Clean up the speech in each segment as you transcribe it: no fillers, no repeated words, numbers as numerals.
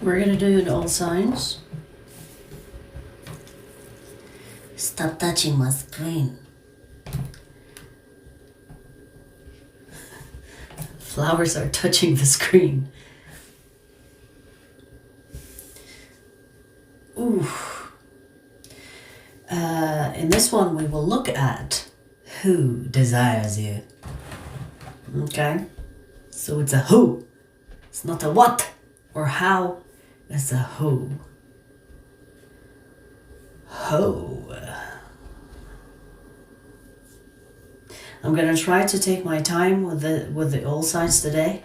We're gonna do it all signs. Stop touching my screen. Flowers are touching the screen. Ooh. In this one, we will look at who desires you. Okay? So it's a who. It's not a what or how. It's a who. Ho. I'm gonna try to take my time with the all signs today,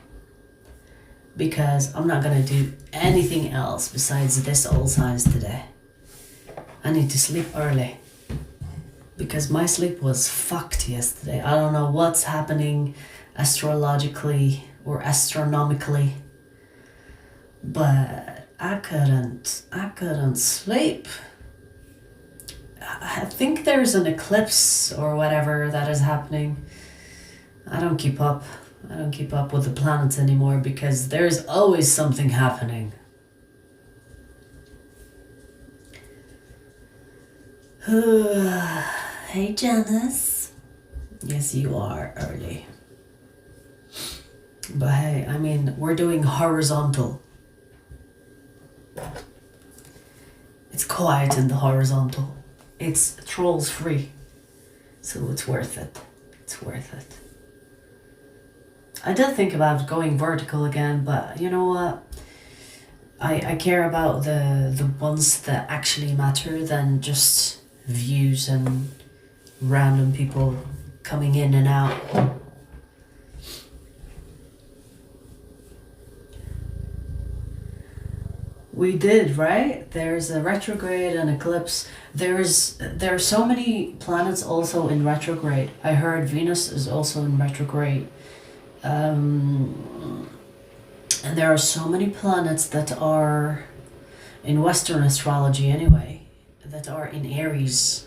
because I'm not gonna do anything else besides this all signs today. I need to sleep early because my sleep was fucked yesterday. I don't know what's happening astrologically or astronomically, but I couldn't sleep. I think there's an eclipse or whatever that is happening. I don't keep up with the planets anymore because there's always something happening. Hey Janice. Yes, you are early. But hey, I mean, we're doing horizontal. It's quiet in the horizontal. It's trolls free. So it's worth it. It's worth it. I did think about going vertical again, but you know what? I care about the ones that actually matter than just views and random people coming in and out. We did, right? There's a retrograde and eclipse. There are so many planets also in retrograde. I heard Venus is also in retrograde. And there are so many planets that are in Western astrology anyway, that are in Aries.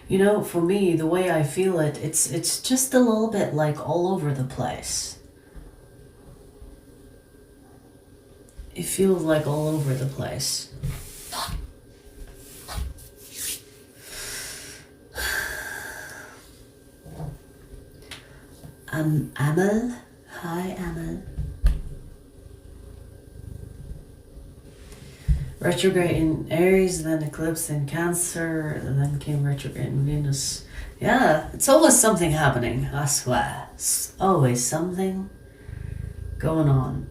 You know, for me, the way I feel it, it's just a little bit like all over the place. It feels like all over the place. Amal. Hi, Amal. Retrograde in Aries, then eclipse in Cancer, and then came retrograde in Venus. Yeah, it's always something happening, I swear. It's always something going on.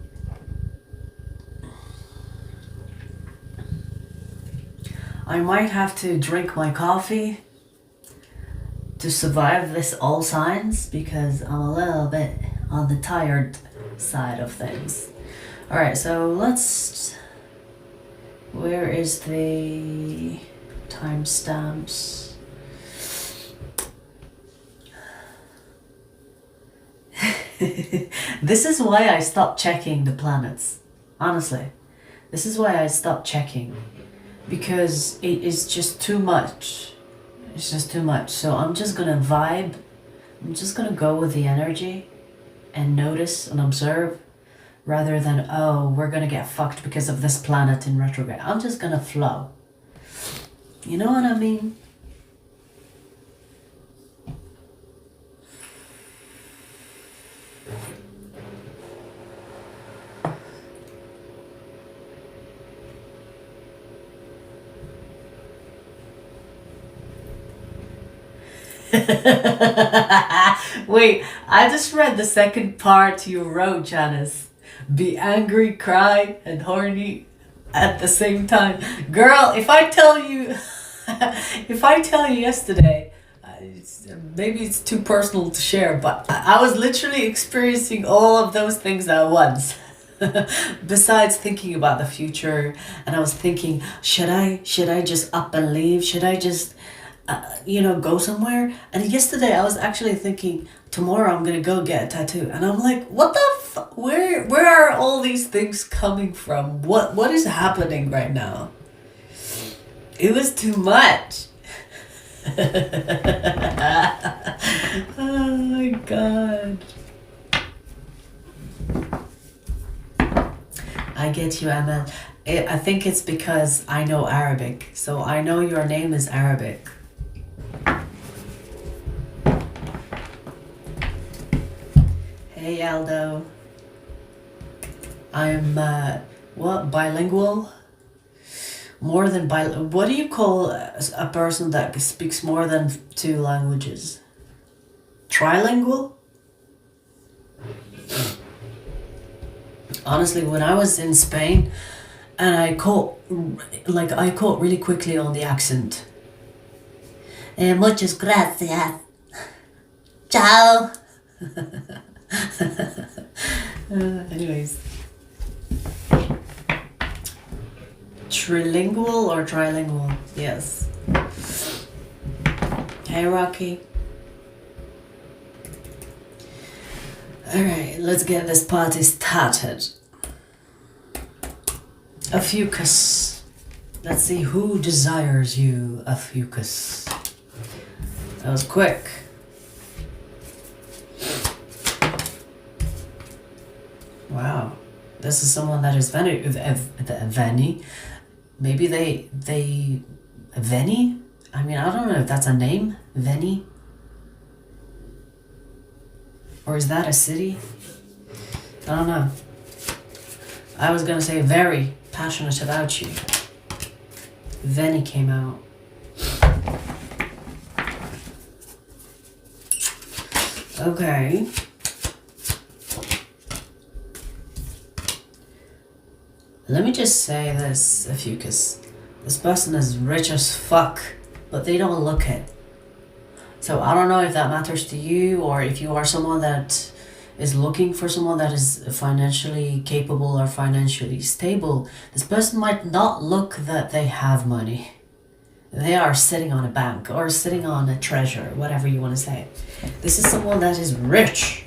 I might have to drink my coffee to survive this all signs because I'm a little bit on the tired side of things. Alright, so let's... Where is the timestamps? This is why I stopped checking the planets. Honestly. This is why I stopped checking. Because it is just too much. It's just too much. So I'm just gonna vibe. I'm just gonna go with the energy and notice and observe rather than, oh, we're gonna get fucked because of this planet in retrograde. I'm just gonna flow. You know what I mean? Wait, I just read the second part you wrote, Janice. Be angry, cry, and horny at the same time. Girl, if I tell you yesterday, maybe it's too personal to share, but I was literally experiencing all of those things at once. Besides thinking about the future, and I was thinking, should I just up and leave? Should I just go somewhere? And yesterday I was actually thinking, tomorrow I'm gonna go get a tattoo, and I'm like, what the where are all these things coming from? What is happening right now? It was too much. Oh my god. I get you, Emma. I think it's because I know Arabic. So I know your name is Arabic. Hey, Aldo. I'm, what, bilingual? More than bilingual. What do you call a person that speaks more than 2 languages? Trilingual? Honestly, when I was in Spain, and I caught really quickly on the accent. Muchas gracias. Ciao. Anyways. Trilingual or trilingual? Yes. Hey, Rocky. Alright, let's get this party started. Ophiuchus. Let's see who desires you, Ophiuchus. That was quick. Wow. This is someone that is Veni. Maybe they Veni? I mean, I don't know if that's a name. Veni? Or is that a city? I don't know. I was gonna say very passionate about you. Veni came out. Okay. Let me just say this, Ophiuchus. This person is rich as fuck, but they don't look it. So I don't know if that matters to you, or if you are someone that is looking for someone that is financially capable or financially stable. This person might not look that they have money. They are sitting on a bank or sitting on a treasure, whatever you want to say. This is someone that is rich.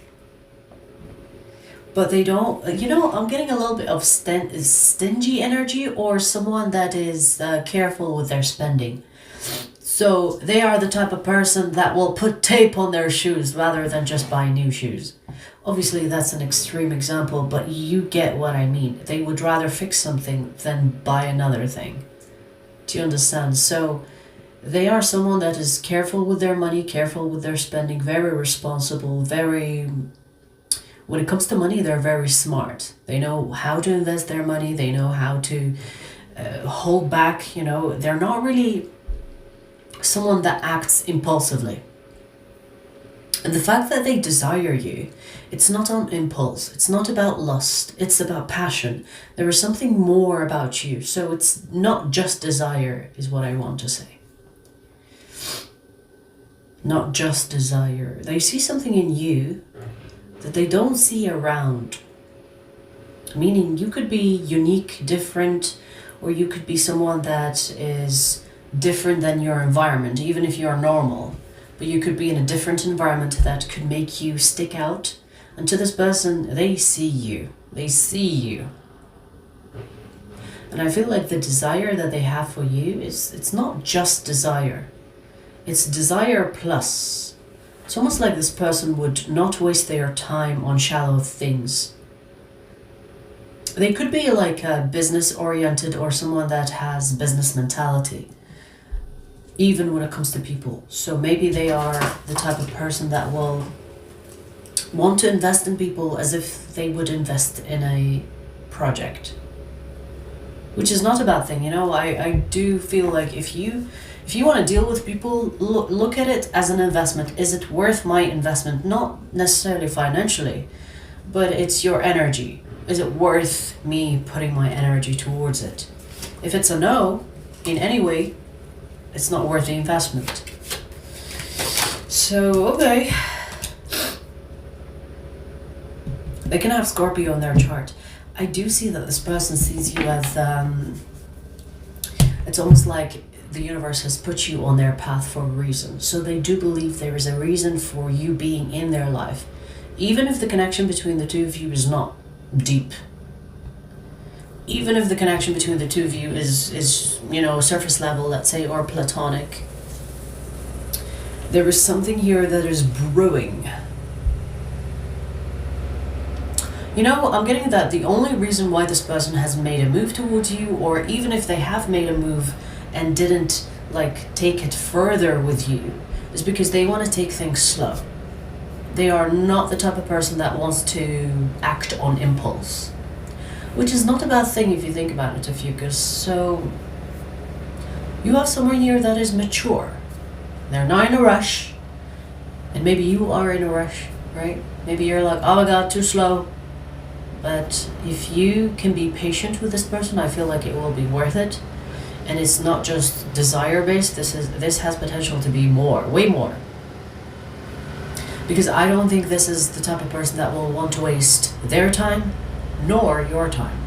But they don't, I'm getting a little bit of stingy energy, or someone that is careful with their spending. So they are the type of person that will put tape on their shoes rather than just buy new shoes. Obviously, that's an extreme example, but you get what I mean. They would rather fix something than buy another thing. Do you understand? So they are someone that is careful with their money, careful with their spending, very responsible, when it comes to money, they're very smart. They know how to invest their money. They know how to hold back. They're not really someone that acts impulsively. And the fact that they desire you, it's not on impulse. It's not about lust. It's about passion. There is something more about you. So it's not just desire, is what I want to say. Not just desire. They see something in you that they don't see around. Meaning you could be unique, different, or you could be someone that is different than your environment, even if you're normal. But you could be in a different environment that could make you stick out. And to this person, they see you. They see you. And I feel like the desire that they have for you it's not just desire. It's desire plus. It's almost like this person would not waste their time on shallow things. They could be like business oriented, or someone that has business mentality, even when it comes to people. So maybe they are the type of person that will want to invest in people as if they would invest in a project. Which is not a bad thing, I do feel like if you want to deal with people, look at it as an investment. Is it worth my investment? Not necessarily financially, but it's your energy. Is it worth me putting my energy towards it? If it's a no, in any way, it's not worth the investment. So, okay. They can have Scorpio on their chart. I do see that this person sees you as, it's almost like the universe has put you on their path for a reason. So they do believe there is a reason for you being in their life. Even if the connection between the two of you is not deep. Even if the connection between the two of you is surface level, let's say, or platonic. There is something here that is brewing. You know, I'm getting that the only reason why this person has made a move towards you, or even if they have made a move and didn't like take it further with you, is because they want to take things slow. They are not the type of person that wants to act on impulse, which is not a bad thing if you think about it, Ophiuchus. So you have someone here that is mature. They're not in a rush, and maybe you are in a rush, right? Maybe you're like, oh my god, too slow. But if you can be patient with this person, I feel like it will be worth it. And it's not just desire based. This has potential to be more, way more. Because I don't think this is the type of person that will want to waste their time nor your time.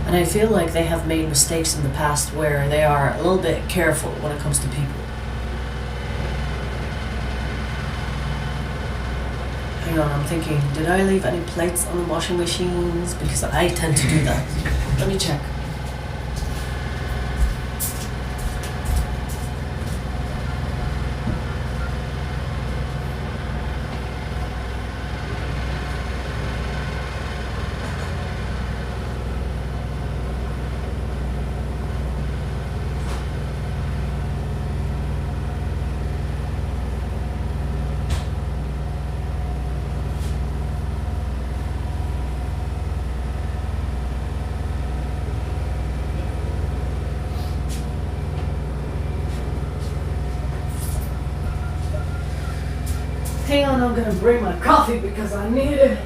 And I feel like they have made mistakes in the past where they are a little bit careful when it comes to people. Hang on, I'm thinking, did I leave any plates on the washing machines? Because I tend to do that. Let me check. Hang on, I'm gonna bring my coffee because I need it.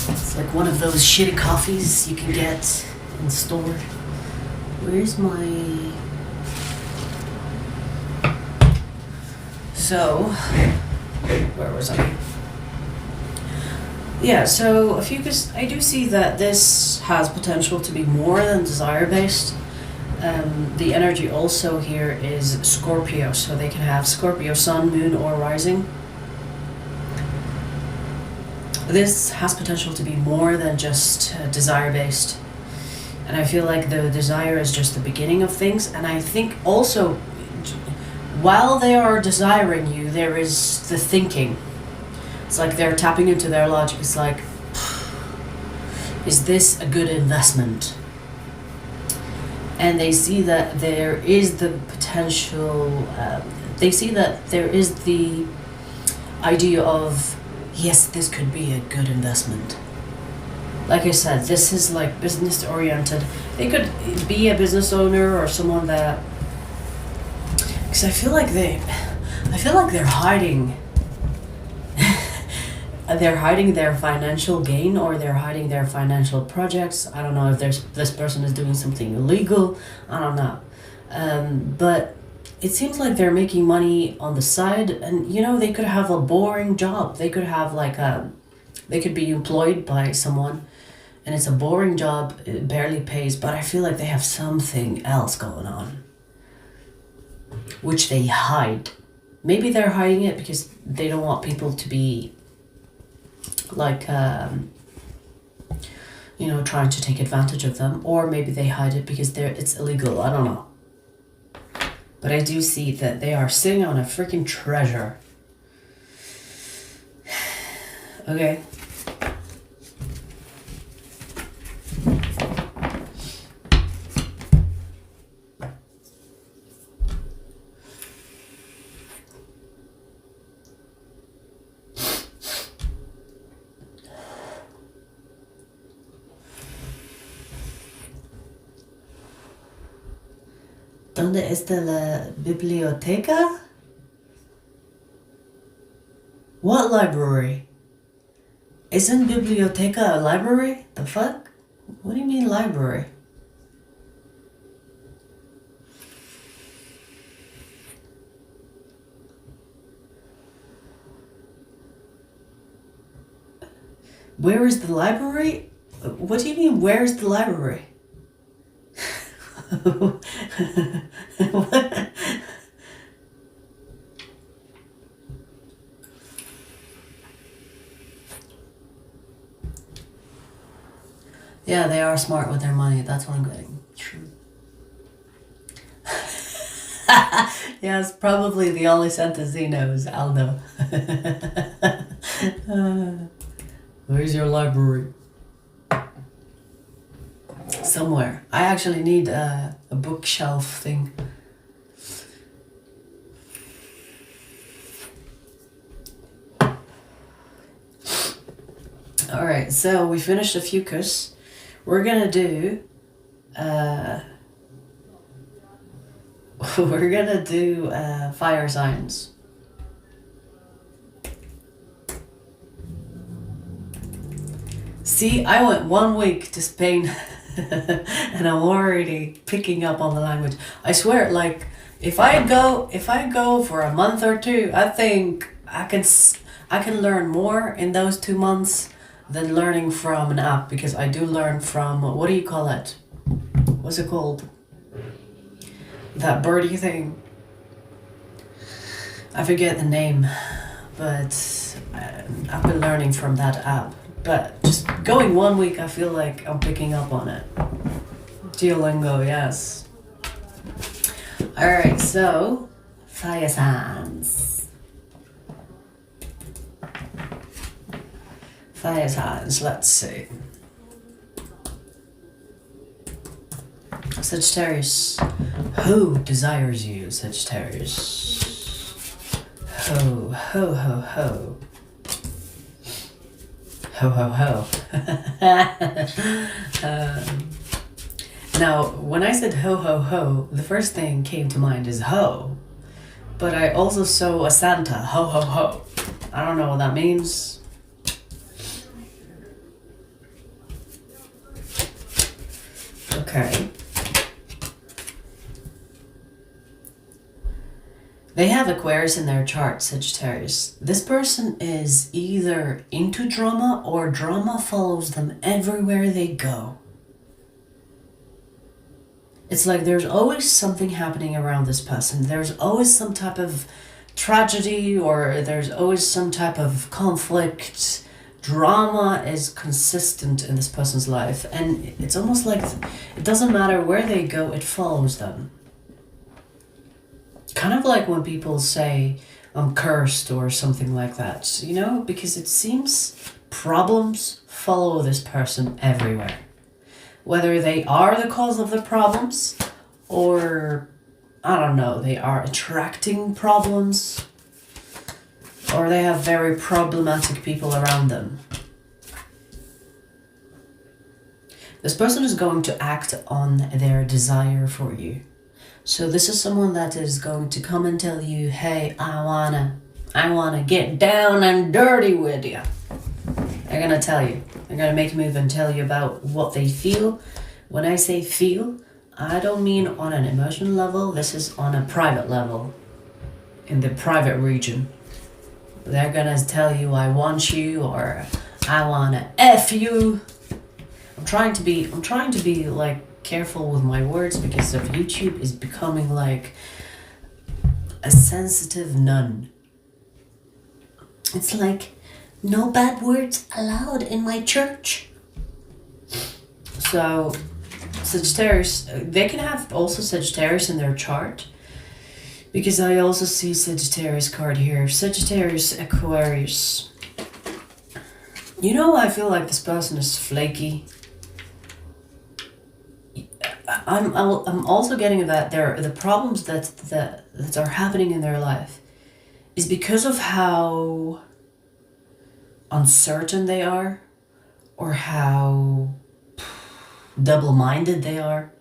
It's like one of those shitty coffees you can get in the store. Where's my... So, where was I? Yeah, so Ophiuchus, I do see that this has potential to be more than desire-based. The energy also here is Scorpio, so they can have Scorpio sun, moon, or rising. This has potential to be more than just desire-based. And I feel like the desire is just the beginning of things, and I think also while they are desiring you, there is the thinking. It's like they're tapping into their logic. It's like, is this a good investment? And they see that there is the potential, they see that there is the idea of, yes, this could be a good investment. Like I said, this is like business oriented. They could be a business owner or someone that, because I feel like they're hiding. They're hiding their financial gain, or they're hiding their financial projects. I don't know if this person is doing something illegal. I don't know. But it seems like they're making money on the side, and you know, they could have a boring job. They could have they could be employed by someone, and it's a boring job. It barely pays, but I feel like they have something else going on, which they hide. Maybe they're hiding it because they don't want people to be like, you know, trying to take advantage of them. Or maybe they hide it because it's illegal. I don't know. But I do see that they are sitting on a freaking treasure. Okay. ¿Dónde está la biblioteca? What library? Isn't biblioteca a library? The fuck? What do you mean library? Where is the library? What do you mean, where is the library? What? Yeah, they are smart with their money. That's what I'm getting. True. Yes, probably the only sentence he knows, Aldo. Where's your library? Somewhere. I actually need a bookshelf thing. Alright, so we finished Ophiuchus. We're gonna do fire signs. See, I went 1 week to Spain and I'm already picking up on the language. I swear, like, if I go for a month or two, I think I can learn more in those 2 months than learning from an app, because I do learn from, what do you call it? What's it called? That birdie thing. I forget the name, but I've been learning from that app. But just going 1 week, I feel like I'm picking up on it. Duolingo, yes. Alright, so fire signs. Fire signs, let's see. Sagittarius. Who desires you, Sagittarius? Ho, ho, ho, ho. Ho, ho, ho. Now, when I said ho, ho, ho, the first thing came to mind is ho. But I also saw a Santa, ho, ho, ho. I don't know what that means. Okay. They have Aquarius in their chart, Sagittarius. This person is either into drama or drama follows them everywhere they go. It's like there's always something happening around this person. There's always some type of tragedy, or there's always some type of conflict. Drama is consistent in this person's life, and it's almost like it doesn't matter where they go, it follows them. Kind of like when people say, I'm cursed or something like that, you know, because it seems problems follow this person everywhere. Whether they are the cause of the problems, or, I don't know, they are attracting problems, or they have very problematic people around them. This person is going to act on their desire for you. So this is someone that is going to come and tell you, hey, I wanna get down and dirty with you. They're gonna tell you. They're gonna make a move and tell you about what they feel. When I say feel, I don't mean on an emotional level. This is on a private level, in the private region. They're gonna tell you, I want you, or I wanna F you. I'm trying to be like careful with my words, because of YouTube is becoming like a sensitive nun. It's like, no bad words allowed in my church. So Sagittarius, they can have also Sagittarius in their chart, because I also see Sagittarius card here. Sagittarius, Aquarius. You know, I feel like this person is flaky. I'm also getting that the problems that are happening in their life is because of how uncertain they are, or how double-minded they are.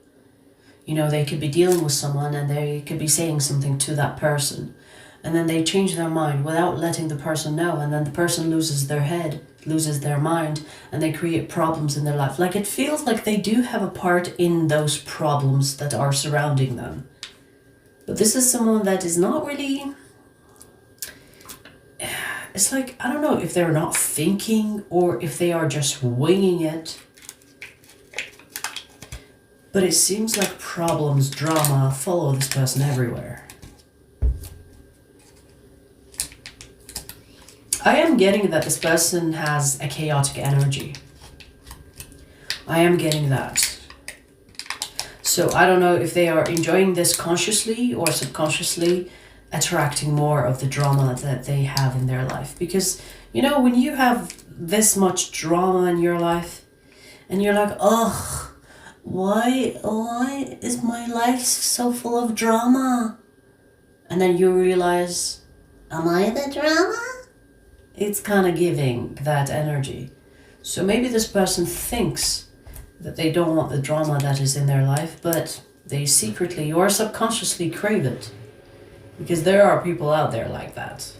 You know, they could be dealing with someone and they could be saying something to that person, and then they change their mind without letting the person know, and then the person loses their head, loses their mind, and they create problems in their life. Like, it feels like they do have a part in those problems that are surrounding them. But this is someone that is not really... It's like, I don't know if they're not thinking or if they are just winging it. But it seems like problems, drama, follow this person everywhere. I am getting that this person has a chaotic energy. I am getting that. So I don't know if they are enjoying this consciously or subconsciously, attracting more of the drama that they have in their life. Because, you know, when you have this much drama in your life and you're like, ugh, why is my life so full of drama? And then you realize, am I the drama? It's kind of giving that energy. So maybe this person thinks that they don't want the drama that is in their life, but they secretly or subconsciously crave it. Because there are people out there like that.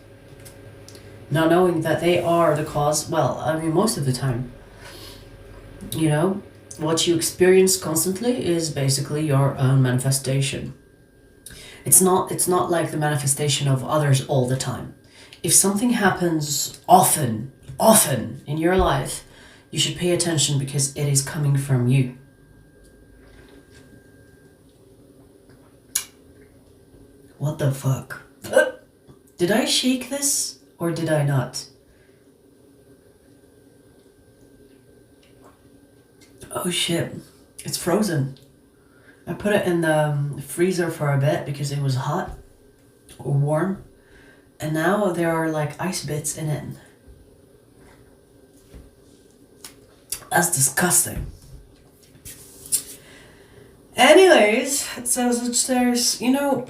Not knowing that they are the cause, well, I mean, most of the time, you know, what you experience constantly is basically your own manifestation. It's not like the manifestation of others all the time. If something happens often in your life, you should pay attention because it is coming from you. What the fuck? Did I shake this or did I not? Oh shit, it's frozen. I put it in the freezer for a bit because it was hot or warm. And now there are like ice bits in it. That's disgusting. Anyways, so Sagittarius, you know,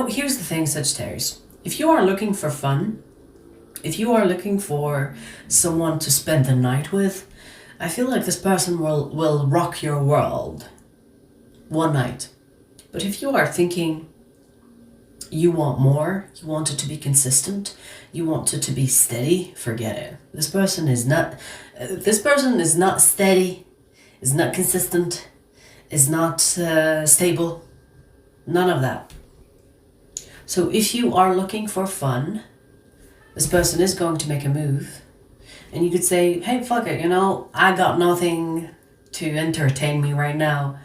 here's the thing, Sagittarius. If you are looking for fun, if you are looking for someone to spend the night with, I feel like this person will rock your world one night. But if you are thinking you want more, you want it to be consistent, you want it to be steady, forget it. This person is not steady, is not consistent, is not stable, none of that. So if you are looking for fun, this person is going to make a move. And you could say, hey, fuck it, you know, I got nothing to entertain me right now.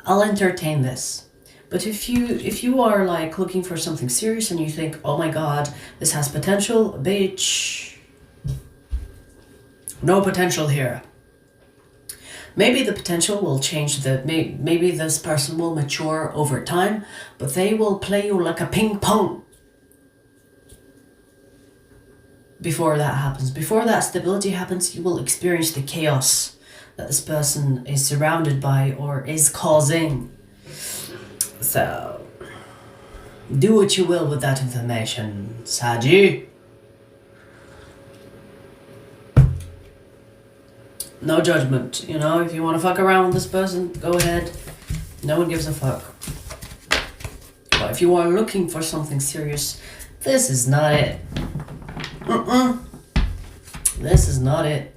I'll entertain this. But if you are like looking for something serious and you think, oh my god, this has potential, bitch. No potential here. Maybe the potential will change, maybe this person will mature over time, but they will play you like a ping pong. Before that happens, before that stability happens, you will experience the chaos that this person is surrounded by or is causing. So, do what you will with that information, Sagi. No judgment, you know, if you want to fuck around with this person, go ahead. No one gives a fuck. But if you are looking for something serious, this is not it. This is not it.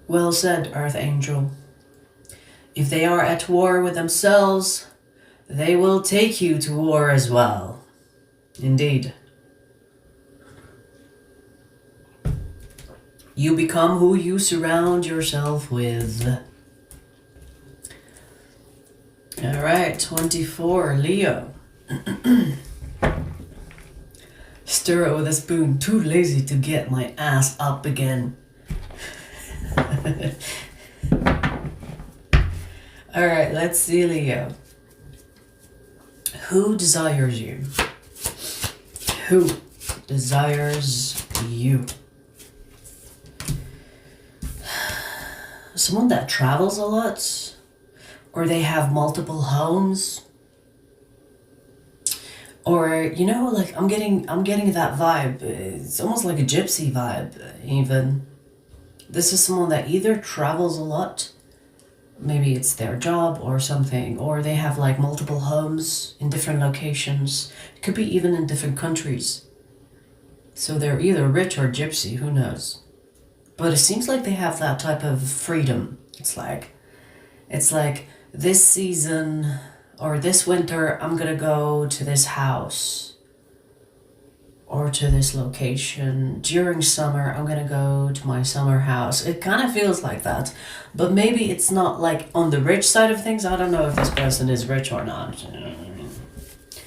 Well said, Earth Angel. If they are at war with themselves, they will take you to war as well. Indeed. You become who you surround yourself with. Alright, 24, Leo. Stir it with a spoon. Too lazy to get my ass up again. Alright, let's see, Leo. Who desires you? Who desires you? Someone that travels a lot, or they have multiple homes, or you know, like I'm getting that vibe. It's almost like a gypsy vibe, even. This is someone that either travels a lot, maybe it's their job or something, or they have like multiple homes in different locations. It could be even in different countries. So they're either rich or gypsy, who knows? But it seems like they have that type of freedom. It's like this season or this winter, I'm gonna go to this house. or to this location. During summer, I'm gonna go to my summer house. It kind of feels like that. But maybe it's not like on the rich side of things. I don't know if this person is rich or not.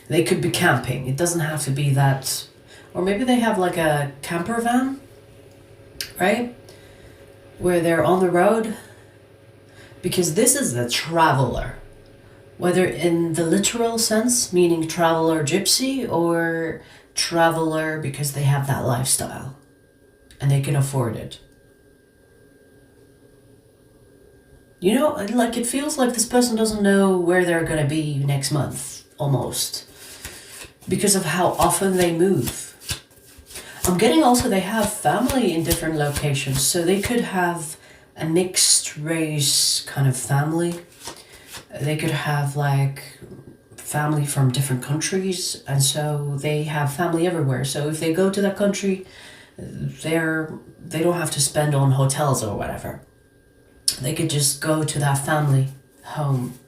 They could be camping. It doesn't have to be that. Or maybe they have like a camper van, right? Where they're on the road. Because this is a traveler. Whether in the literal sense, meaning traveler gypsy, or traveler because they have that lifestyle and they can afford it. You know, like it feels like this person doesn't know where they're gonna be next month, almost. Because of how often they move. I'm getting also they have family in different locations, so they could have a mixed race kind of family. They could have like family from different countries, and so they have family everywhere. So if they go to that country, they don't have to spend on hotels or whatever. They could just go to that family home.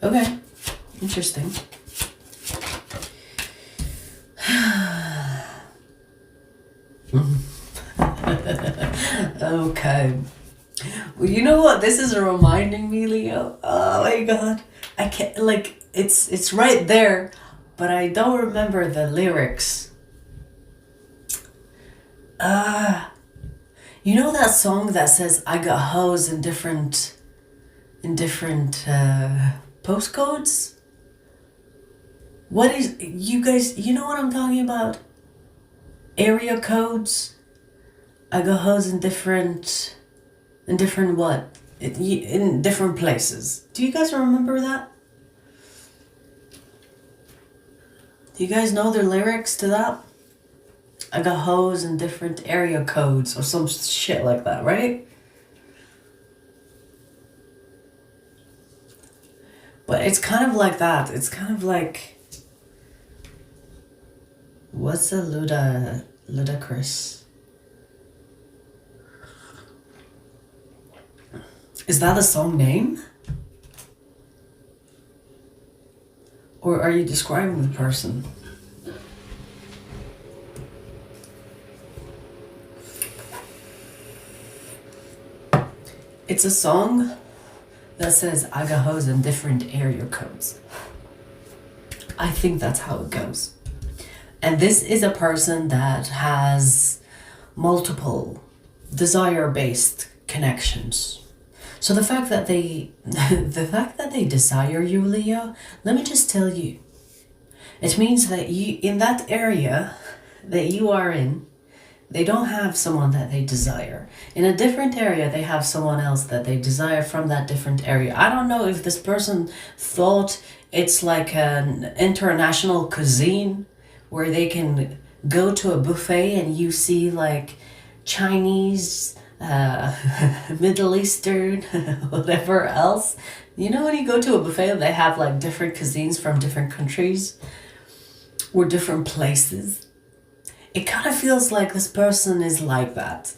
Okay, interesting. Okay. Well, you know what this is reminding me, Leo? Oh my god. I can't, like, it's right there, but I don't remember the lyrics. You know that song that says I got hoes in different postcodes? What is, you guys, you know what I'm talking about? Area codes? I got hoes in different what? In different places. Do you guys remember that? Do you guys know the lyrics to that? I got hoes in different area codes or some shit like that, right? But it's kind of like that. It's kind of like, what's a ludicrous? Is that a song name? Or are you describing the person? It's a song that says I got hoes in different area codes. I think that's how it goes. And this is a person that has multiple desire-based connections. So the fact that they desire you, Leo, let me just tell you, it means that you, in that area that you are in, they don't have someone that they desire. In a different area, they have someone else that they desire from that different area. I don't know if this person thought it's like an international cuisine where they can go to a buffet and you see like Chinese, Middle Eastern, whatever else. You know, when you go to a buffet, they have like different cuisines from different countries or different places. It kind of feels like this person is like that.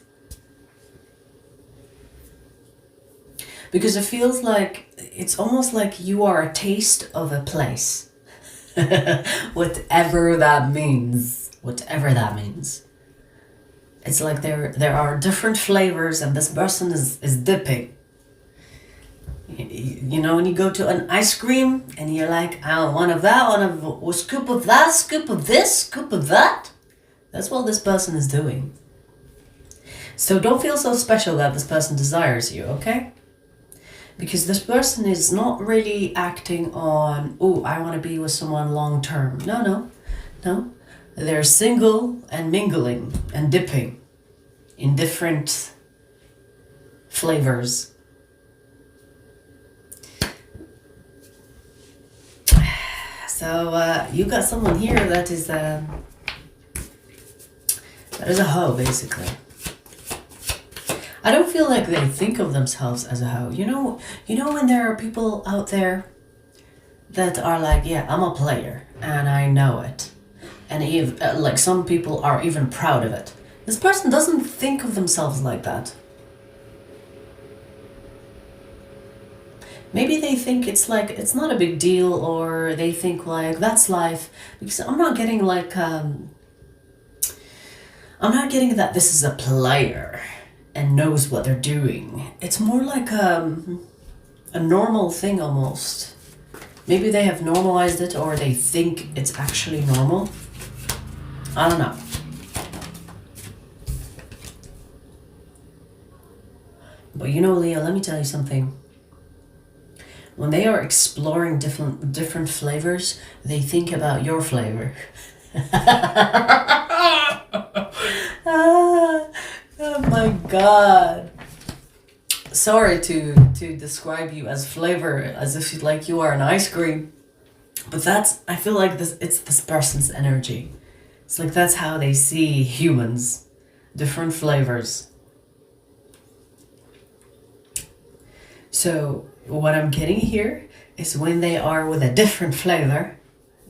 Because it feels like, it's almost like you are a taste of a place. Whatever that means. Whatever that means. It's like there are different flavors and this person is dipping. You know, when you go to an ice cream and you're like, oh, one of that, a scoop of that, scoop of this, scoop of that. That's what this person is doing. So don't feel so special that this person desires you, okay? Because this person is not really acting on, oh, I want to be with someone long term. No. They're single and mingling and dipping in different flavors. So you got someone here that is a hoe, basically. I don't feel like they think of themselves as a hoe. You know when there are people out there that are like, yeah, I'm a player and I know it. And like some people are even proud of it. This person doesn't think of themselves like that. Maybe they think it's like, it's not a big deal, or they think like, that's life. Because I'm not getting like, I'm not getting that this is a player and knows what they're doing. It's more like a normal thing almost. Maybe they have normalized it, or they think it's actually normal. I don't know. But you know, Leo, let me tell you something. When they are exploring different flavors, they think about your flavor. Oh my god. Sorry to describe you as flavor, as if like you are an ice cream. But that's, I feel like it's this person's energy. It's like that's how they see humans. Different flavors. So what I'm getting here is when they are with a different flavor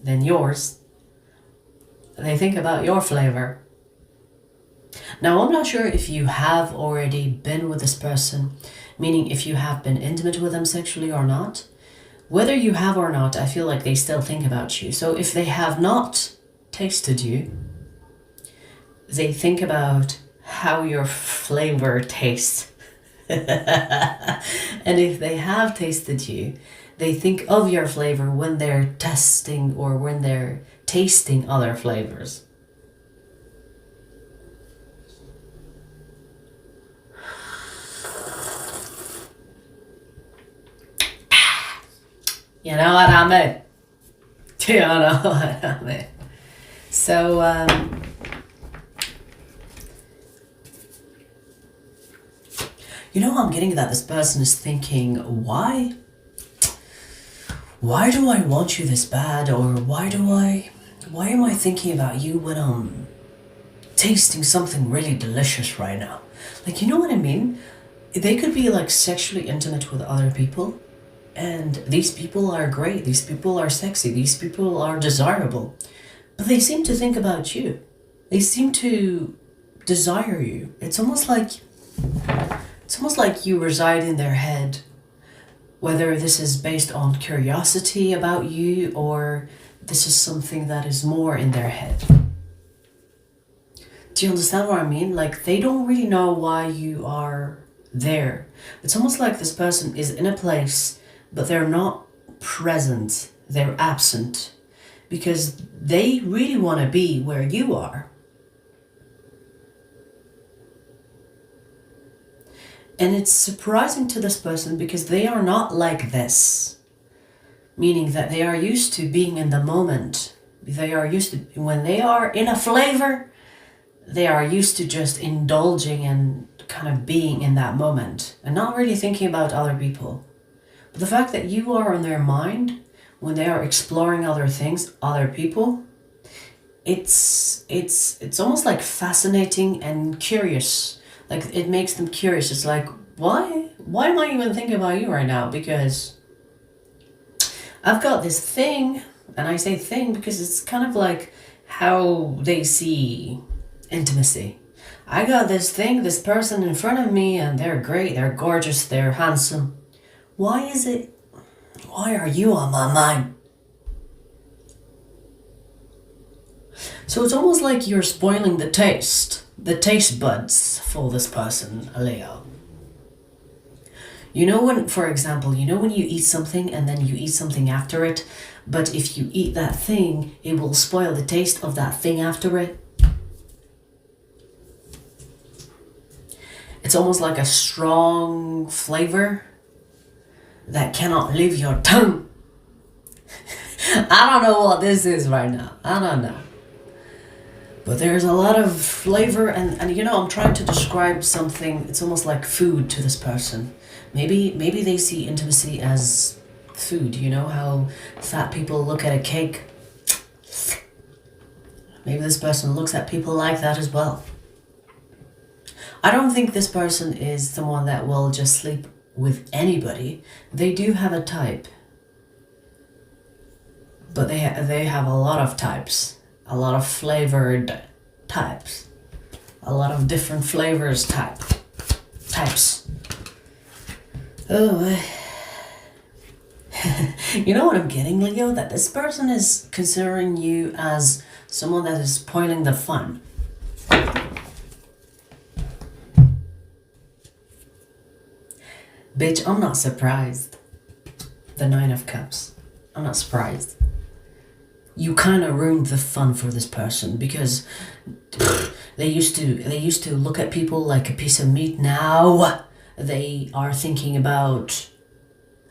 than yours, they think about your flavor. Now, I'm not sure if you have already been with this person, meaning if you have been intimate with them sexually or not. Whether you have or not, I feel like they still think about you. So if they have not tasted you, they think about how your flavor tastes. And if they have tasted you, they think of your flavor when they're testing or when they're tasting other flavors. You know what I mean? You know what I mean? So, you know, I'm getting that this person is thinking, why do I want you this bad? Or why am I thinking about you when I'm tasting something really delicious right now? Like, you know what I mean? They could be like sexually intimate with other people, and these people are great, these people are sexy, these people are desirable, but they seem to think about you. They seem to desire you. It's almost like you reside in their head, whether this is based on curiosity about you or this is something that is more in their head. Do you understand what I mean? Like, they don't really know why you are there. It's almost like this person is in a place, but they're not present, they're absent, because they really want to be where you are. And it's surprising to this person because they are not like this, meaning that they are used to being in the moment. They are used to, when they are in a flavor, they are used to just indulging and kind of being in that moment and not really thinking about other people. But the fact that you are on their mind when they are exploring other things, other people, it's almost like fascinating and curious. Like, it makes them curious. It's like, why am I even thinking about you right now? Because I've got this thing, and I say thing because it's kind of like how they see intimacy. I got this thing, this person in front of me, and they're great, they're gorgeous, they're handsome. Why are you on my mind? So it's almost like you're spoiling the taste buds for this person, Leo. You know when, for example, you know when you eat something and then you eat something after it, but if you eat that thing, it will spoil the taste of that thing after it? It's almost like a strong flavor that cannot leave your tongue. I don't know what this is right now. I don't know. But there's a lot of flavor and you know, I'm trying to describe something. It's almost like food to this person. Maybe they see intimacy as food. You know how fat people look at a cake? Maybe this person looks at people like that as well. I don't think this person is someone that will just sleep with anybody. They do have a type. But they have a lot of types. A lot of flavored types. A lot of different flavors types. Oh, you know what I'm getting, Leo? That this person is considering you as someone that is spoiling the fun. Bitch, I'm not surprised. The Nine of Cups. I'm not surprised. You kind of ruined the fun for this person because they used to look at people like a piece of meat. Now they are thinking about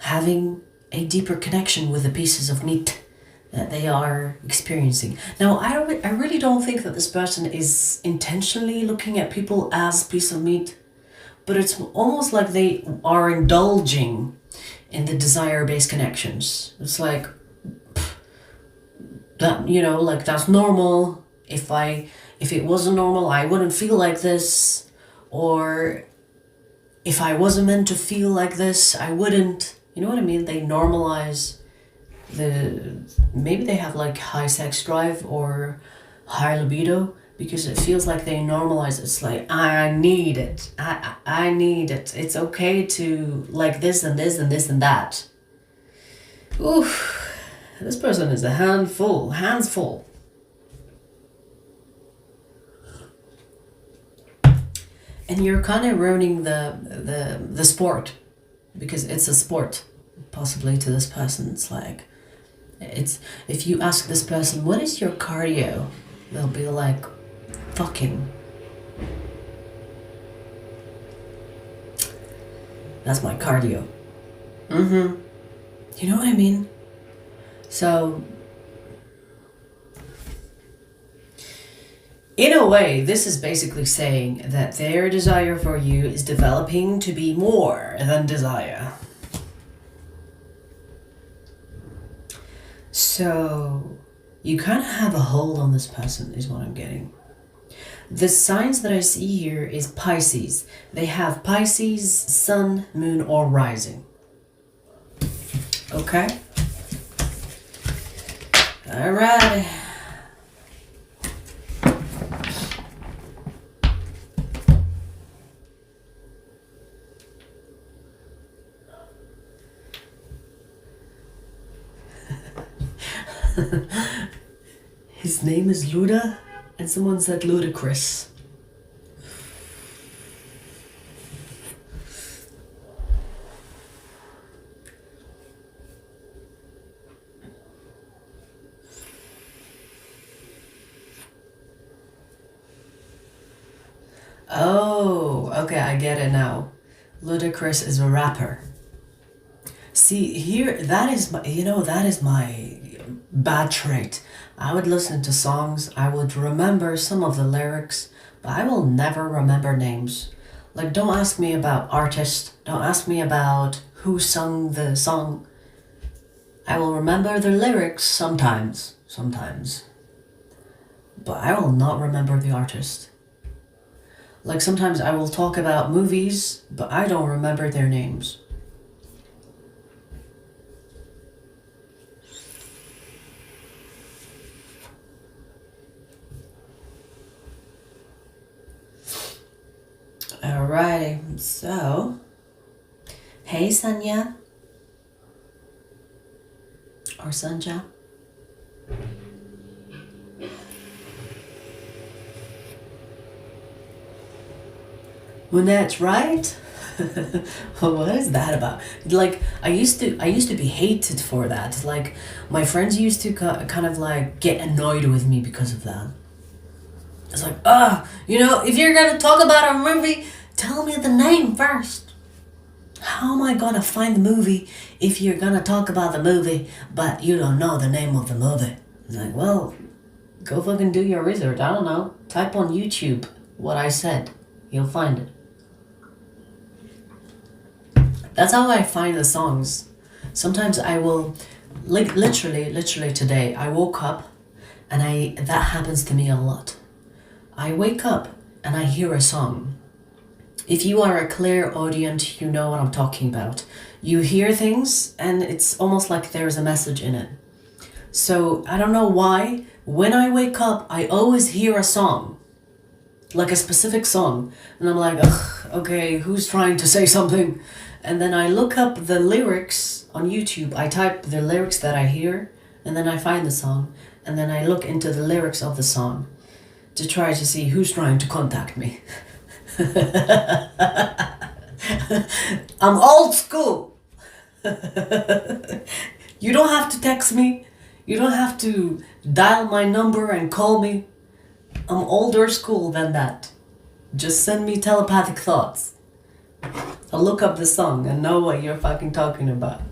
having a deeper connection with the pieces of meat that they are experiencing. Now, I really don't think that this person is intentionally looking at people as piece of meat, but it's almost like they are indulging in the desire-based connections. It's like, that, you know, like that's normal. If it wasn't normal, I wouldn't feel like this. Or if I wasn't meant to feel like this, I wouldn't. You know what I mean? They normalize maybe they have like high sex drive or high libido because it feels like they normalize it. It's like, I need it. I need it. It's okay to like this and this and this and that. Oof. This person is a handful. Hands full. And you're kind of ruining the sport because it's a sport possibly to this person. It's like, it's, if you ask this person, what is your cardio? They'll be like, fucking. That's my cardio. Mm-hmm. You know what I mean? So, in a way, this is basically saying that their desire for you is developing to be more than desire. So, you kind of have a hold on this person, is what I'm getting. The signs that I see here is Pisces. They have Pisces, Sun, Moon, or Rising. Okay? Alright. His name is Luda, and someone said ludicrous. Oh, okay, I get it now. Ludacris is a rapper. See, here, that is my bad trait. I would listen to songs, I would remember some of the lyrics, but I will never remember names. Like, don't ask me about artists, don't ask me about who sung the song. I will remember the lyrics sometimes, but I will not remember the artist. Like, sometimes I will talk about movies, but I don't remember their names. Alrighty, so, hey Sanya, or Sanja. Monette, right? What is that about? Like, I used to be hated for that. Like, my friends used to kind of like get annoyed with me because of that. It's like, if you're gonna talk about a movie, tell me the name first. How am I gonna find the movie if you're gonna talk about the movie, but you don't know the name of the movie? It's like, well, go fucking do your research. I don't know. Type on YouTube what I said. You'll find it. That's how I find the songs. Sometimes I will, like, literally today, I woke up and that happens to me a lot. I wake up and I hear a song. If you are a clairaudient, you know what I'm talking about. You hear things and it's almost like there's a message in it. So I don't know why, when I wake up, I always hear a song. Like a specific song. And I'm like, ugh, okay, who's trying to say something? And then I look up the lyrics on YouTube. I type the lyrics that I hear, and then I find the song. And then I look into the lyrics of the song to try to see who's trying to contact me. I'm old school. You don't have to text me. You don't have to dial my number and call me. I'm older school than that. Just send me telepathic thoughts. I'll look up the song and know what you're fucking talking about.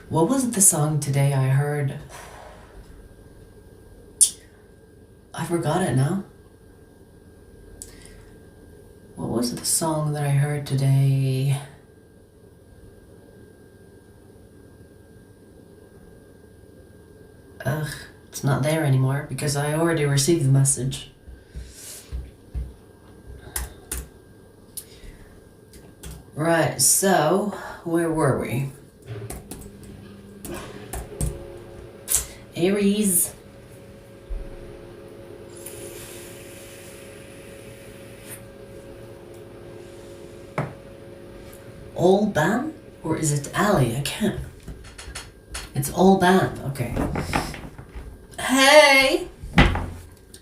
What was the song today I heard? I forgot it now. What was the song that I heard today? Ugh, it's not there anymore because I already received the message. Right, so where were we? Aries. All ban? Or is it alley? I can't. It's all ban. Okay. Hey!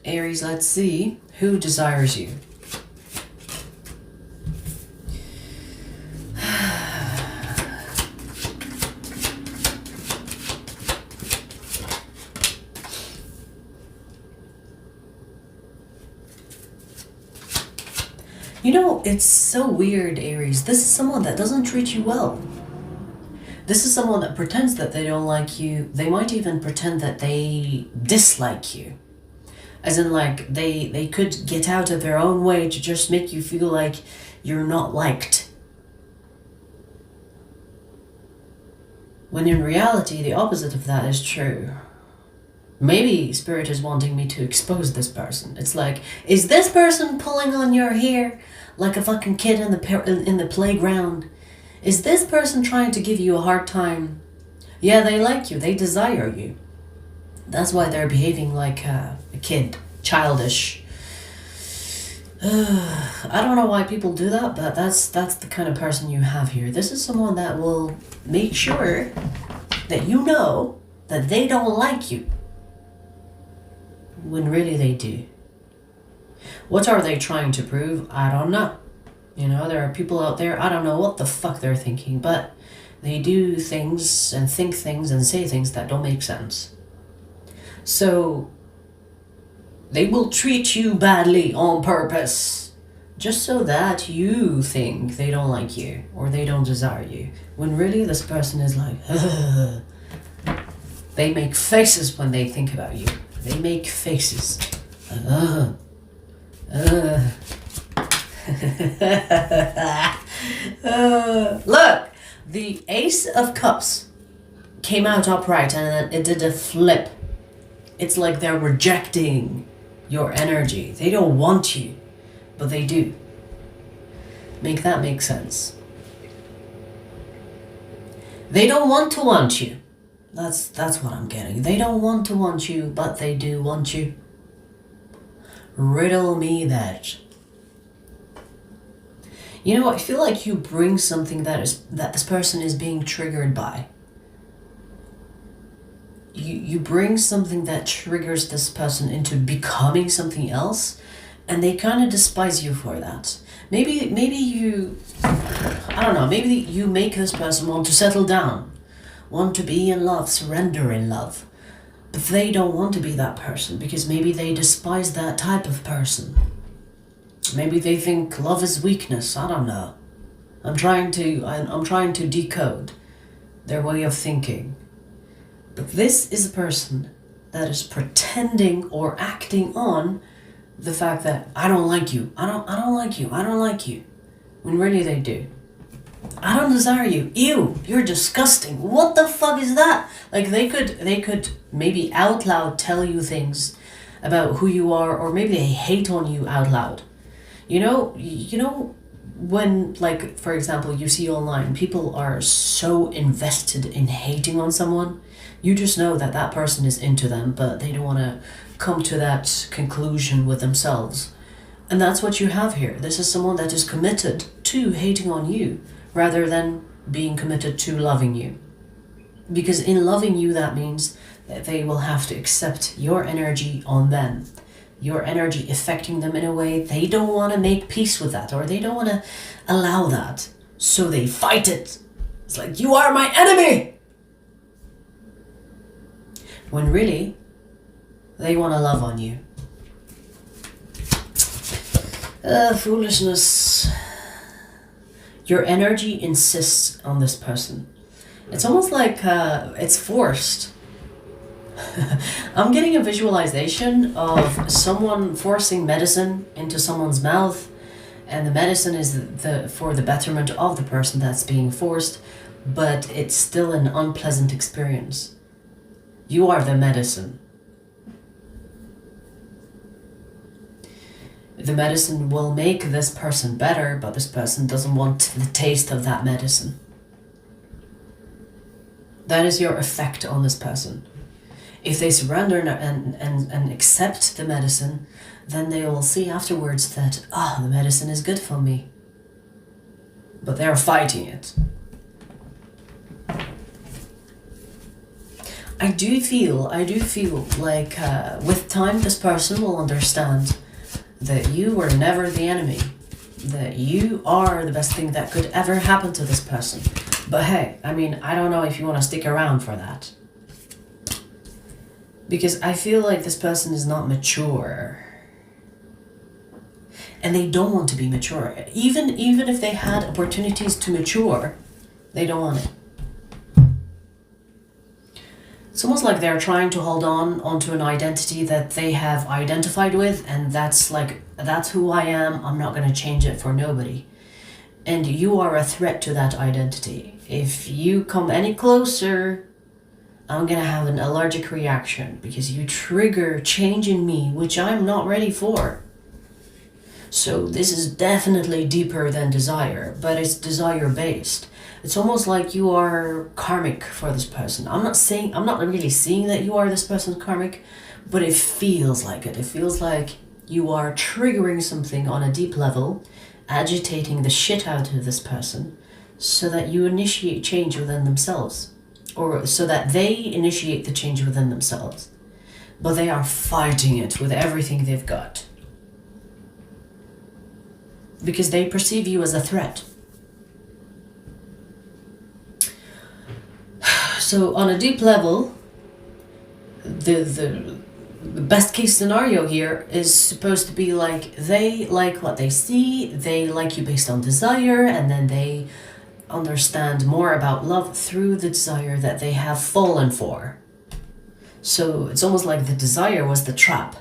Aries, let's see. Who desires you? You know, it's so weird, Aries. This is someone that doesn't treat you well. This is someone that pretends that they don't like you. They might even pretend that they dislike you. As in, like, they could get out of their own way to just make you feel like you're not liked. When in reality, the opposite of that is true. Maybe Spirit is wanting me to expose this person. It's like, is this person pulling on your hair like a fucking kid in the playground? Is this person trying to give you a hard time? Yeah, they like you. They desire you. That's why they're behaving like a kid, childish. I don't know why people do that, but that's the kind of person you have here. This is someone that will make sure that you know that they don't like you, when really they do. What are they trying to prove? I don't know. You know, there are people out there, I don't know what the fuck they're thinking, but they do things and think things and say things that don't make sense. So they will treat you badly on purpose, just so that you think they don't like you or they don't desire you, when really this person is like, ugh. They make faces when they think about you. They make faces. Look, the Ace of Cups came out upright and then it did a flip. It's like they're rejecting your energy. They don't want you, but they do. Make that make sense. They don't want you. That's what I'm getting. They don't want you, but they do want you. Riddle me that. You know, I feel like you bring something that this person is being triggered by. You bring something that triggers this person into becoming something else, and they kind of despise you for that. Maybe you, I don't know, maybe you make this person want to settle down, want to be in love, surrender in love. But they don't want to be that person because maybe they despise that type of person. Maybe they think love is weakness. I don't know. I'm trying to decode their way of thinking. But this is a person that is pretending or acting on the fact that I don't like you. I don't like you. I don't like you. When really they do. I don't desire you. Ew, you're disgusting. What the fuck is that? Like they could maybe out loud tell you things about who you are, or maybe they hate on you out loud. You know when, like, for example, you see online people are so invested in hating on someone, you just know that that person is into them, but they don't want to come to that conclusion with themselves. And that's what you have here. This is someone that is committed to hating on you rather than being committed to loving you. Because in loving you, that means that they will have to accept your energy on them. your energy affecting them in a way they don't want to make peace with that, or they don't want to allow that. So they fight it. It's like, you are my enemy! When really, they want to love on you. Foolishness. Your energy insists on this person. It's almost like it's forced. I'm getting a visualization of someone forcing medicine into someone's mouth, and the medicine is for the betterment of the person that's being forced, but it's still an unpleasant experience. You are the medicine. The medicine will make this person better, but this person doesn't want the taste of that medicine. That is your effect on this person. If they surrender and accept the medicine, then they will see afterwards that, the medicine is good for me. But they're fighting it. I do feel like with time this person will understand that you were never the enemy. That you are the best thing that could ever happen to this person. But hey, I mean, I don't know if you want to stick around for that. Because I feel like this person is not mature. And they don't want to be mature. Even if they had opportunities to mature, they don't want it. It's almost like they're trying to hold onto an identity that they have identified with, and that's who I am. I'm not going to change it for nobody. And you are a threat to that identity. If you come any closer, I'm going to have an allergic reaction because you trigger change in me, which I'm not ready for. So this is definitely deeper than desire, but it's desire based. It's almost like you are karmic for this person. I'm not really seeing that you are this person's karmic, but it feels like it. It feels like you are triggering something on a deep level, agitating the shit out of this person, so that you initiate change within themselves, or so that they initiate the change within themselves. But they are fighting it with everything they've got. Because they perceive you as a threat. So on a deep level, the best case scenario here is supposed to be like they like what they see, they like you based on desire, and then they understand more about love through the desire that they have fallen for. So it's almost like the desire was the trap.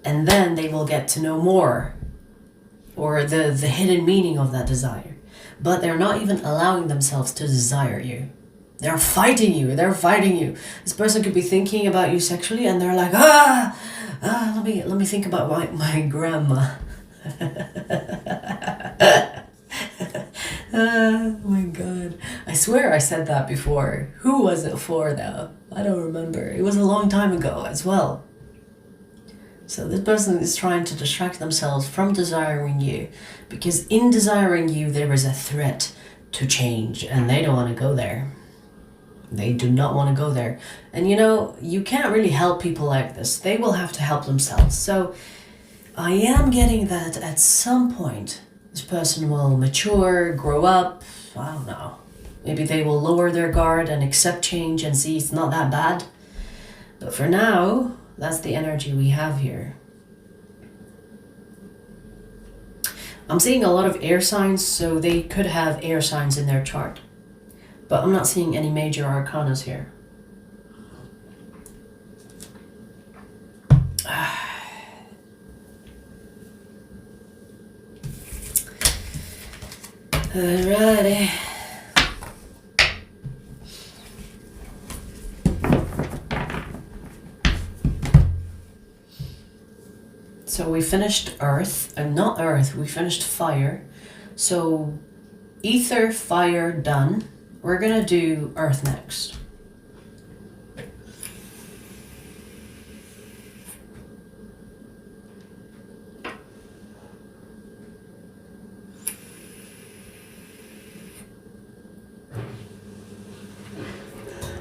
And then they will get to know more, or the hidden meaning of that desire. But they're not even allowing themselves to desire you. They're fighting you. This person could be thinking about you sexually, and they're like, let me think about my grandma. Oh my god. I swear I said that before. Who was it for though? I don't remember. It was a long time ago as well. So this person is trying to distract themselves from desiring you, because in desiring you there is a threat to change, and they don't want to go there. They do not want to go there. And you can't really help people like this. They will have to help themselves. So I am getting that at some point this person will mature, grow up, I don't know. Maybe they will lower their guard and accept change and see it's not that bad. But for now, that's the energy we have here. I'm seeing a lot of air signs, so they could have air signs in their chart. But I'm not seeing any major arcanas here. Alrighty. So we finished Earth, not Earth, we finished Fire. So Ether, Fire, done. We're gonna do Earth next.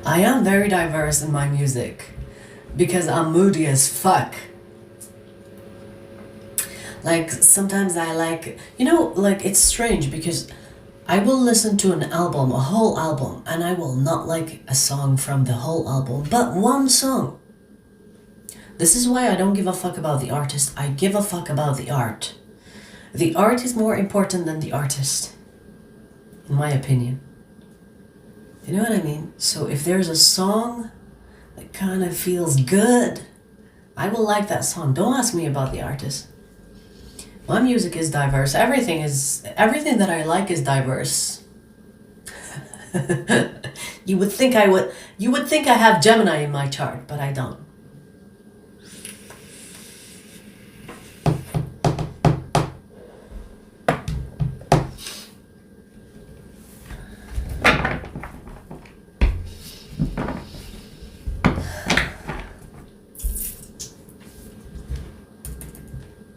I am very diverse in my music because I'm moody as fuck. Like sometimes I like, like it's strange because I will listen to an album, a whole album, and I will not like a song from the whole album, but one song. This is why I don't give a fuck about the artist. I give a fuck about the art. The art is more important than the artist, in my opinion. You know what I mean? So if there's a song that kind of feels good, I will like that song. Don't ask me about the artist. My music is diverse. Everything that I like is diverse. You would think I have Gemini in my chart, but I don't.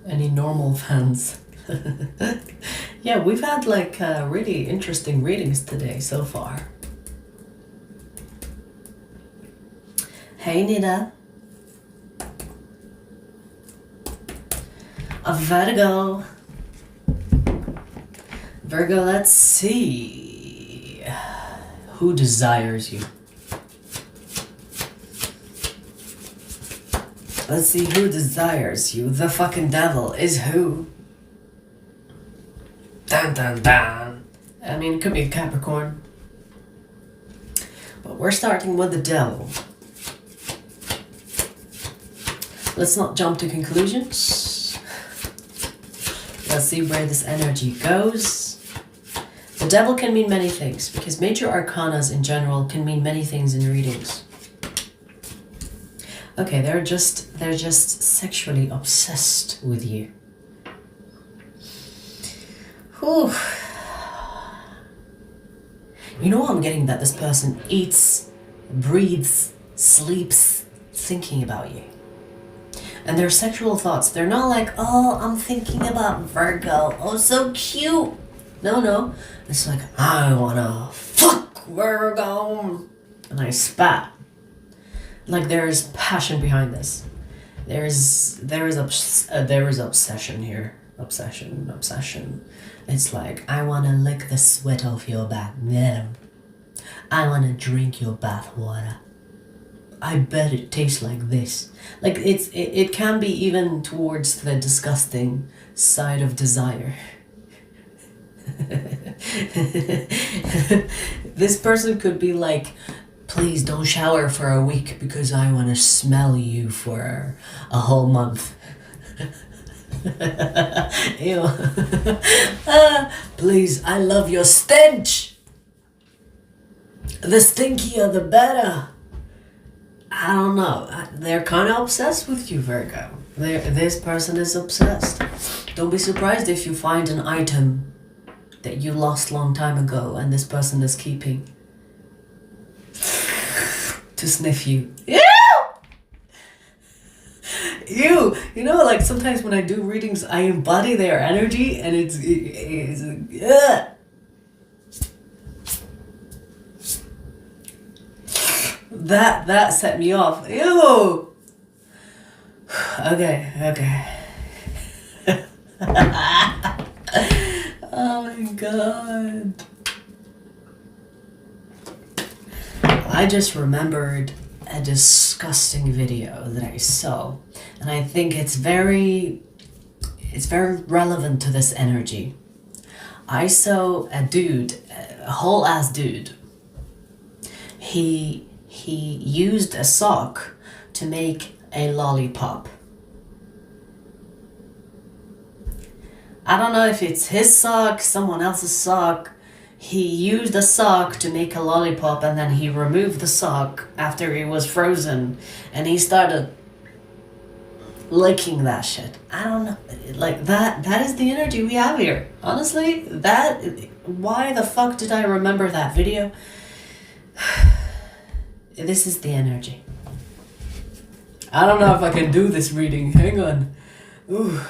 Any normal fans? Yeah, we've had like really interesting readings today so far. Hey Nita. A Virgo. Virgo, let's see. Who desires you? Let's see who desires you. The fucking devil is who? Dun dun dun. I mean, it could be a Capricorn. But we're starting with the devil. Let's not jump to conclusions. Let's see where this energy goes. The devil can mean many things because major arcanas in general can mean many things in readings. Okay, they're just sexually obsessed with you. Whew. You know, I'm getting that this person eats, breathes, sleeps, thinking about you. And their sexual thoughts, they're not like, oh, I'm thinking about Virgo. Oh, so cute. No. It's like, I wanna fuck Virgo. And I spat. Like there is passion behind this. There is obsession here. Obsession. It's like, I want to lick the sweat off your back. Yeah. I want to drink your bath water. I bet it tastes like this. Like it can be even towards the disgusting side of desire. This person could be like, please don't shower for a week because I want to smell you for a whole month. Ew. Please, I love your stench. The stinkier the better. I don't know. They're kind of obsessed with you, Virgo. This person is obsessed. Don't be surprised if you find an item that you lost long time ago and this person is keeping to sniff you. Ew! Ew! You know, like sometimes when I do readings, I embody their energy and it's ugh. That set me off. Ew! Okay. Oh my god. I just remembered a disgusting video that I saw, and I think it's very relevant to this energy. I saw a dude, a whole ass dude. He used a sock to make a lollipop. I don't know if it's his sock, someone else's sock. He used a sock to make a lollipop and then he removed the sock after it was frozen and he started licking that shit. I don't know. Like that is the energy we have here. Honestly, why the fuck did I remember that video? This is the energy. I don't know if I can do this reading. Hang on. Ooh.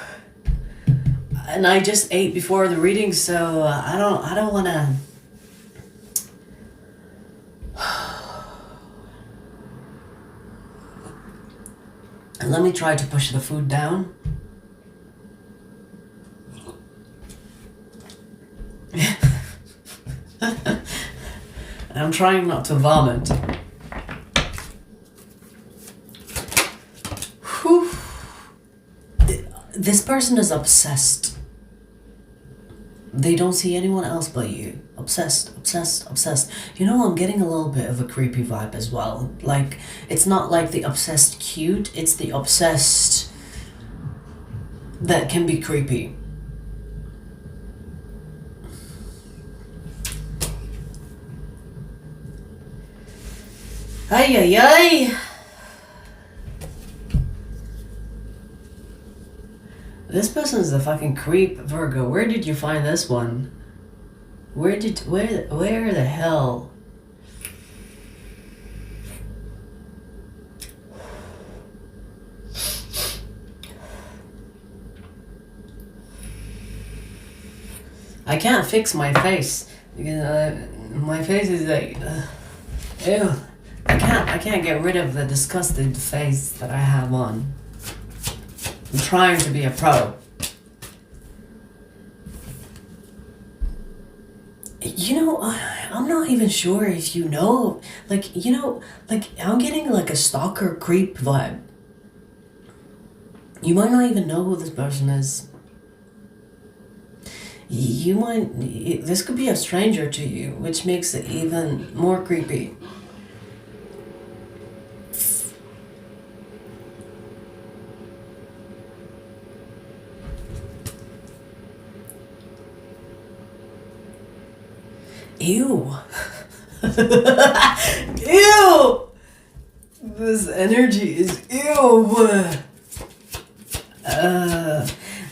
And I just ate before the reading, so I don't want to. Let me try to push the food down. I'm trying not to vomit. Whew. This person is obsessed. They don't see anyone else but you. Obsessed, obsessed, obsessed. You know, I'm getting a little bit of a creepy vibe as well. Like, it's not like the obsessed cute, it's the obsessed that can be creepy. Ay, ay, ay. This person's a fucking creep, Virgo. Where did you find this one? Where the hell? I can't fix my face because my face is like, ew. I can't get rid of the disgusted face that I have on. I'm trying to be a pro. You know, I'm not even sure if you know, like, you know, like, I'm getting like a stalker creep vibe. You might not even know who this person is. This could be a stranger to you, which makes it even more creepy. Ew. Ew. This energy is ew.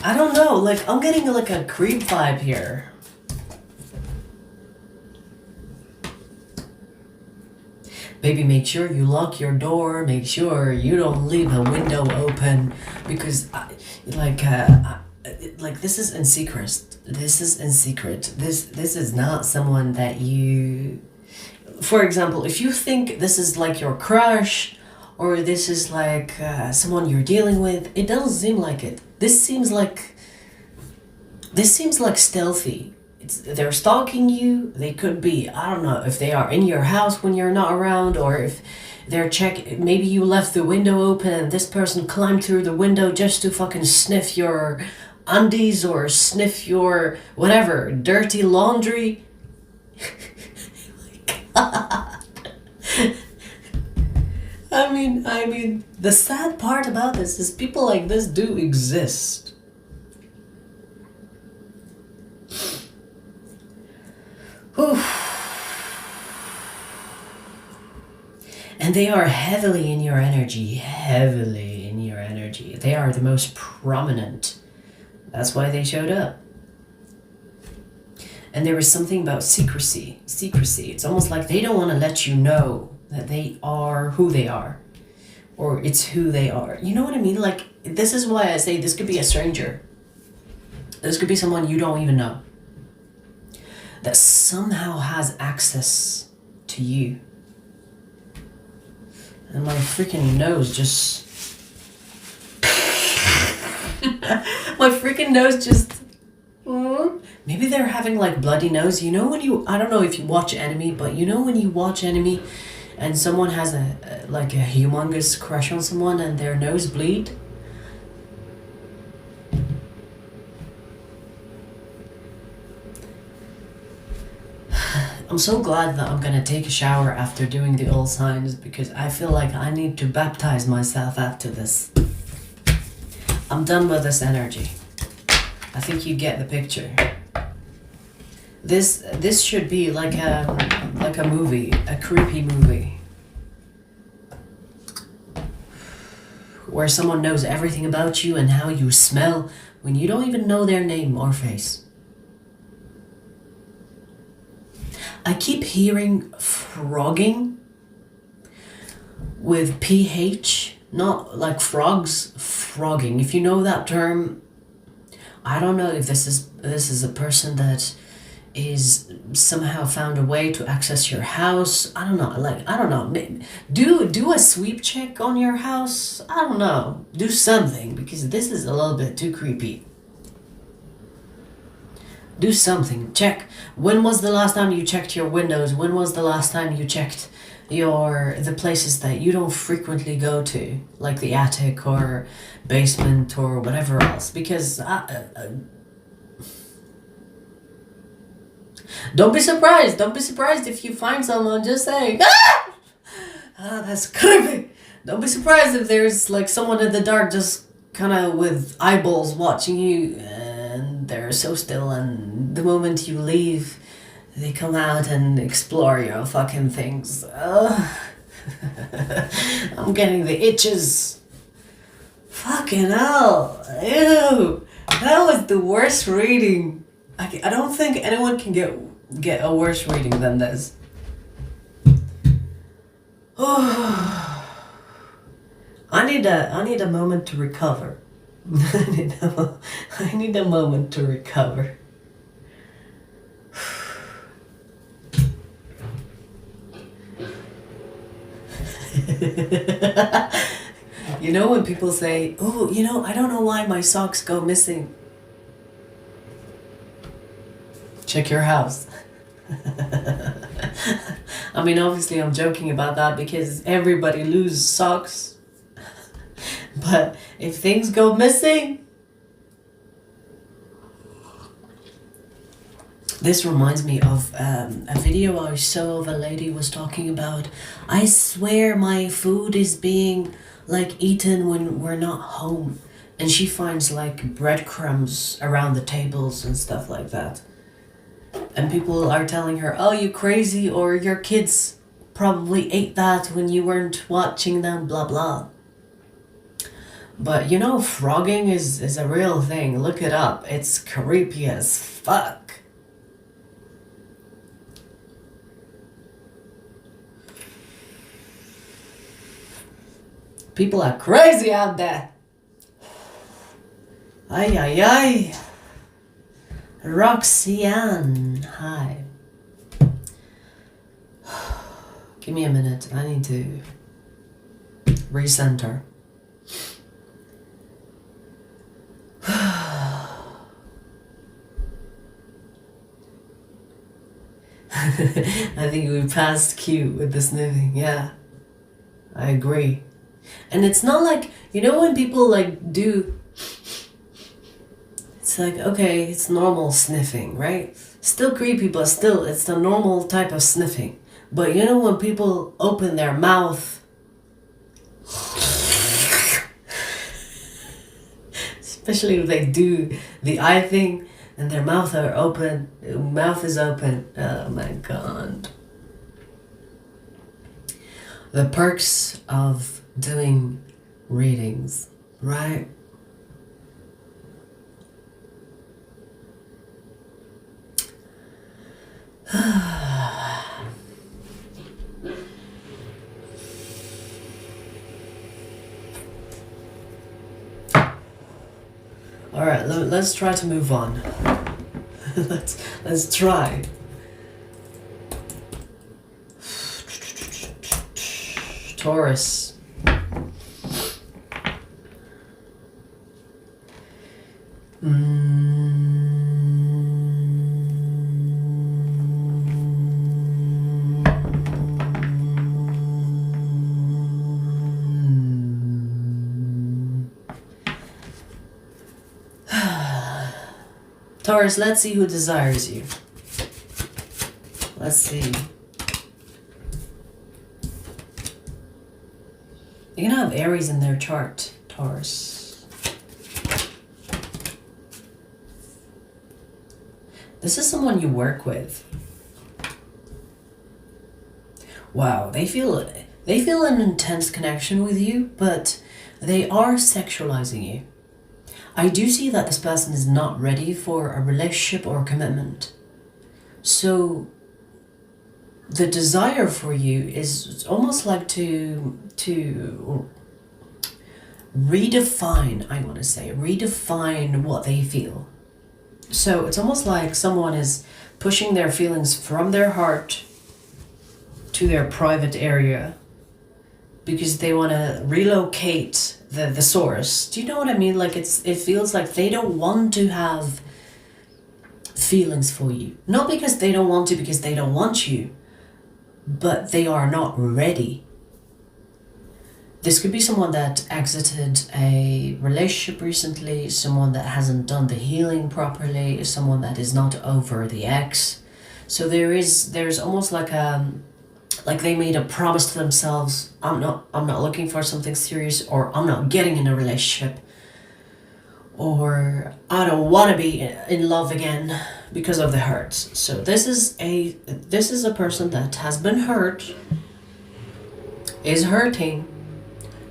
I don't know, like, I'm getting like a creep vibe here. Maybe make sure you lock your door, make sure you don't leave a window open, because like this is in secret. This is in secret. This is not someone that you... For example, if you think this is like your crush, or this is like someone you're dealing with, it doesn't seem like it. This seems like stealthy. They're stalking you. They could be, I don't know, if they are in your house when you're not around, or if they're maybe you left the window open and this person climbed through the window just to fucking sniff your undies or sniff your whatever, dirty laundry. I mean, the sad part about this is people like this do exist. And they are heavily in your energy, They are the most prominent. That's why they showed up. And there was something about secrecy. It's almost like they don't want to let you know that they are who they are. Or it's who they are. You know what I mean? Like, this is why I say this could be a stranger. This could be someone you don't even know. That somehow has access to you. And my freaking nose just... Maybe they're having like bloody nose. You know when you... I don't know if you watch anime, but you know when you watch anime and someone has a humongous crush on someone and their nose bleed? I'm so glad that I'm gonna take a shower after doing the all signs, because I feel like I need to baptize myself after this. I'm done with this energy. I think you get the picture. This should be like a movie, a creepy movie. Where someone knows everything about you and how you smell when you don't even know their name or face. I keep hearing frogging with PH, not like frogs, frogging. If you know that term, I don't know if this is a person that is somehow found a way to access your house. I don't know. Do a sweep check on your house. I don't know. Do something, because this is a little bit too creepy. Do something. Check. When was the last time you checked your windows? When was the last time you checked the places that you don't frequently go to, like the attic or basement or whatever else? Because don't be surprised. Don't be surprised if you find someone just saying, that's creepy. Don't be surprised if there's like someone in the dark just kind of with eyeballs watching you, and they're so still, and the moment you leave, they come out and explore your fucking things. I'm getting the itches. Fucking hell. Ew. That was the worst reading. I don't think anyone can get a worse reading than this. I need a moment to recover. I need a moment to recover. You know when people say, oh, you know, I don't know why my socks go missing. Check your house. I mean, obviously I'm joking about that because everybody loses socks. But if things go missing, this reminds me of a video I saw of a lady was talking about, I swear my food is being like eaten when we're not home. And she finds like breadcrumbs around the tables and stuff like that. And people are telling her, oh, you crazy, or your kids probably ate that when you weren't watching them, blah, blah. But you know, frogging is a real thing. Look it up. It's creepy as fuck. People are crazy out there. Ay, ay, ay. Roxanne, hi. Give me a minute. I need to recenter. I think we passed Q with the sniffing. Yeah, I agree. And it's not like, you know, when people like do, it's like, okay, it's normal sniffing, right? Still creepy, but still, it's the normal type of sniffing. But you know when people open their mouth, especially if they do the eye thing and their mouth is open. Oh my god. The perks of doing readings, right? All right, let's try to move on. let's try. Taurus. Taurus, let's see who desires you. Let's see. You're gonna have Aries in their chart, Taurus. This is someone you work with. Wow, they feel an intense connection with you, but they are sexualizing you. I do see that this person is not ready for a relationship or a commitment. So the desire for you is almost like to redefine what they feel. So it's almost like someone is pushing their feelings from their heart to their private area because they want to relocate the source. Do you know what I mean? Like it feels like they don't want to have feelings for you. Not because they don't want to, because they don't want you, but they are not ready. This could be someone that exited a relationship recently, someone that hasn't done the healing properly, someone that is not over the ex. So there's almost like they made a promise to themselves, I'm not looking for something serious, or I'm not getting in a relationship, or I don't want to be in love again because of the hurts. So this is a person that has been hurt, is hurting,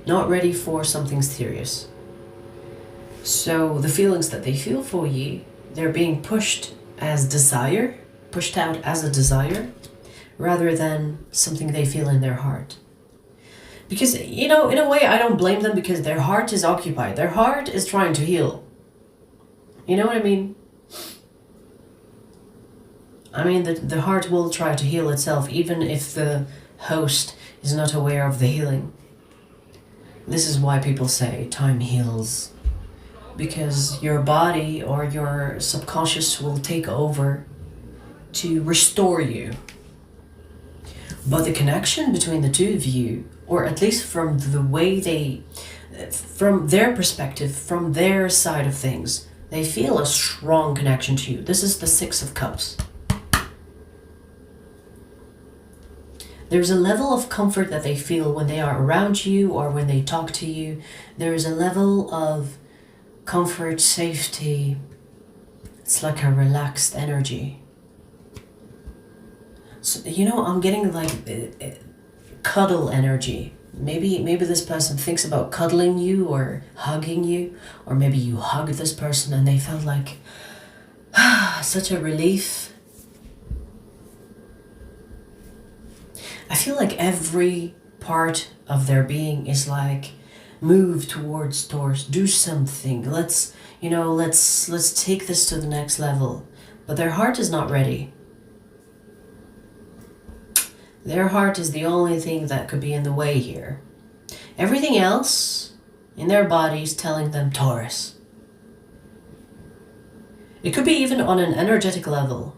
not ready for something serious. So the feelings that they feel for you, they're being pushed out as a desire, rather than something they feel in their heart. Because, in a way, I don't blame them, because their heart is occupied. Their heart is trying to heal. You know what I mean? The heart will try to heal itself, even if the host is not aware of the healing. This is why people say time heals. Because your body or your subconscious will take over to restore you. But the connection between the two of you, or at least from the way from their perspective, from their side of things, they feel a strong connection to you. This is the Six of Cups. There's a level of comfort that they feel when they are around you or when they talk to you. There is a level of comfort, safety. It's like a relaxed energy. So, I'm getting like cuddle energy. Maybe this person thinks about cuddling you or hugging you, or maybe you hug this person and they felt like such a relief. I feel like every part of their being is like, move towards Taurus, do something. Let's take this to the next level. But their heart is not ready. Their heart is the only thing that could be in the way here. Everything else in their body is telling them Taurus. It could be even on an energetic level.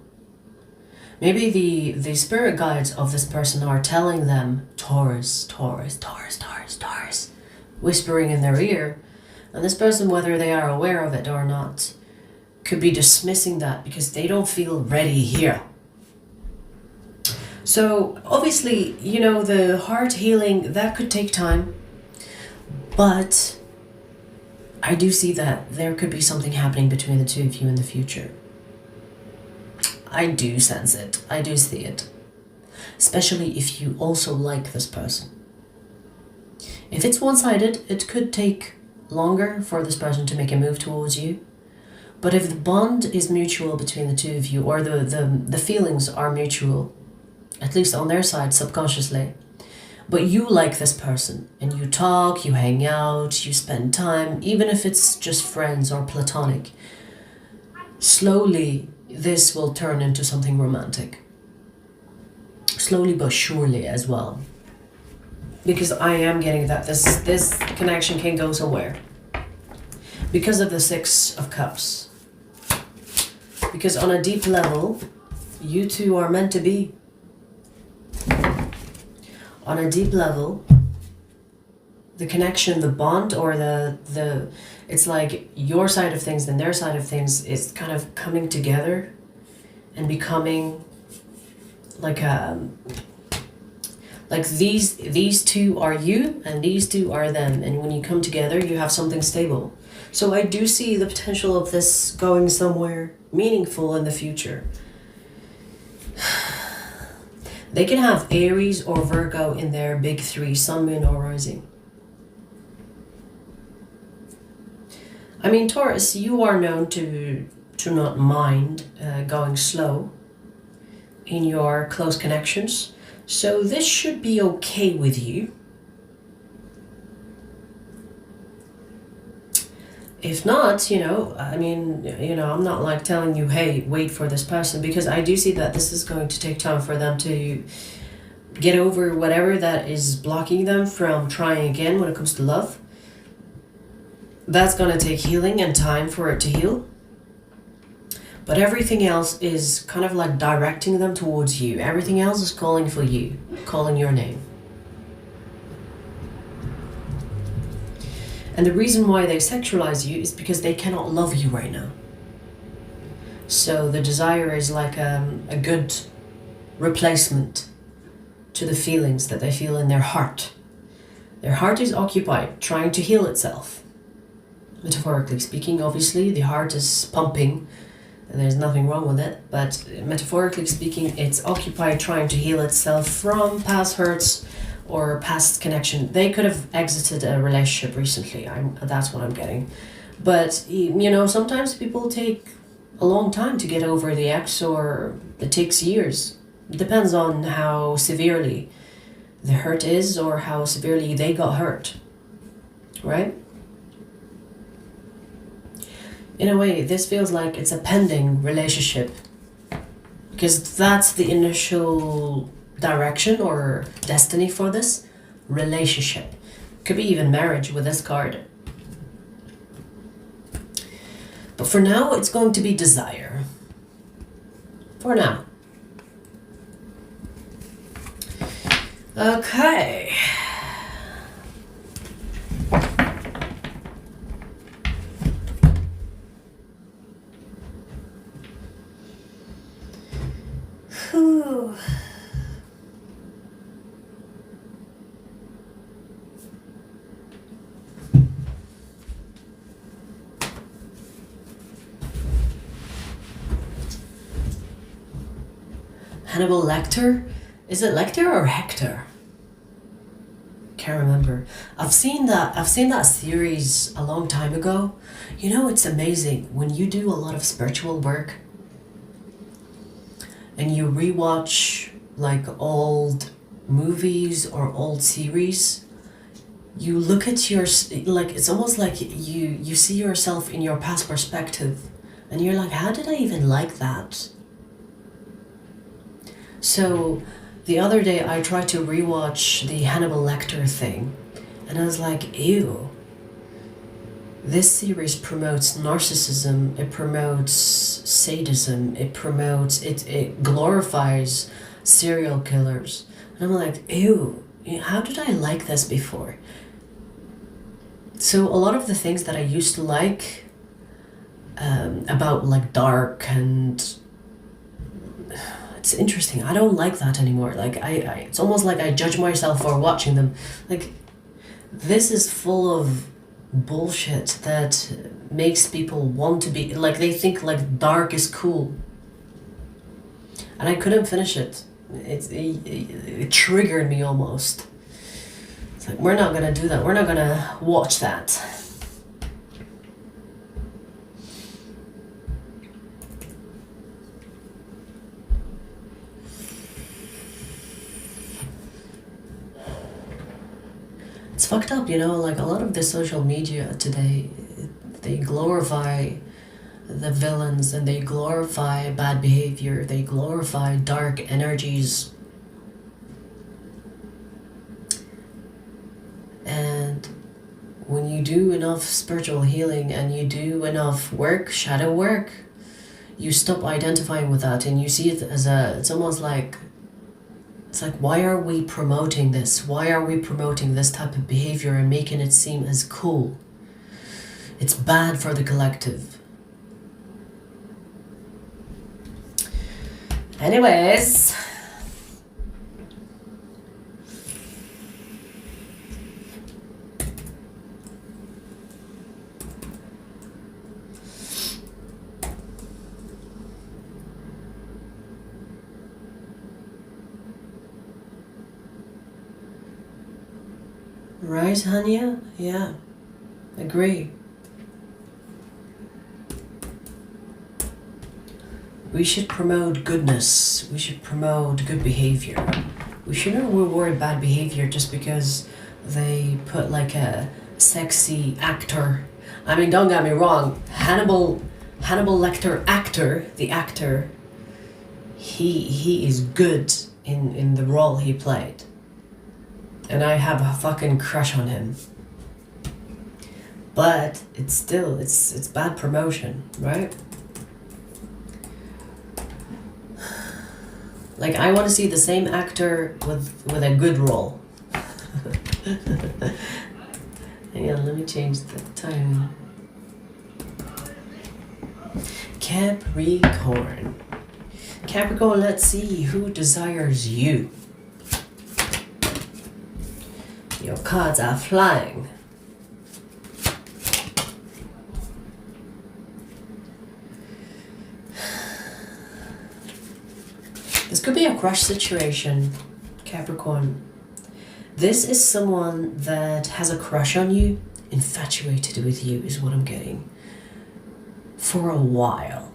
Maybe the spirit guides of this person are telling them Taurus, Taurus, Taurus, Taurus, Taurus, whispering in their ear. And this person, whether they are aware of it or not, could be dismissing that because they don't feel ready here. So obviously, the heart healing, that could take time. But I do see that there could be something happening between the two of you in the future. I do sense it. I do see it. Especially if you also like this person. If it's one-sided, it could take longer for this person to make a move towards you. But if the bond is mutual between the two of you, or the feelings are mutual, at least on their side subconsciously, but you like this person and you talk, you hang out, you spend time, even if it's just friends or platonic, slowly this will turn into something romantic. Slowly but surely as well. Because I am getting that this connection can go somewhere. Because of the Six of Cups. Because on a deep level, you two are meant to be. On a deep level, the connection, the bond, or the it's like your side of things and their side of things is kind of coming together and becoming like these two are you and these two are them, and when you come together you have something stable. So I do see the potential of this going somewhere meaningful in the future. They can have Aries or Virgo in their big three, Sun, Moon, or Rising. I mean, Taurus, you are known to not mind going slow in your close connections. So this should be okay with you. If not, I'm not like telling you, hey, wait for this person, because I do see that this is going to take time for them to get over whatever that is blocking them from trying again when it comes to love. That's going to take healing and time for it to heal. But everything else is kind of like directing them towards you. Everything else is calling for you, calling your name. And the reason why they sexualize you is because they cannot love you right now. So the desire is like a good replacement to the feelings that they feel in their heart. Their heart is occupied, trying to heal itself. Metaphorically speaking, obviously, the heart is pumping, and there's nothing wrong with it, but metaphorically speaking, it's occupied trying to heal itself from past hurts or past connection. They could have exited a relationship recently, that's what I'm getting. But, you know, sometimes people take a long time to get over the ex, or it takes years. It depends on how severely the hurt is or how severely they got hurt, right? In a way, this feels like it's a pending relationship, because that's the initial direction or destiny for this relationship. Could be even marriage with this card. But for now, it's going to be desire. For now. Okay. Whew. Hannibal Lecter? Is it Lecter or Hector? Can't remember. I've seen that series a long time ago. You know, it's amazing when you do a lot of spiritual work and you rewatch like old movies or old series. You look at your, like, it's almost like you see yourself in your past perspective, and you're like, how did I even like that? So the other day I tried to rewatch the Hannibal Lecter thing, and I was like, ew. This series promotes narcissism, it promotes sadism, it glorifies serial killers. And I'm like, ew, how did I like this before? So a lot of the things that I used to like about like dark and it's interesting. I don't like that anymore. Like I it's almost like I judge myself for watching them. Like, this is full of bullshit that makes people want to be like, they think like dark is cool. And I couldn't finish it. It triggered me almost. It's like, we're not gonna do that. We're not gonna watch that. It's fucked up, you know, like a lot of the social media today, they glorify the villains and they glorify bad behavior, they glorify dark energies. And when you do enough spiritual healing and you do enough work, shadow work, you stop identifying with that and you see it as it's almost like, it's like, why are we promoting this? Why are we promoting this type of behavior and making it seem as cool? It's bad for the collective. Anyways. Right, Hanya? Yeah, agree. We should promote goodness. We should promote good behavior. We shouldn't reward bad behavior just because they put like a sexy actor. I mean, don't get me wrong. Hannibal Lecter actor, the actor, he is good in the role he played. And I have a fucking crush on him. But it's still, it's bad promotion, right? Like, I want to see the same actor with a good role. Hang on, let me change the timing. Capricorn. Capricorn, let's see who desires you. Your cards are flying. This could be a crush situation, Capricorn. This is someone that has a crush on you, infatuated with you is what I'm getting, for a while.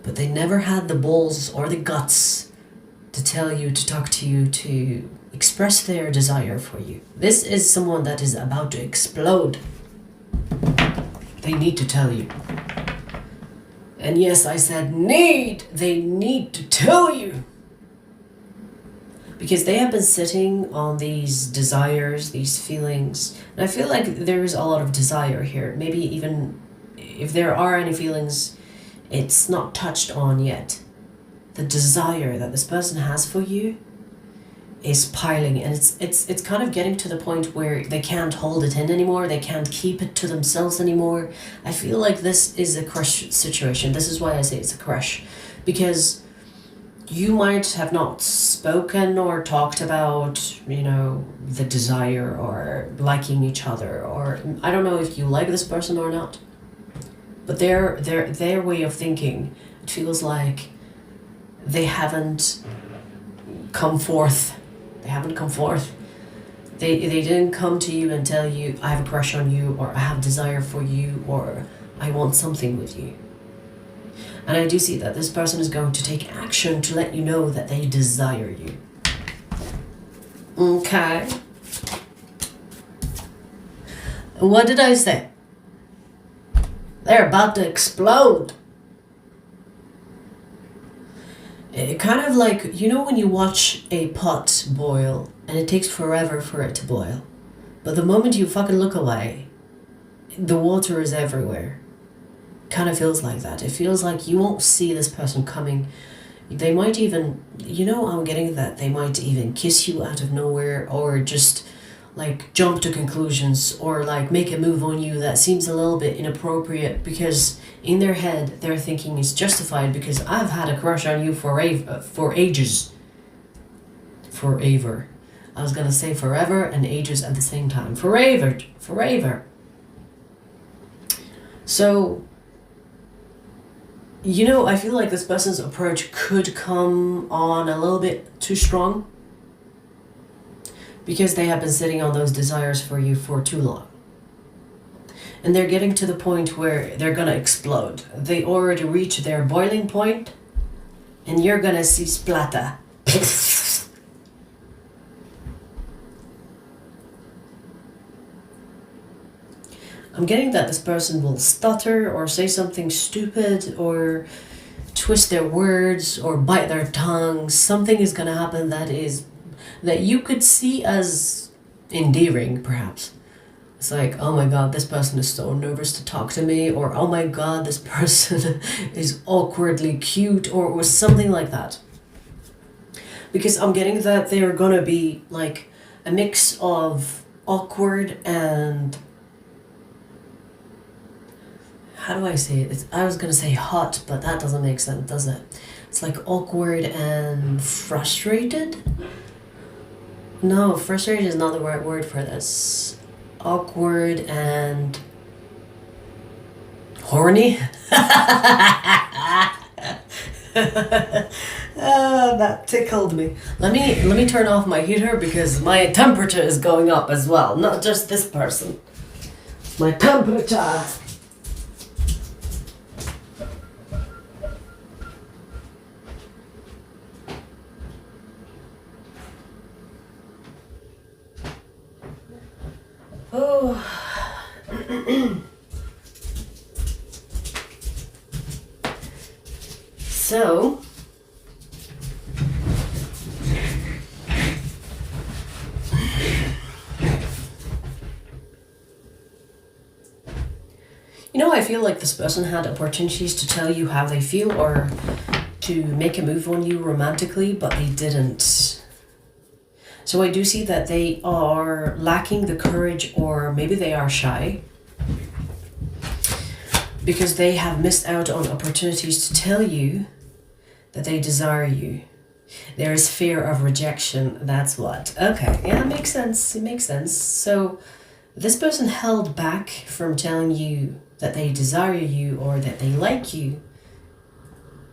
But they never had the balls or the guts to tell you, to talk to you, to express their desire for you. This is someone that is about to explode. They need to tell you. And yes, I said need. They need to tell you. Because they have been sitting on these desires, these feelings. And I feel like there is a lot of desire here. Maybe even if there are any feelings, it's not touched on yet. The desire that this person has for you is piling, and it's kind of getting to the point where they can't hold it in anymore. They can't keep it to themselves anymore. I feel like this is a crush situation. This is why I say it's a crush, because you might have not spoken or talked about, you know, the desire or liking each other, or I don't know if you like this person or not, but their way of thinking, it feels like they haven't come forth. They didn't come to you and tell you, I have a crush on you, or I have desire for you, or I want something with you. And I do see that this person is going to take action to let you know that they desire you. Okay. What did I say? They're about to explode. It kind of like, you know when you watch a pot boil and it takes forever for it to boil, but the moment you fucking look away, the water is everywhere. Kind of feels like that. It feels like you won't see this person coming. They might even, you know, I'm getting that they might even kiss you out of nowhere, or just like jump to conclusions, or like make a move on you that seems a little bit inappropriate, because in their head their thinking is justified, because I've had a crush on you for ages. Forever. I was gonna say forever and ages at the same time. Forever. So, you know, I feel like this person's approach could come on a little bit too strong, because they have been sitting on those desires for you for too long. And they're getting to the point where they're gonna explode. They already reached their boiling point, and you're gonna see splatter. I'm getting that this person will stutter or say something stupid or twist their words or bite their tongue. Something is gonna happen that you could see as endearing, perhaps. It's like, oh my god, this person is so nervous to talk to me, or oh my god, this person is awkwardly cute, or something like that. Because I'm getting that they're gonna be like a mix of awkward and, how do I say it? I was gonna say hot, but that doesn't make sense, does it? It's like awkward and frustrated. No, frustrated is not the right word for this. Awkward and horny. That tickled me. Let me turn off my heater, because my temperature is going up as well. Not just this person. My temperature. Oh. So, you know, I feel like this person had opportunities to tell you how they feel, or to make a move on you romantically, but they didn't. So I do see that they are lacking the courage, or maybe they are shy, because they have missed out on opportunities to tell you that they desire you. There is fear of rejection. That's what. Okay, yeah, it makes sense. It makes sense. So this person held back from telling you that they desire you or that they like you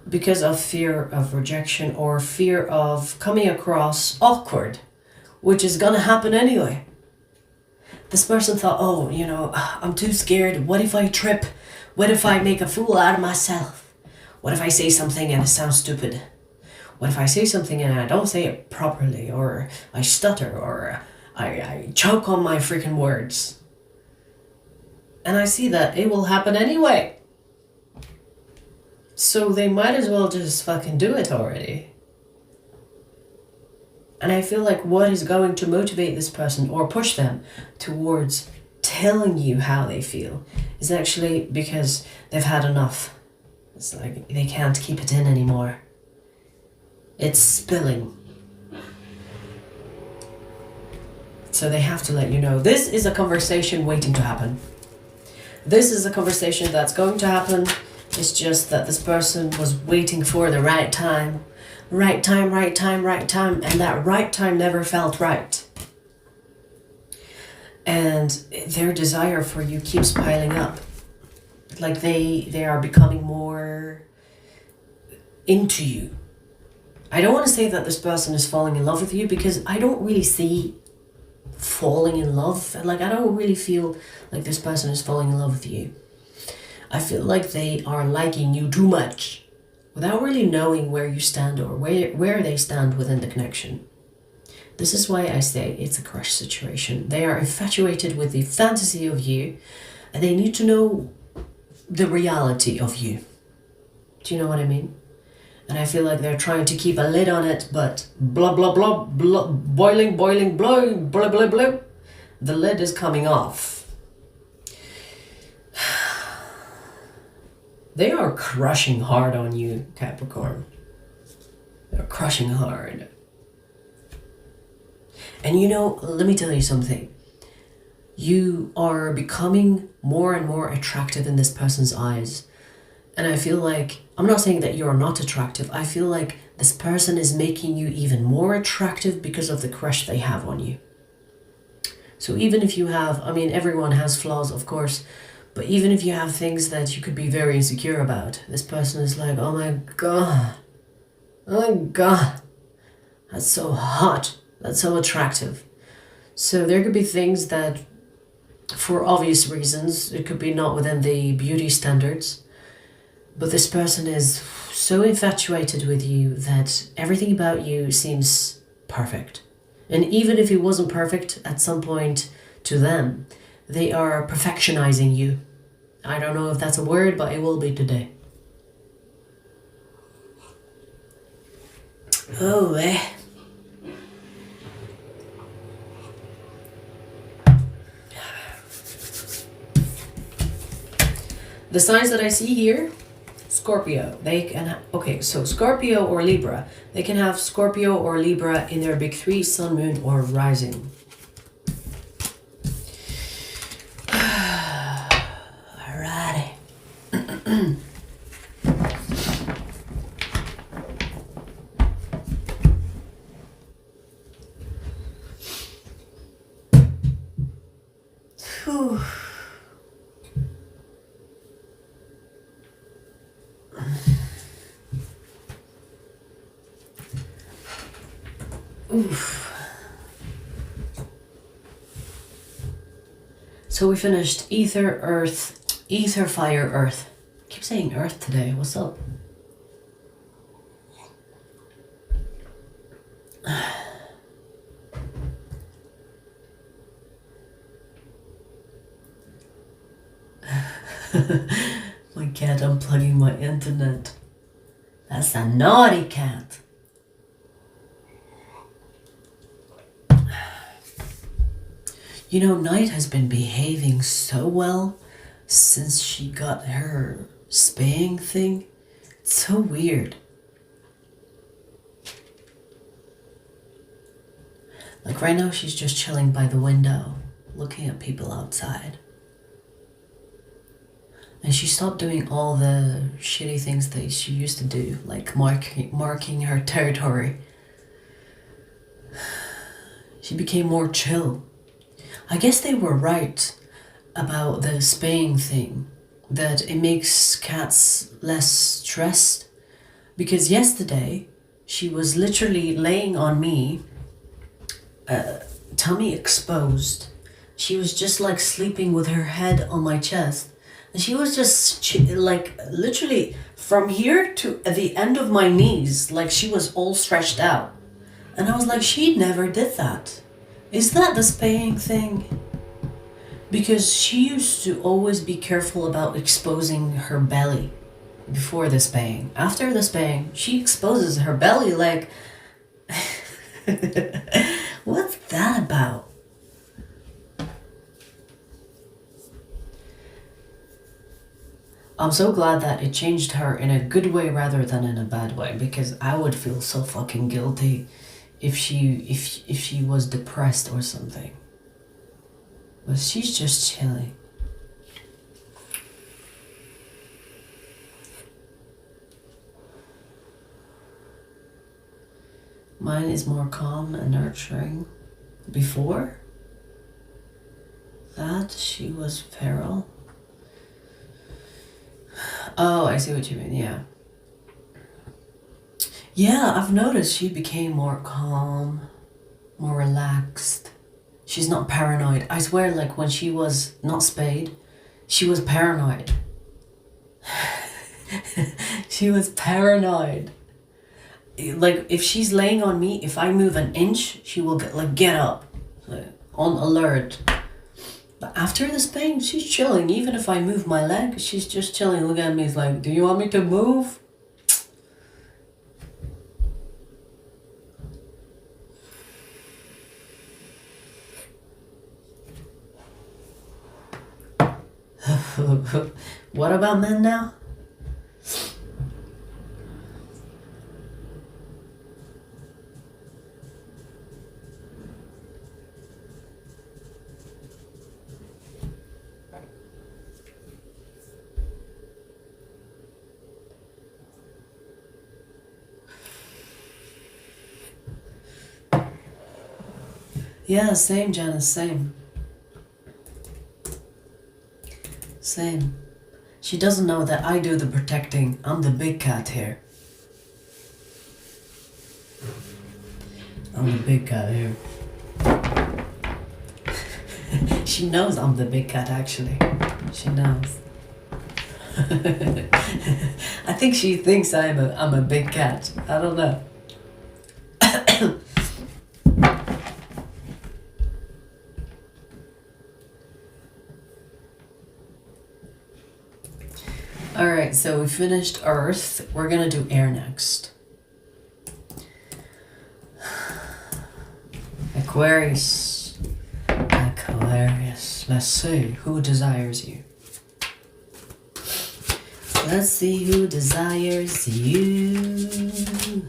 because of fear of rejection or fear of coming across awkward, which is gonna happen anyway. This person thought, oh, you know, I'm too scared. What if I trip? What if I make a fool out of myself? What if I say something and it sounds stupid? What if I say something and I don't say it properly, or I stutter, or I choke on my freaking words? And I see that it will happen anyway. So they might as well just fucking do it already. And I feel like what is going to motivate this person or push them towards telling you how they feel is actually because they've had enough. It's like they can't keep it in anymore. It's spilling. So they have to let you know. This is a conversation waiting to happen. This is a conversation that's going to happen. It's just that this person was waiting for the right time. Right time, right time, right time. And that right time never felt right. And their desire for you keeps piling up. Like they are becoming more into you. I don't want to say that this person is falling in love with you, because I don't really see falling in love. Like, I don't really feel like this person is falling in love with you. I feel like they are liking you too much without really knowing where you stand or where they stand within the connection. This is why I say it's a crush situation. They are infatuated with the fantasy of you, and they need to know the reality of you. Do you know what I mean? And I feel like they're trying to keep a lid on it, but blah, blah, blah, blah, boiling, boiling, blah, blah, blah, blah. The lid is coming off. They are crushing hard on you, Capricorn. They're crushing hard. And you know, let me tell you something. You are becoming more and more attractive in this person's eyes. And I feel like, I'm not saying that you're not attractive. I feel like this person is making you even more attractive because of the crush they have on you. So even if you have, I mean, everyone has flaws, of course, but even if you have things that you could be very insecure about, this person is like, oh my God, that's so hot, that's so attractive. So there could be things that, for obvious reasons, it could be not within the beauty standards, but this person is so infatuated with you that everything about you seems perfect. And even if it wasn't perfect at some point to them, they are perfectionizing you. I don't know if that's a word, but it will be today. Oh, The signs that I see here, Scorpio, they can okay, so Scorpio or Libra, they can have Scorpio or Libra in their big three, sun, moon, or rising. Alrighty. Whew. Oof. So we finished ether, earth, ether, fire, earth. I keep saying earth today. What's up? My cat unplugging my internet. That's a naughty cat. You know, Night has been behaving so well since she got her spaying thing. It's so weird. Like right now she's just chilling by the window, looking at people outside. And she stopped doing all the shitty things that she used to do, like marking her territory. She became more chill. I guess they were right about the spaying thing, that it makes cats less stressed. Because yesterday, she was literally laying on me, tummy exposed. She was just like sleeping with her head on my chest. And she was just like literally from here to the end of my knees, like she was all stretched out. And I was like, she never did that. Is that the spaying thing? Because she used to always be careful about exposing her belly before the spaying. After the spaying, she exposes her belly like... What's that about? I'm so glad that it changed her in a good way rather than in a bad way, because I would feel so fucking guilty if she was depressed or something. But she's just chilling. Mine is more calm and nurturing. Before that, she was feral. Oh, I see what you mean, yeah. Yeah, I've noticed she became more calm, more relaxed. She's not paranoid. I swear, like when she was not spayed, she was paranoid. She was paranoid. Like if she's laying on me, if I move an inch, she will get up, like, on alert. But after the spaying, she's chilling. Even if I move my leg, she's just chilling. Look at me, it's like, do you want me to move? What about men now? Yeah, same, Janice, same. Same. She doesn't know that I do the protecting. I'm the big cat here. I'm the big cat here. She knows I'm the big cat, actually. She knows. I think she thinks I'm a big cat. I don't know. Alright, so we finished Earth. We're gonna do air next. Aquarius. Aquarius. Let's see who desires you. Let's see who desires you.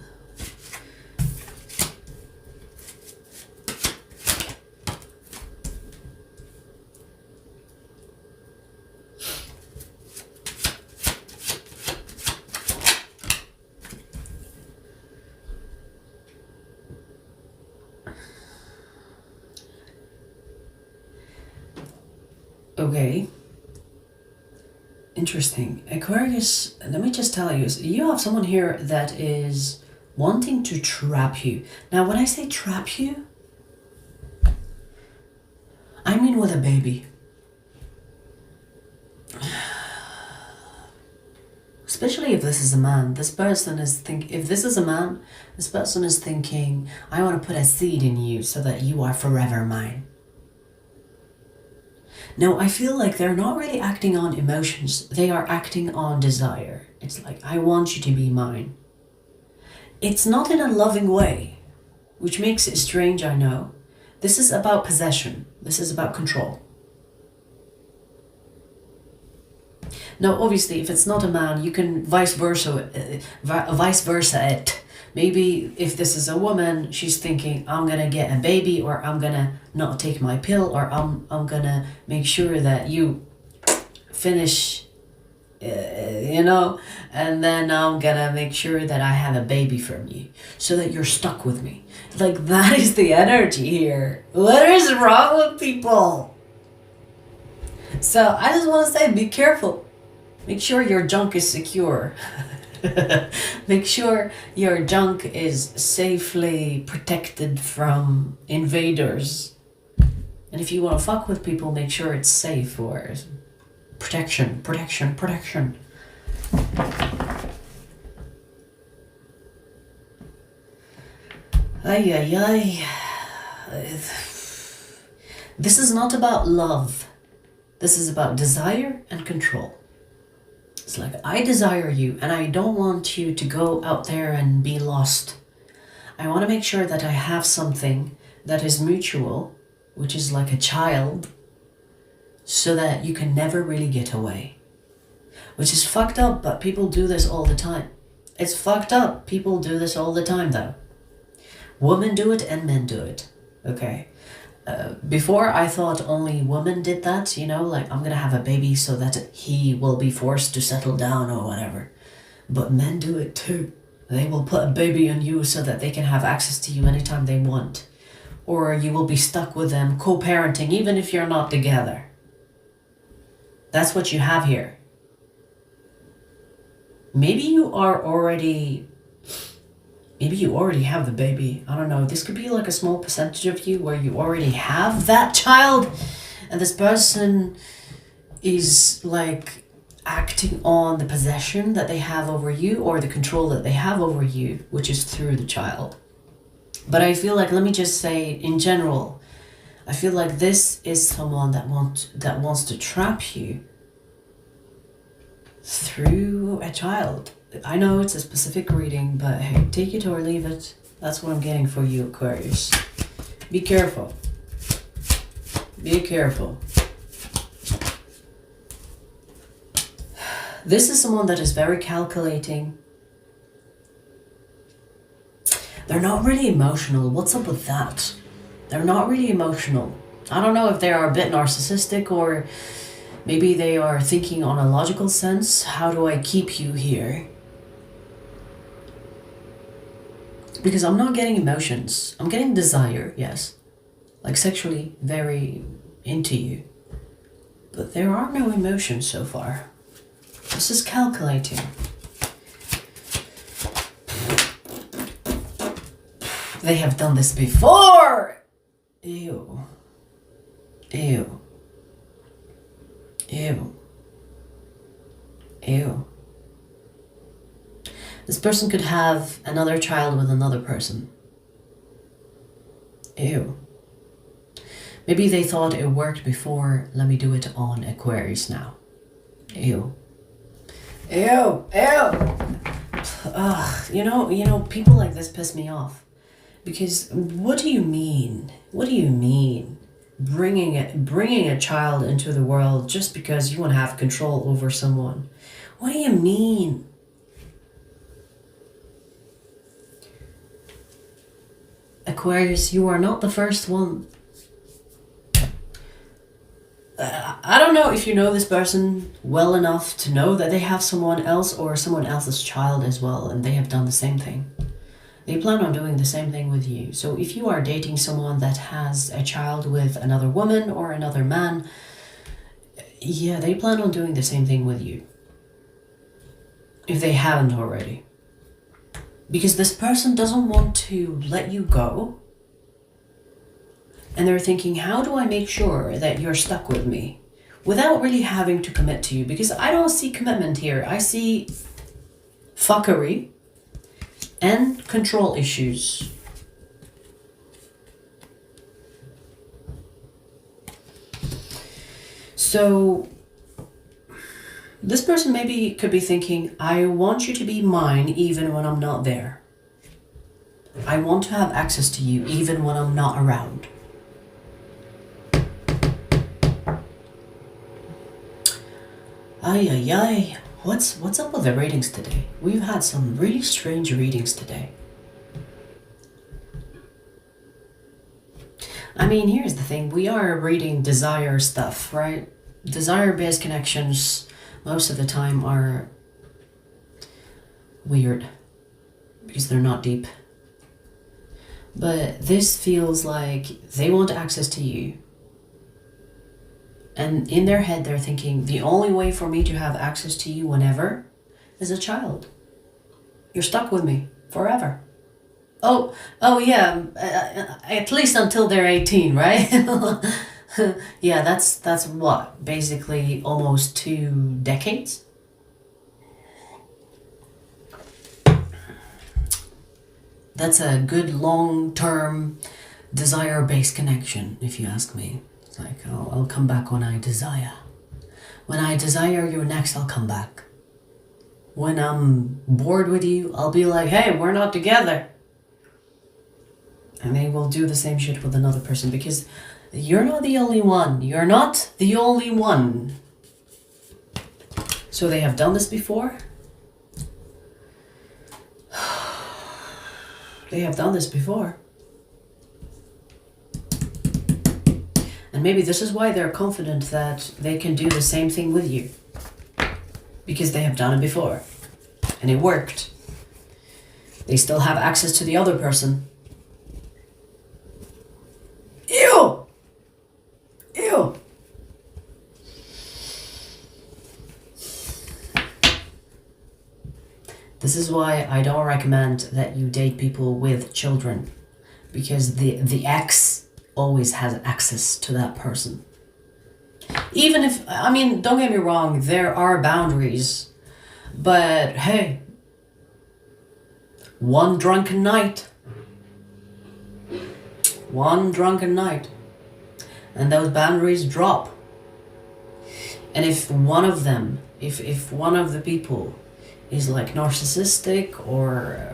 Okay. Interesting. Aquarius, let me just tell you, you have someone here that is wanting to trap you. Now, when I say trap you, I mean with a baby. Especially if this is a man. This person is if this is a man, this person is thinking, I want to put a seed in you so that you are forever mine. No, I feel like they're not really acting on emotions. They are acting on desire. It's like, I want you to be mine. It's not in a loving way, which makes it strange, I know. This is about possession. This is about control. Now, obviously, if it's not a man, you can vice versa it. Maybe if this is a woman, she's thinking, I'm gonna get a baby, or I'm gonna not take my pill, or I'm gonna make sure that you finish, you know, and then I'm gonna make sure that I have a baby from you so that you're stuck with me. Like, that is the energy here. What is wrong with people? So I just want to say, be careful. Make sure your junk is secure. Make sure your junk is safely protected from invaders. And if you want to fuck with people, make sure it's safe, or protection, protection, protection. Ay, ay, ay. This is not about love. This is about desire and control. It's like, I desire you and I don't want you to go out there and be lost. I want to make sure that I have something that is mutual, which is like a child, so that you can never really get away. Which is fucked up, but people do this all the time. It's fucked up. People do this all the time, though. Women do it and men do it. Okay. Before I thought only women did that, you know, like, I'm gonna have a baby so that he will be forced to settle down or whatever. But men do it too. They will put a baby on you so that they can have access to you anytime they want. Or you will be stuck with them co-parenting even if you're not together. That's what you have here. Maybe you already have the baby. I don't know. This could be like a small percentage of you where you already have that child, and this person is like acting on the possession that they have over you, or the control that they have over you, which is through the child. But I feel like, let me just say in general, I feel like this is someone that wants to trap you through a child. I know it's a specific reading, but hey, take it or leave it. That's what I'm getting for you, Aquarius. Be careful. Be careful. This is someone that is very calculating. They're not really emotional. What's up with that? They're not really emotional. I don't know if they are a bit narcissistic, or maybe they are thinking on a logical sense. How do I keep you here? Because I'm not getting emotions. I'm getting desire, yes. Like sexually very into you. But there are no emotions so far. This is calculating. They have done this before! Ew. Ew. Ew. Ew. This person could have another child with another person. Ew. Maybe they thought it worked before. Let me do it on Aquarius now. Ew. Ew. Ew. Ugh. You know, people like this piss me off. Because what do you mean? What do you mean? Bringing a child into the world just because you want to have control over someone. What do you mean? Aquarius, you are not the first one. I don't know if you know this person well enough to know that they have someone else or someone else's child as well, and they have done the same thing. They plan on doing the same thing with you. So if you are dating someone that has a child with another woman or another man, yeah, they plan on doing the same thing with you. If they haven't already. Because this person doesn't want to let you go. And they're thinking, how do I make sure that you're stuck with me without really having to commit to you? Because I don't see commitment here. I see fuckery and control issues. So this person maybe could be thinking, I want you to be mine even when I'm not there. I want to have access to you even when I'm not around. Ay, ay, ay. What's up with the readings today? We've had some really strange readings today. I mean, here's the thing. We are reading desire stuff, right? Desire-based connections most of the time are weird because they're not deep. But this feels like they want access to you. And in their head, they're thinking, the only way for me to have access to you whenever is a child. You're stuck with me forever. Oh yeah, at least until they're 18, right? Yeah, that's what, basically almost 2 decades? That's a good long-term desire-based connection, if you ask me. It's like, I'll come back when I desire. When I desire you next, I'll come back. When I'm bored with you, I'll be like, hey, we're not together. And they will do the same shit with another person because you're not the only one. You're not the only one. So they have done this before. They have done this before. And maybe this is why they're confident that they can do the same thing with you. Because they have done it before. And it worked. They still have access to the other person. Ew! Ew! This is why I don't recommend that you date people with children, because the ex always has access to that person. Even if, I mean, don't get me wrong, there are boundaries, but hey, one drunken night, and those boundaries drop. And if one of them, if one of the people is like narcissistic or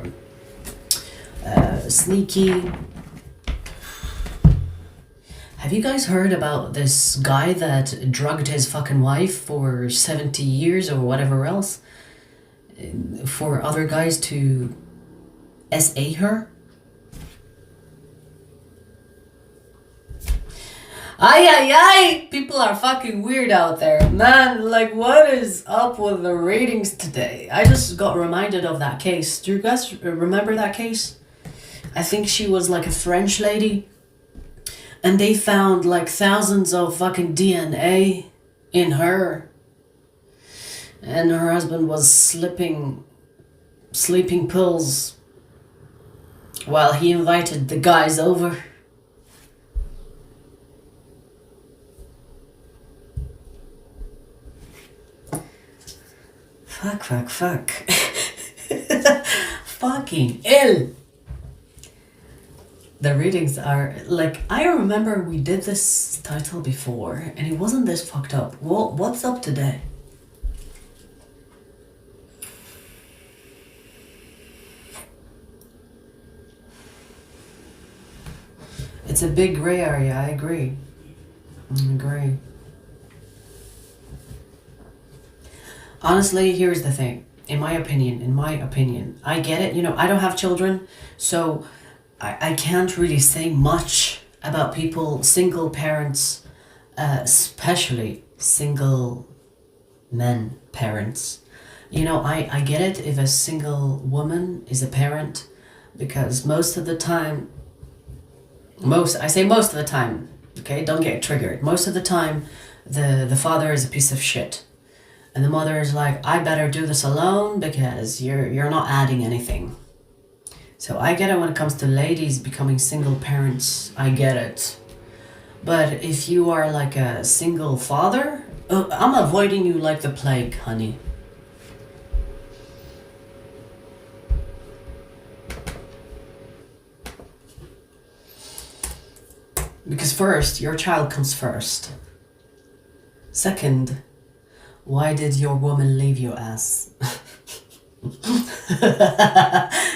sneaky. Have you guys heard about this guy that drugged his fucking wife for 70 years or whatever else for other guys to SA her? Ay! People are fucking weird out there. Man, like, what is up with the ratings today? I just got reminded of that case. Do you guys remember that case? I think she was like a French lady. And they found like thousands of fucking DNA in her. And her husband was sleeping pills while he invited the guys over. Fuck. Fucking ill. The readings are like, I remember we did this title before and it wasn't this fucked up. What's up today? It's a big gray area, I agree. Honestly, here's the thing. In my opinion, I get it. You know, I don't have children, so I can't really say much about people, single parents, especially single men parents. You know, I get it if a single woman is a parent, because most of the time, okay, don't get triggered. Most of the time, the father is a piece of shit. And the mother is like, I better do this alone because you're not adding anything. So I get it when it comes to ladies becoming single parents. I get it. But if you are like a single father, I'm avoiding you like the plague, honey. Because first, your child comes first. Second, why did your woman leave your ass?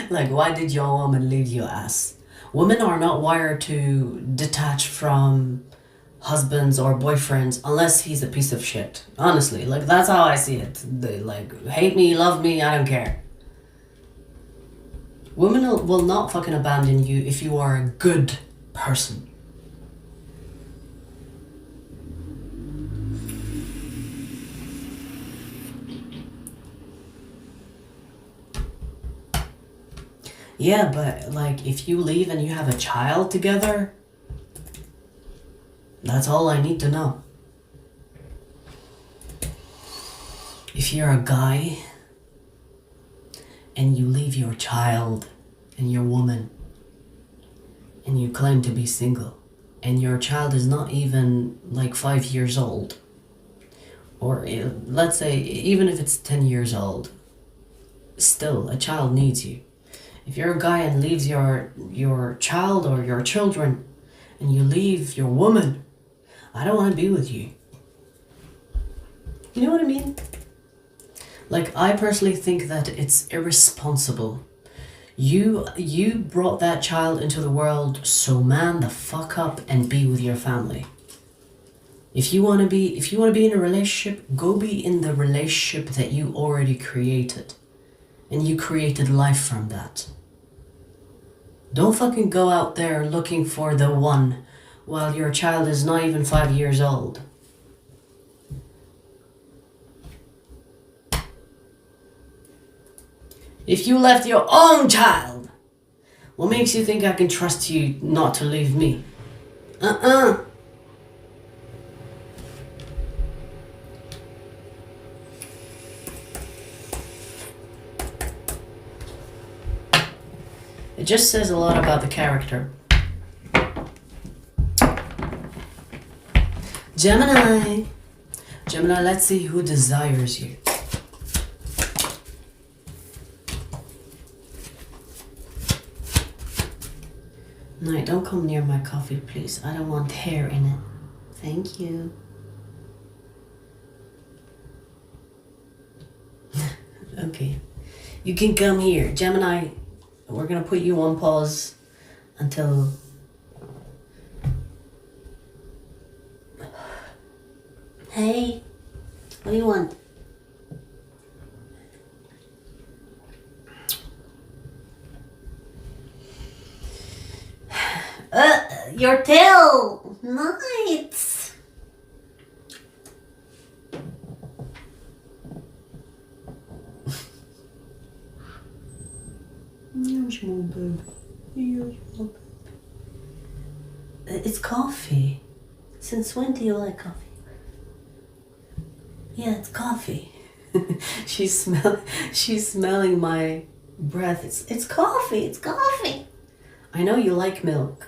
Like, why did your woman leave your ass? Women are not wired to detach from husbands or boyfriends unless he's a piece of shit. Honestly, like, that's how I see it. They, like, hate me, love me, I don't care. Women will not fucking abandon you if you are a good person. Yeah, but like if you leave and you have a child together, that's all I need to know. If you're a guy and you leave your child and your woman and you claim to be single and your child is not even like 5 years old, or let's say even if it's 10 years old, still a child needs you. If you're a guy and leaves your child or your children and you leave your woman, I don't want to be with you. You know what I mean? Like, I personally think that it's irresponsible. You brought that child into the world, so man the fuck up and be with your family. If you want to be in a relationship, go be in the relationship that you already created. And you created life from that. Don't fucking go out there looking for the one while your child is not even 5 years old. If you left your own child, what makes you think I can trust you not to leave me? It just says a lot about the character. Gemini. Gemini, let's see who desires you. No, don't come near my coffee, please. I don't want hair in it. Thank you. Okay. You can come here. Gemini, we're going to put you on pause until... Hey, what do you want? Your tail! Nice! It's coffee. Since when do you like coffee? Yeah, it's coffee. She's smelling my breath. It's coffee. It's coffee. I know you like milk.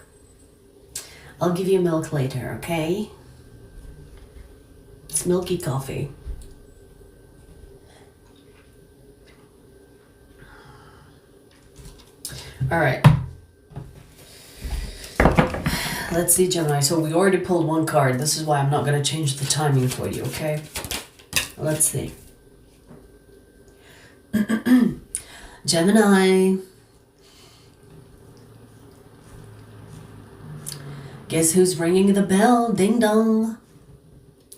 I'll give you milk later, okay? It's milky coffee. All right. Let's see, Gemini. So we already pulled one card. This is why I'm not going to change the timing for you, okay? Let's see. Gemini. Guess who's ringing the bell? Ding dong.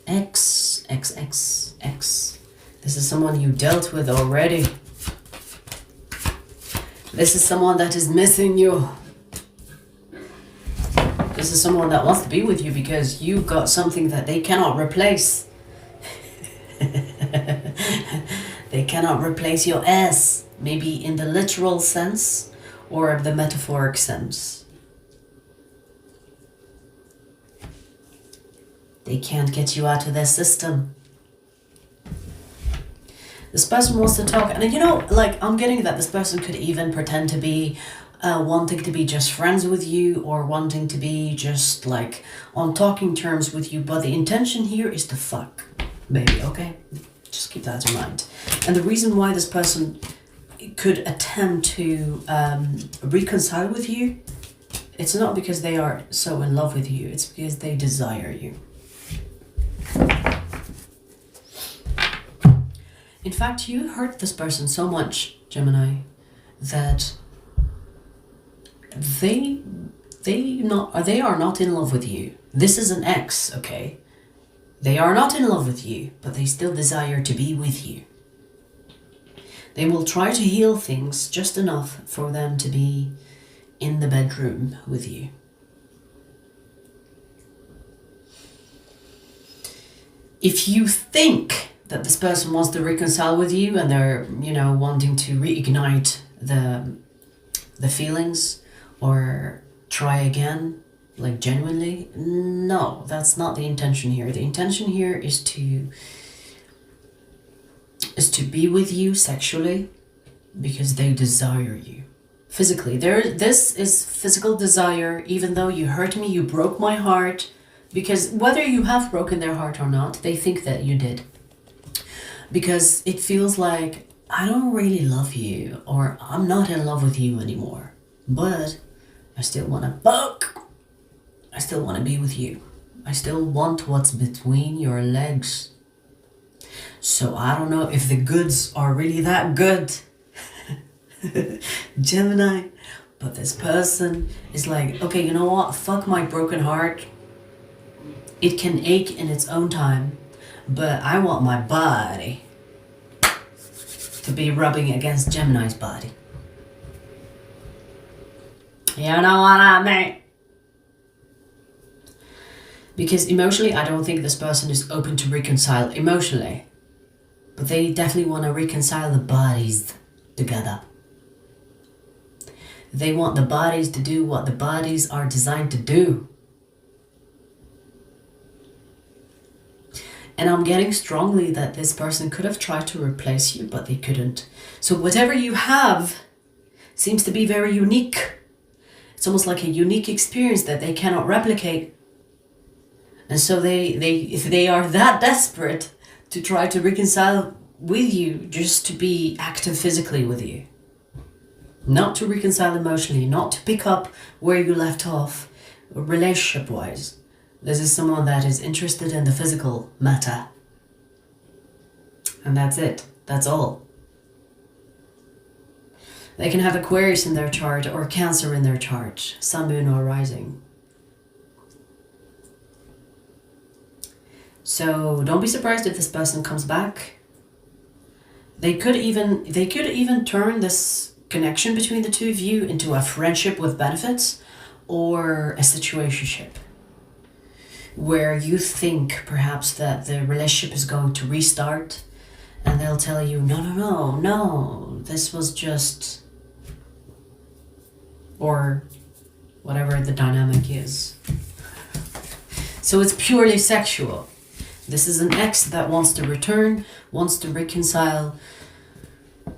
X. This is someone you dealt with already. This is someone that is missing you. This is someone that wants to be with you because you got something that they cannot replace. They cannot replace your ass. Maybe in the literal sense or the metaphoric sense. They can't get you out of their system. This person wants to talk, and you know, like, I'm getting that this person could even pretend to be wanting to be just friends with you or wanting to be just like on talking terms with you, but the intention here is to fuck, baby, okay? Just keep that in mind. And the reason why this person could attempt to reconcile with you, it's not because they are so in love with you, it's because they desire you. In fact, you hurt this person so much, Gemini, that they are not in love with you. This is an ex, okay? They are not in love with you, but they still desire to be with you. They will try to heal things just enough for them to be in the bedroom with you. If you think that this person wants to reconcile with you and they're, you know, wanting to reignite the the feelings or try again, like genuinely. No, that's not the intention here. The intention here is to be with you sexually because they desire you. Physically, this is physical desire. Even though you hurt me, you broke my heart, because whether you have broken their heart or not, they think that you did. Because it feels like, I don't really love you, or I'm not in love with you anymore, but I still want to fuck. I still want to be with you. I still want what's between your legs. So I don't know if the goods are really that good, Gemini, but this person is like, okay, you know what? Fuck my broken heart. It can ache in its own time, but I want my body to be rubbing against Gemini's body. You know what I mean? Because emotionally, I don't think this person is open to reconcile emotionally. But they definitely want to reconcile the bodies together. They want the bodies to do what the bodies are designed to do. And I'm getting strongly that this person could have tried to replace you, but they couldn't. So whatever you have seems to be very unique. It's almost like a unique experience that they cannot replicate. And so they are that desperate to try to reconcile with you just to be active physically with you. Not to reconcile emotionally, not to pick up where you left off relationship-wise. This is someone that is interested in the physical matter. And that's it. That's all. They can have Aquarius in their chart or Cancer in their chart, Sun, Moon, or Rising. So don't be surprised if this person comes back. They could even turn this connection between the two of you into a friendship with benefits or a situationship where you think perhaps that the relationship is going to restart, and they'll tell you, no, this was just, or whatever the dynamic is. So it's purely sexual. This is an ex that wants to return, wants to reconcile,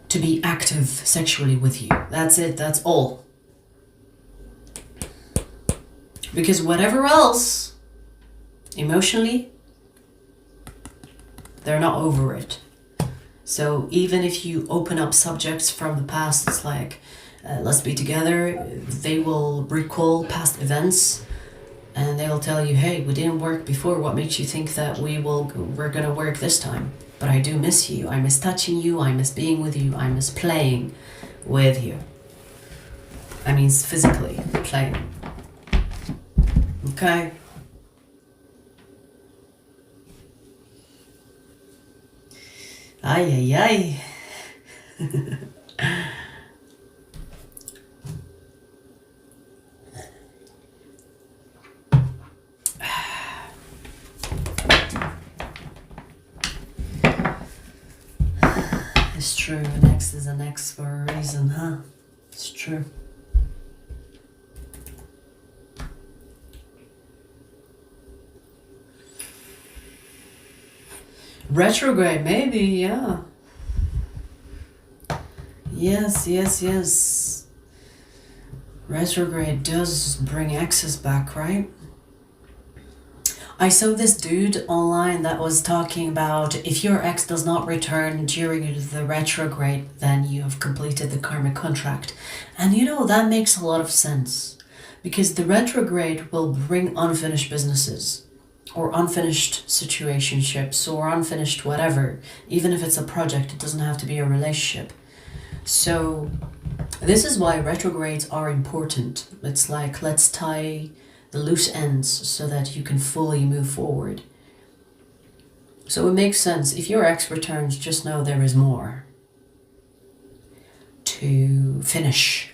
to be active sexually with you. That's it, that's all. Because whatever else, emotionally, they're not over it. So even if you open up subjects from the past, it's like, let's be together, they will recall past events. And they'll tell you, hey, we didn't work before. What makes you think that we're going to work this time? But I do miss you. I miss touching you. I miss being with you. I miss playing with you. I mean, physically playing. Okay? Ay, ay, ay. It's true, an ex is an ex for a reason, huh? It's true. Retrograde, maybe, yeah. Yes. Retrograde does bring exes back, right? I saw this dude online that was talking about if your ex does not return during the retrograde, then you have completed the karmic contract. And you know, that makes a lot of sense. Because the retrograde will bring unfinished businesses, or unfinished situationships, or unfinished whatever. Even if it's a project, it doesn't have to be a relationship. So this is why retrogrades are important. It's like, let's tie the loose ends so that you can fully move forward. So it makes sense. If your ex returns, just know there is more to finish.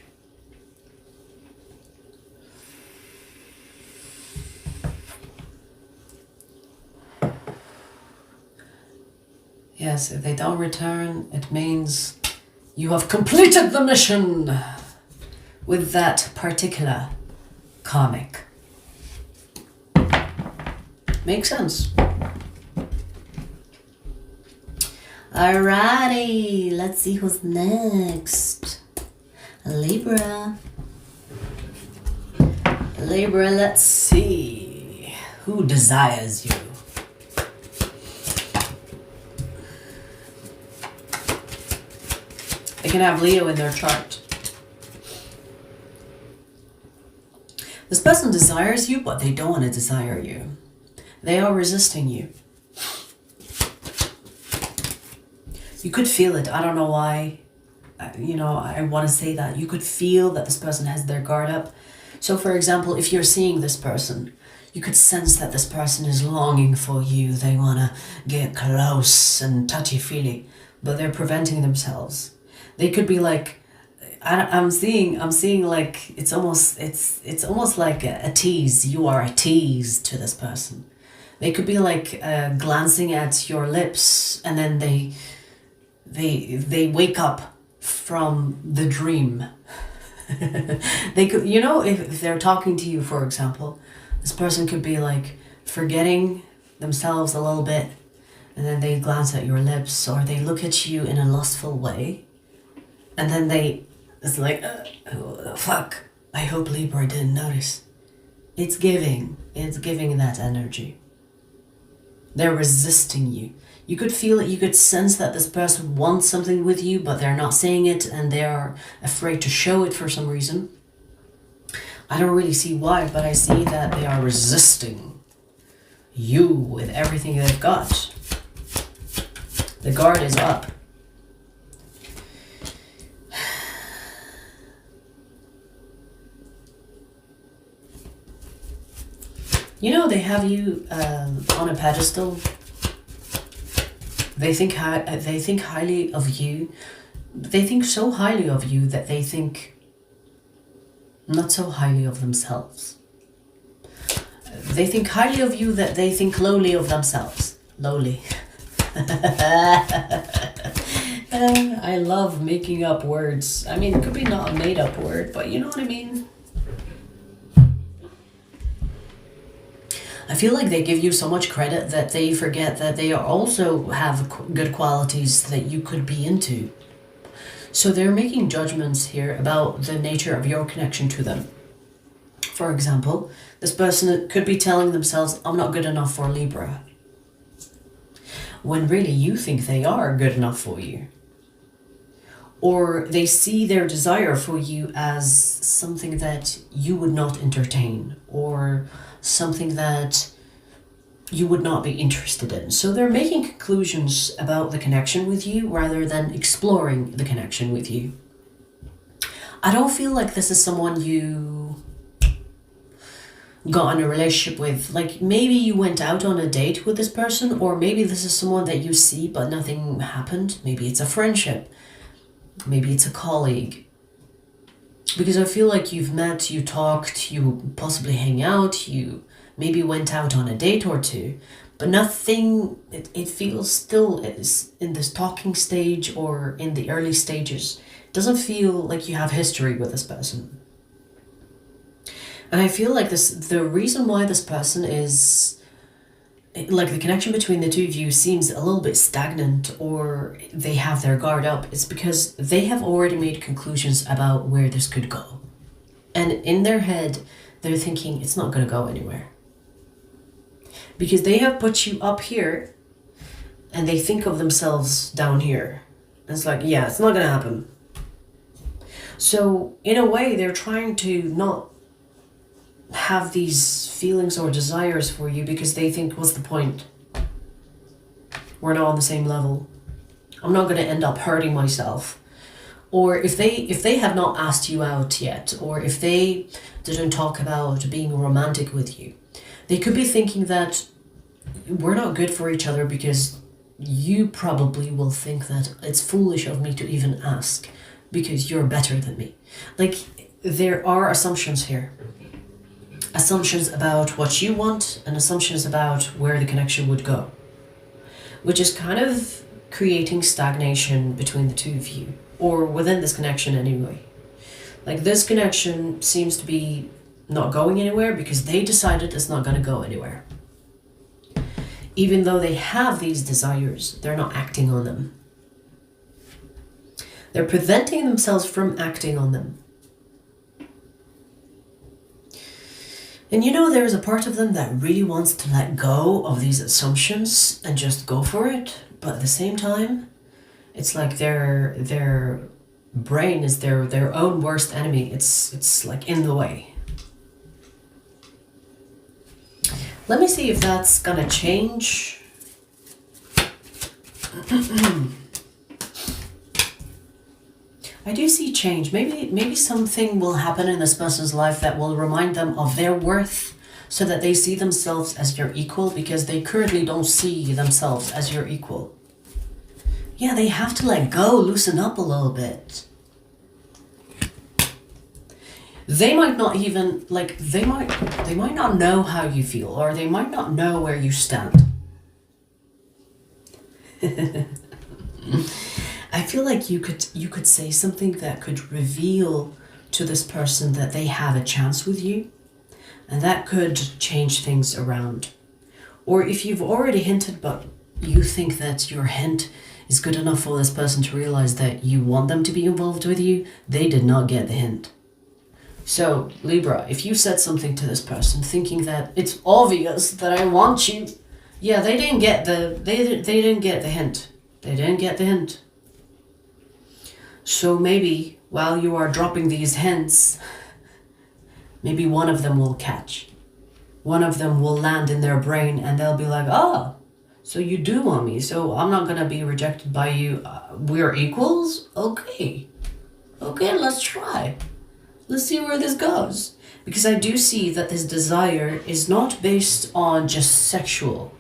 Yes, if they don't return, it means you have completed the mission with that particular karmic. Makes sense. Alrighty, let's see who's next. Libra. Libra, let's see. Who desires you? They can have Leo in their chart. This person desires you, but they don't want to desire you. They are resisting you. You could feel it. I don't know why. I want to say that. You could feel that this person has their guard up. So for example, if you're seeing this person, you could sense that this person is longing for you. They want to get close and touchy-feely, but they're preventing themselves. They could be like, I'm seeing like, it's almost like a tease. You are a tease to this person. They could be like glancing at your lips, and then they wake up from the dream. They could, if they're talking to you, for example, this person could be like forgetting themselves a little bit, and then they glance at your lips, or they look at you in a lustful way, and then it's like, oh, fuck, I hope Libra didn't notice. It's giving that energy. They're resisting you. You could feel it, you could sense that this person wants something with you, but they're not saying it, and they are afraid to show it for some reason. I don't really see why, but I see that they are resisting you with everything they've got. The guard is up. They have you on a pedestal. They think highly of you. They think so highly of you that they think not so highly of themselves. They think highly of you that they think lowly of themselves. Lowly. I love making up words. I mean, it could be not a made up word, but you know what I mean? I feel like they give you so much credit that they forget that they also have good qualities that you could be into. So they're making judgments here about the nature of your connection to them. For example, this person could be telling themselves, I'm not good enough for Libra, when really you think they are good enough for you. Or they see their desire for you as something that you would not entertain, or something that you would not be interested in. So they're making conclusions about the connection with you rather than exploring the connection with you. I don't feel like this is someone you got in a relationship with. Like, maybe you went out on a date with this person, or maybe this is someone that you see but nothing happened. Maybe it's a friendship. Maybe it's a colleague. Because I feel like you've met, you talked, you possibly hang out, you maybe went out on a date or two, but nothing, it feels still is in this talking stage or in the early stages. It doesn't feel like you have history with this person. And I feel like the reason why this person is, like, the connection between the two of you seems a little bit stagnant, or they have their guard up, is because they have already made conclusions about where this could go. And in their head, they're thinking it's not going to go anywhere. Because they have put you up here, and they think of themselves down here. And it's like, yeah, it's not going to happen. So, in a way, they're trying to not have these feelings or desires for you because they think, what's the point? We're not on the same level. I'm not going to end up hurting myself. Or if they have not asked you out yet, or if they didn't talk about being romantic with you, they could be thinking that we're not good for each other because you probably will think that it's foolish of me to even ask because you're better than me. Like, there are assumptions here. Assumptions about what you want and assumptions about where the connection would go, which is kind of creating stagnation between the two of you, or within this connection anyway. Like this connection seems to be not going anywhere because they decided it's not going to go anywhere. Even though they have these desires, they're not acting on them. They're preventing themselves from acting on them. And you know, there's a part of them that really wants to let go of these assumptions and just go for it. But at the same time, it's like their brain is their own worst enemy. It's like in the way. Let me see if that's gonna change. I do see change. Maybe something will happen in this person's life that will remind them of their worth so that they see themselves as your equal, because they currently don't see themselves as your equal. Yeah, they have to let go, loosen up a little bit. They might not even, like, they might not know how you feel, or they might not know where you stand. I feel like you could say something that could reveal to this person that they have a chance with you, and that could change things around. Or if you've already hinted, but you think that your hint is good enough for this person to realize that you want them to be involved with you, they did not get the hint. So, Libra, if you said something to this person thinking that it's obvious that I want you, yeah, they didn't get the hint. They didn't get the hint. So maybe while you are dropping these hints, maybe one of them will catch. One of them will land in their brain and they'll be like, oh, so you do want me, so I'm not gonna be rejected by you. We're equals? Okay, let's try. Let's see where this goes. Because I do see that this desire is not based on just sexual.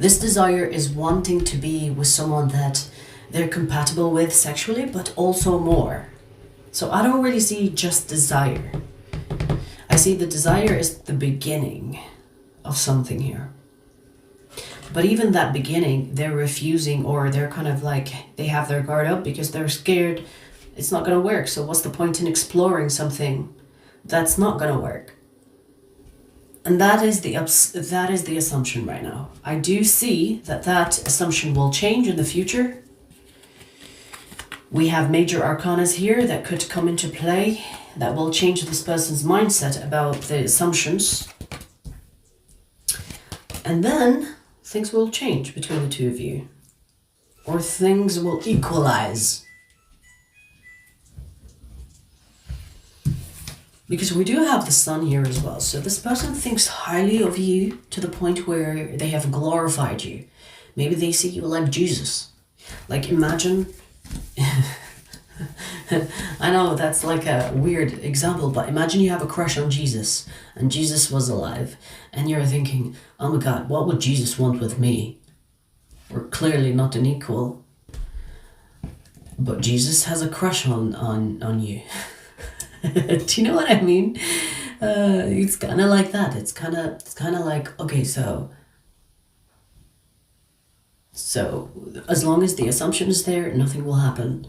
This desire is wanting to be with someone that they're compatible with sexually, but also more. So I don't really see just desire. I see the desire is the beginning of something here. But even that beginning, they're refusing, or they're kind of like, they have their guard up because they're scared it's not going to work. So what's the point in exploring something that's not going to work? And that is the assumption right now. I do see that assumption will change in the future. We have major arcanas here that could come into play that will change this person's mindset about the assumptions. And then things will change between the two of you. Or things will equalize. Because we do have the sun here as well. So this person thinks highly of you to the point where they have glorified you. Maybe they see you like Jesus. Like imagine, I know that's like a weird example, but imagine you have a crush on Jesus and Jesus was alive and you're thinking, oh my God, what would Jesus want with me? We're clearly not an equal, but Jesus has a crush on you. Do you know what I mean? It's kind of like that. It's kind of like, okay, so as long as the assumption is there, nothing will happen.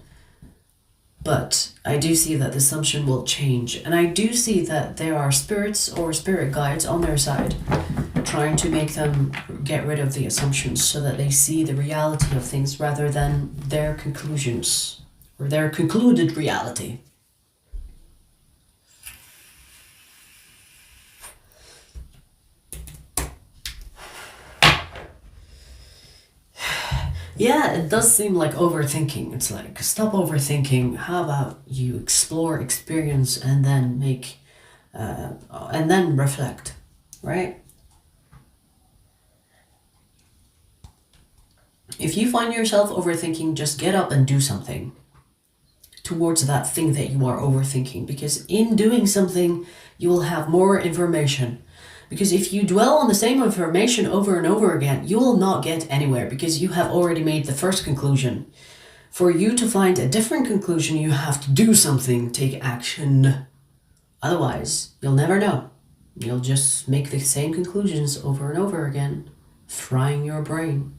But I do see that the assumption will change, and I do see that there are spirits or spirit guides on their side trying to make them get rid of the assumptions so that they see the reality of things rather than their conclusions or their concluded reality. Yeah, it does seem like overthinking. It's like, stop overthinking. How about you explore, experience, and then and then reflect, right? If you find yourself overthinking, just get up and do something towards that thing that you are overthinking. Because in doing something, you will have more information. Because if you dwell on the same information over and over again, you will not get anywhere because you have already made the first conclusion. For you to find a different conclusion, you have to do something, take action. Otherwise, you'll never know. You'll just make the same conclusions over and over again, frying your brain.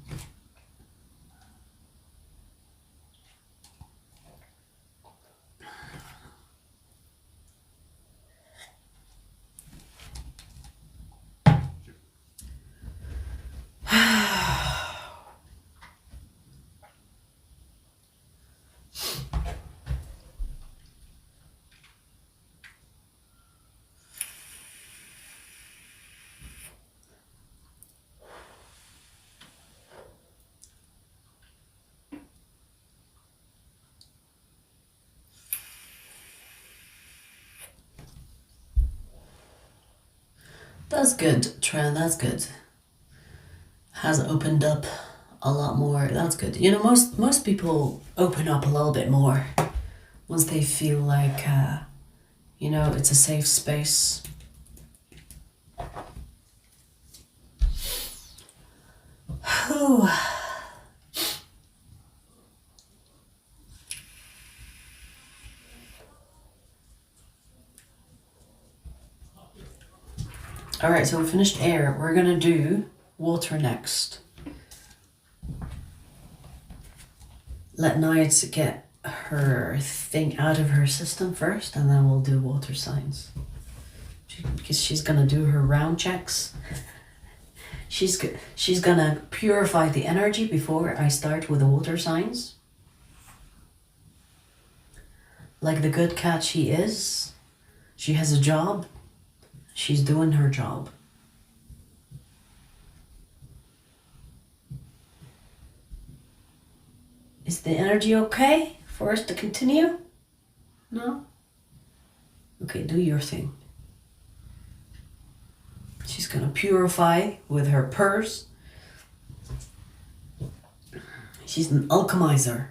That's good, Trent, that's good. Has opened up a lot more. That's good. You know, most people open up a little bit more once they feel like, you know, it's a safe space. Whew. All right, so we finished air. We're gonna do water next. Let Night get her thing out of her system first, and then we'll do water signs. Because she's gonna do her round checks. She's gonna purify the energy before I start with the water signs. Like the good cat she is, she has a job. She's doing her job. Is the energy okay for us to continue? No? Okay, do your thing. She's gonna purify with her purse. She's an alchemizer.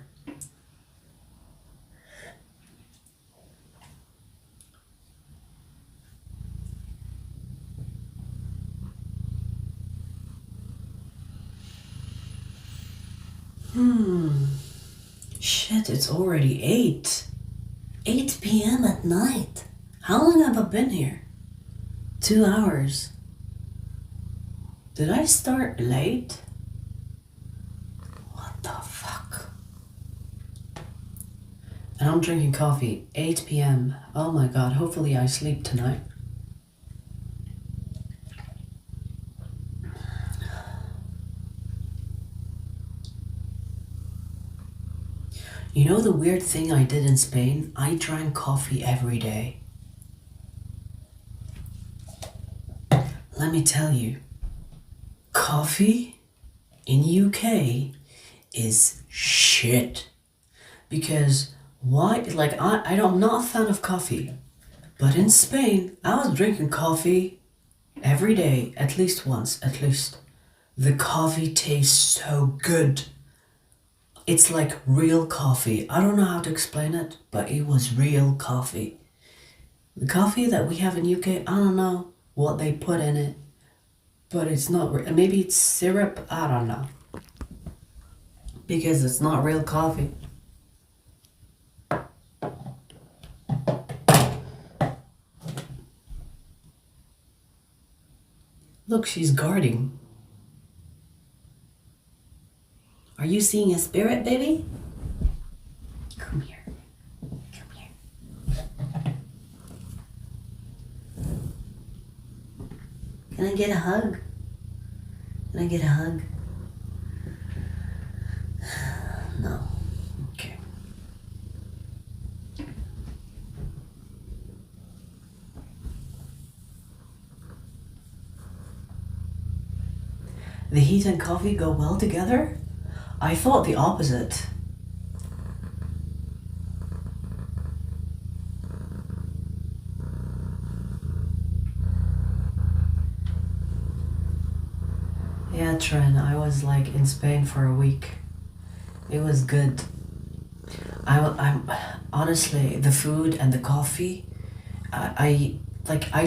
Shit, it's already 8. 8 p.m. at night. How long have I been here? 2 hours. Did I start late? What the fuck? And I'm drinking coffee. 8 p.m. Oh my god, hopefully I sleep tonight. You know the weird thing I did in Spain? I drank coffee every day. Let me tell you, coffee in UK is shit. Because why? Like I'm not a fan of coffee, but in Spain I was drinking coffee every day, at least once, at least. The coffee tastes so good. It's like real coffee. I don't know how to explain it, but it was real coffee. The coffee that we have in UK, I don't know what they put in it, but it's not, maybe it's syrup, I don't know. Because it's not real coffee. Look, she's guarding. Are you seeing a spirit, baby? Come here. Come here. Can I get a hug? Can I get a hug? No. Okay. The heat and coffee go well together? I thought the opposite. Yeah, Tren, I was like in Spain for a week. It was good. I'm honestly, the food and the coffee, I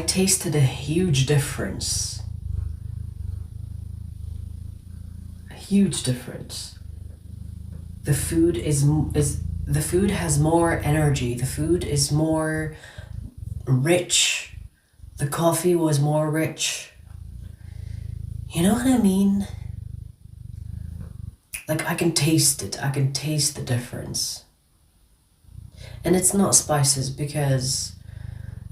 tasted a huge difference. A huge difference. The food the food has more energy. The food is more rich. The coffee was more rich. You know what I mean? Like I can taste it. I can taste the difference. And it's not spices because,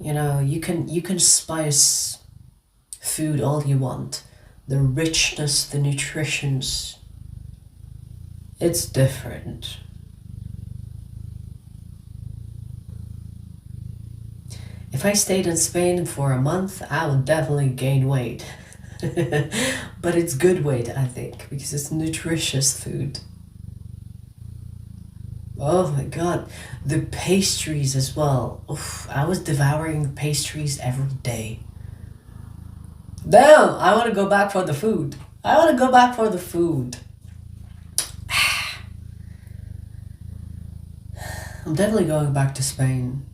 you know, you can spice food all you want. The richness, the nutritions, it's different. If I stayed in Spain for a month, I would definitely gain weight. But it's good weight, I think, because it's nutritious food. Oh my god, the pastries as well. Oof, I was devouring pastries every day. Damn, I want to go back for the food. I want to go back for the food. I'm definitely going back to Spain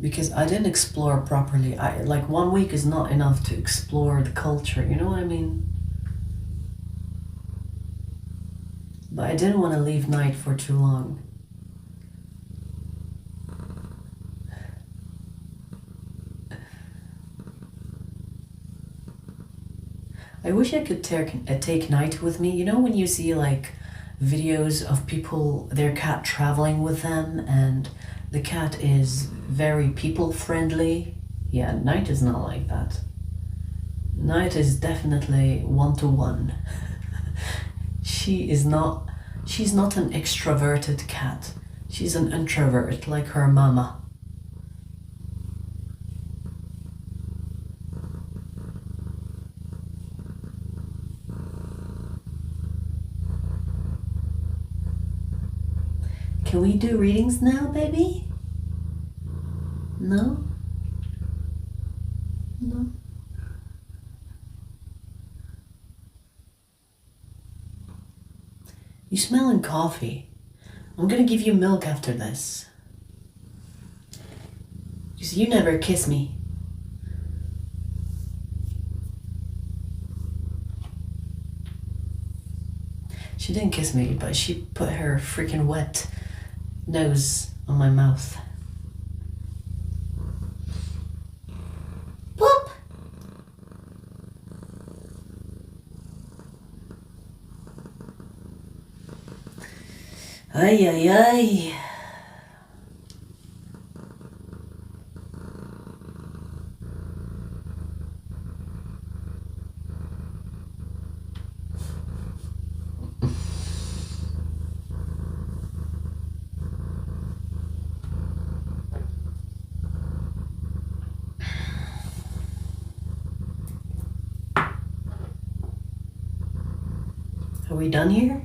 because I didn't explore properly. Like 1 week is not enough to explore the culture, you know what I mean? But I didn't want to leave night for too long. I wish I could take night with me. You know when you see like videos of people, their cat traveling with them and the cat is very people friendly? Yeah, night is not like that. Night is definitely one-to-one. She's not an extroverted cat. She's an introvert like her mama. Can we do readings now, baby? No? No? You smelling coffee. I'm gonna give you milk after this. Because you never kiss me. She didn't kiss me, but she put her freaking wet nose on my mouth. Boop! Ay, ay, ay. Are we done here?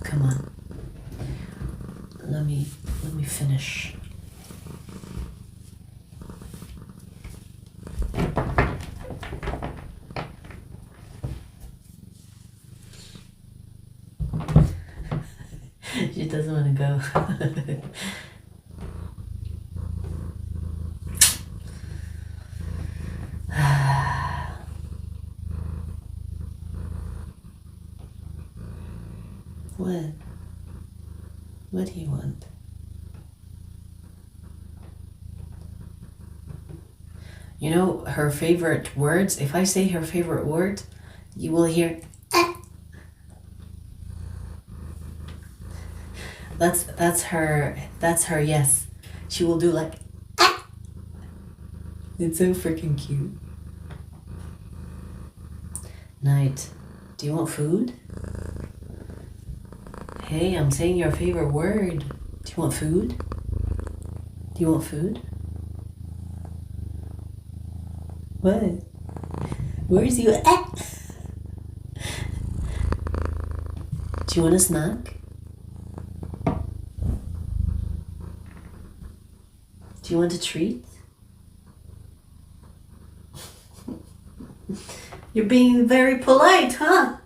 Come on. Let me finish. She doesn't want to go. What? What do you want? You know, her favorite words, if I say her favorite word, you will hear That's her yes. She will do like It's so freaking cute. Night. Do you want food? Hey, I'm saying your favorite word. Do you want food? Do you want food? What? Where's you at? Do you want a snack? Do you want a treat? You're being very polite, huh?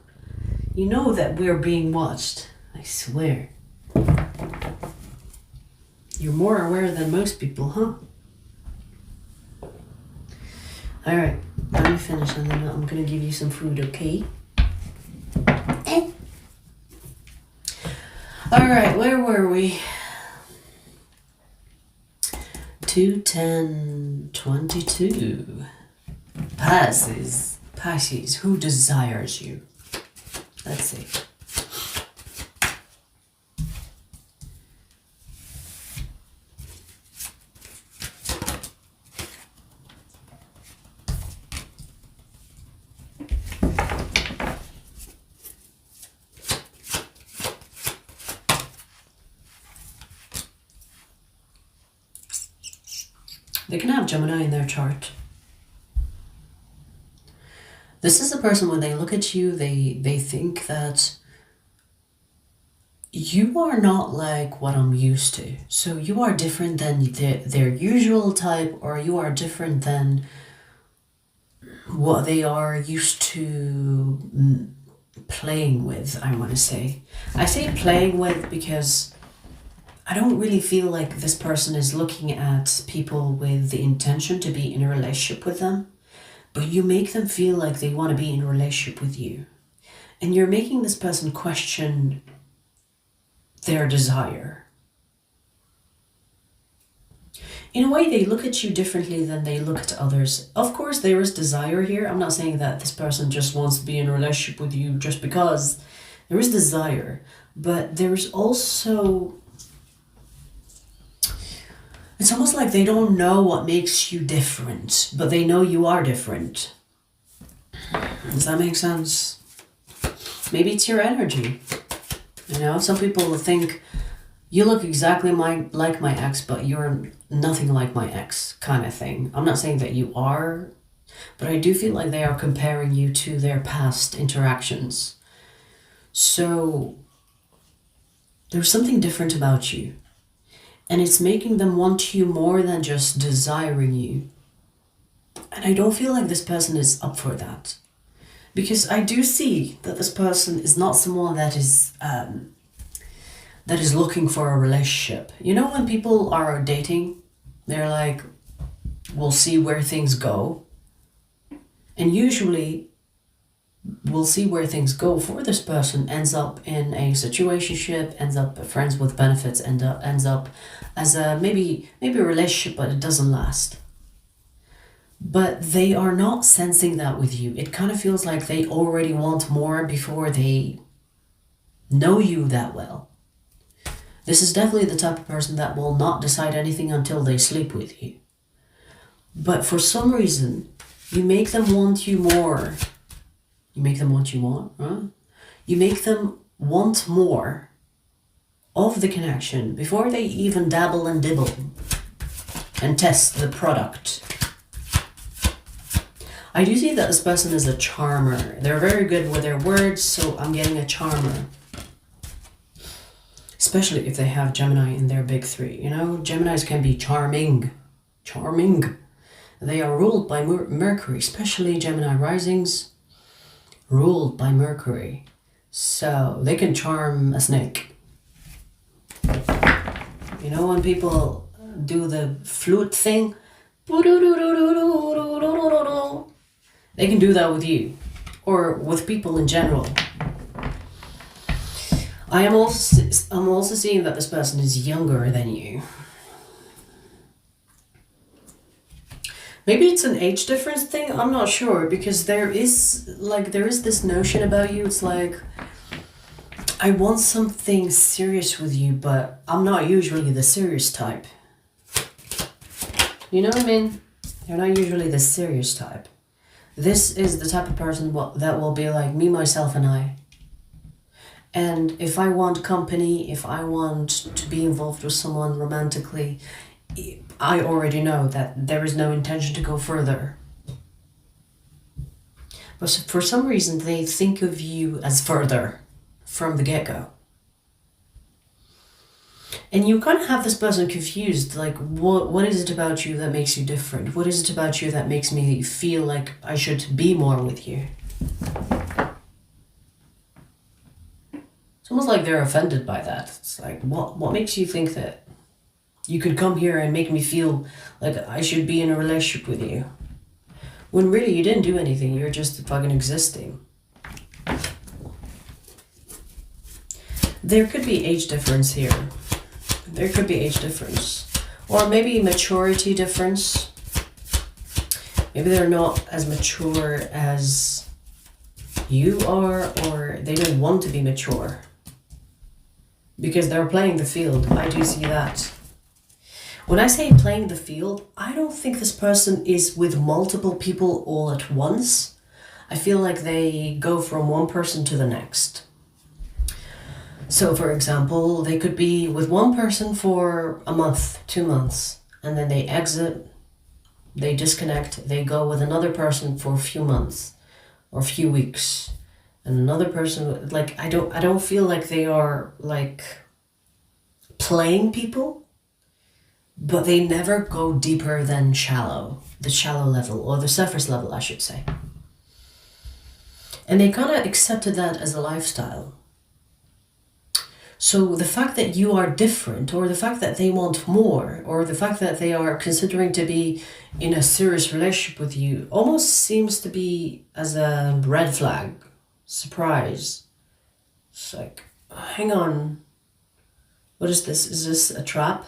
You know that we're being watched. I swear. You're more aware than most people, huh? Alright, let me finish and then I'm gonna give you some food, okay? Alright, where were we? 2-10-22. Pisces, who desires you? Let's see. They can have Gemini in their chart. This is a person, when they look at you, they think that you are not like what I'm used to. So you are different than their usual type, or you are different than what they are used to playing with, I want to say. I say playing with because I don't really feel like this person is looking at people with the intention to be in a relationship with them, but you make them feel like they want to be in a relationship with you. And you're making this person question their desire. In a way, they look at you differently than they look at others. Of course, there is desire here. I'm not saying that this person just wants to be in a relationship with you just because. There is desire, but there's also... It's almost like they don't know what makes you different, but they know you are different. Does that make sense? Maybe it's your energy. You know, some people think you look exactly like my ex, but you're nothing like my ex, kind of thing. I'm not saying that you are, but I do feel like they are comparing you to their past interactions. So there's something different about you. And it's making them want you more than just desiring you. And I don't feel like this person is up for that. Because I do see that this person is not someone that is looking for a relationship. You know, when people are dating, they're like, we'll see where things go. And usually, we'll see where things go for this person ends up in a situationship, ends up friends with benefits, ends up as a maybe a relationship, but it doesn't last. But they are not sensing that with you. It kind of feels like they already want more before they know you that well. This is definitely the type of person that will not decide anything until they sleep with you. But for some reason, you make them want you more. You make them want you more, huh? You make them want more of the connection before they even dabble and dibble and test the product. I do see that this person is a charmer. They're very good with their words, so I'm getting a charmer. Especially if they have Gemini in their big three. You know, Geminis can be charming. Charming. They are ruled by Mercury, especially Gemini risings, ruled by Mercury. So they can charm a snake. You know, when people do the flute thing, they can do that with you, or with people in general. I'm also seeing that this person is younger than you. Maybe it's an age difference thing, I'm not sure, because there is this notion about you. It's like, I want something serious with you, but I'm not usually the serious type. You know what I mean? You're not usually the serious type. This is the type of person that will be like me, myself, and I. And if I want company, if I want to be involved with someone romantically, I already know that there is no intention to go further. But for some reason, they think of you as further from the get-go. And you kind of have this person confused, like, what is it about you that makes you different? What is it about you that makes me feel like I should be more with you? It's almost like they're offended by that. It's like, what makes you think that you could come here and make me feel like I should be in a relationship with you? When really you didn't do anything, you're just fucking existing. There could be age difference here. There could be age difference. Or maybe maturity difference. Maybe they're not as mature as you are, or they don't want to be mature. Because they're playing the field. I do see that. When I say playing the field, I don't think this person is with multiple people all at once. I feel like they go from one person to the next. So, for example, they could be with one person for a month, 2 months, and then they exit, they disconnect, they go with another person for a few months or a few weeks, And another person, like, I don't feel like they are like playing people, but they never go deeper than the shallow level, or the surface level, I should say. And they kind of accepted that as a lifestyle. So the fact that you are different, or the fact that they want more, or the fact that they are considering to be in a serious relationship with you almost seems to be as a red flag. Surprise. It's like, hang on. What is this? Is this a trap?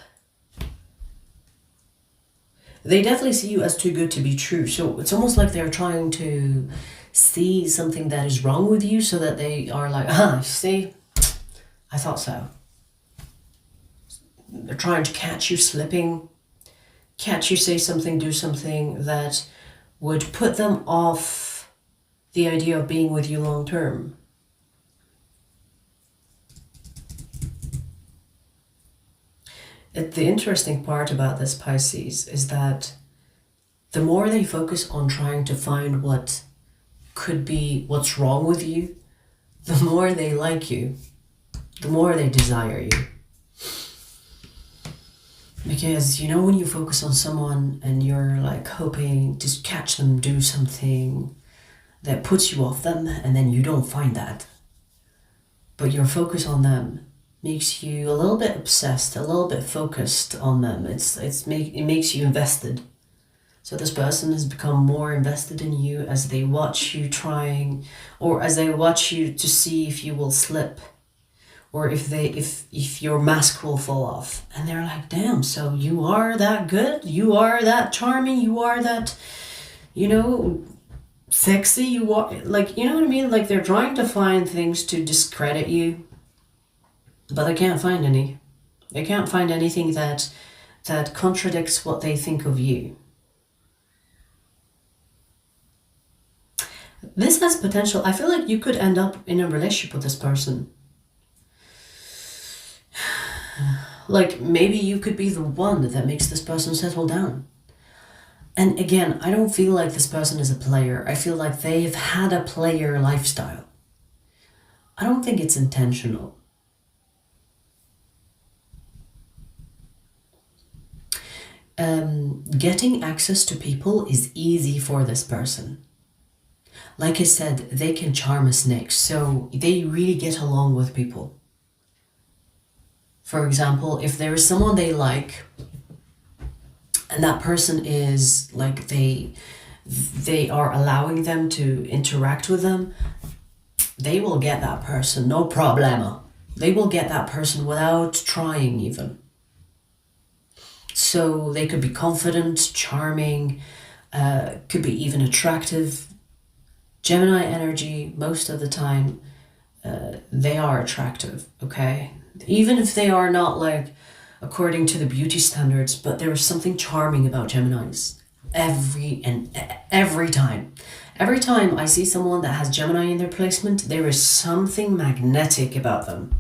They definitely see you as too good to be true. So it's almost like they're trying to see something that is wrong with you, so that they are like, see, I thought so. They're trying to catch you slipping, catch you say something, do something that would put them off the idea of being with you long term. The interesting part about this Pisces is that the more they focus on trying to find what could be what's wrong with you, the more they like you, the more they desire you. Because, you know, when you focus on someone and you're like hoping to catch them do something that puts you off them, and then you don't find that, but your focus on them makes you a little bit obsessed, a little bit focused on them. It makes you invested. So this person has become more invested in you as they watch you trying, or as they watch you to see if you will slip, or if your mask will fall off. And they're like, damn, so you are that good? You are that charming? You are that, you know, sexy? You are, like, you know what I mean? Like, they're trying to find things to discredit you, but they can't find any. They can't find anything that contradicts what they think of you. This has potential. I feel like you could end up in a relationship with this person. Like, maybe you could be the one that makes this person settle down. And again, I don't feel like this person is a player. I feel like they've had a player lifestyle. I don't think it's intentional. Getting access to people is easy for this person. Like I said, they can charm a snake, so they really get along with people. For example, if there is someone they like, and that person is like, they are allowing them to interact with them, they will get that person, no problema. They will get that person without trying even. So they could be confident, charming, could be even attractive. Gemini energy, most of the time, they are attractive, okay? Even if they are not like according to the beauty standards, but there is something charming about Geminis. Every time. Every time I see someone that has Gemini in their placement, there is something magnetic about them.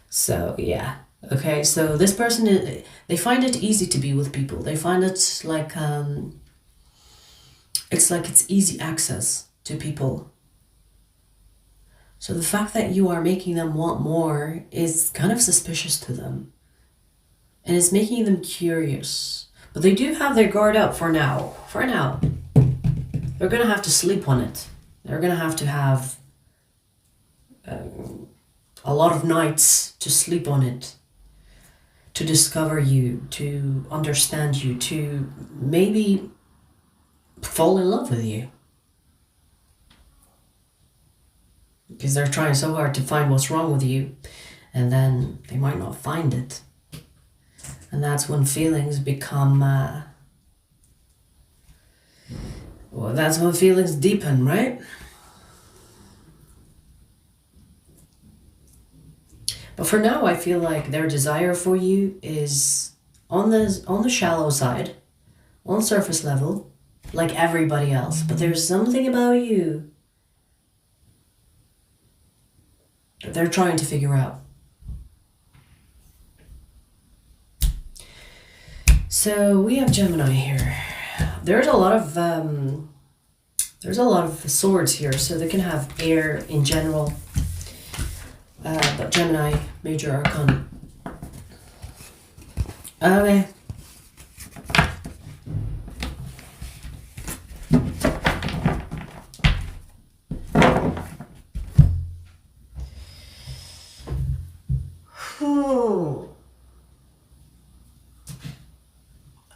So yeah, okay, so this person, they find it easy to be with people. They find it like, it's easy access to people. So the fact that you are making them want more is kind of suspicious to them. And it's making them curious. But they do have their guard up for now. For now. They're going to have to sleep on it. They're going to have a lot of nights to sleep on it. To discover you, to understand you, to maybe fall in love with you. Because they're trying so hard to find what's wrong with you, and then they might not find it. And that's when feelings become, that's when feelings deepen, right? But for now, I feel like their desire for you is on the shallow side, on surface level, like everybody else. But there's something about you that they're trying to figure out. So we have Gemini here. There's a lot of There's a lot of swords here, so they can have air in general. But Gemini, major arcana. Okay.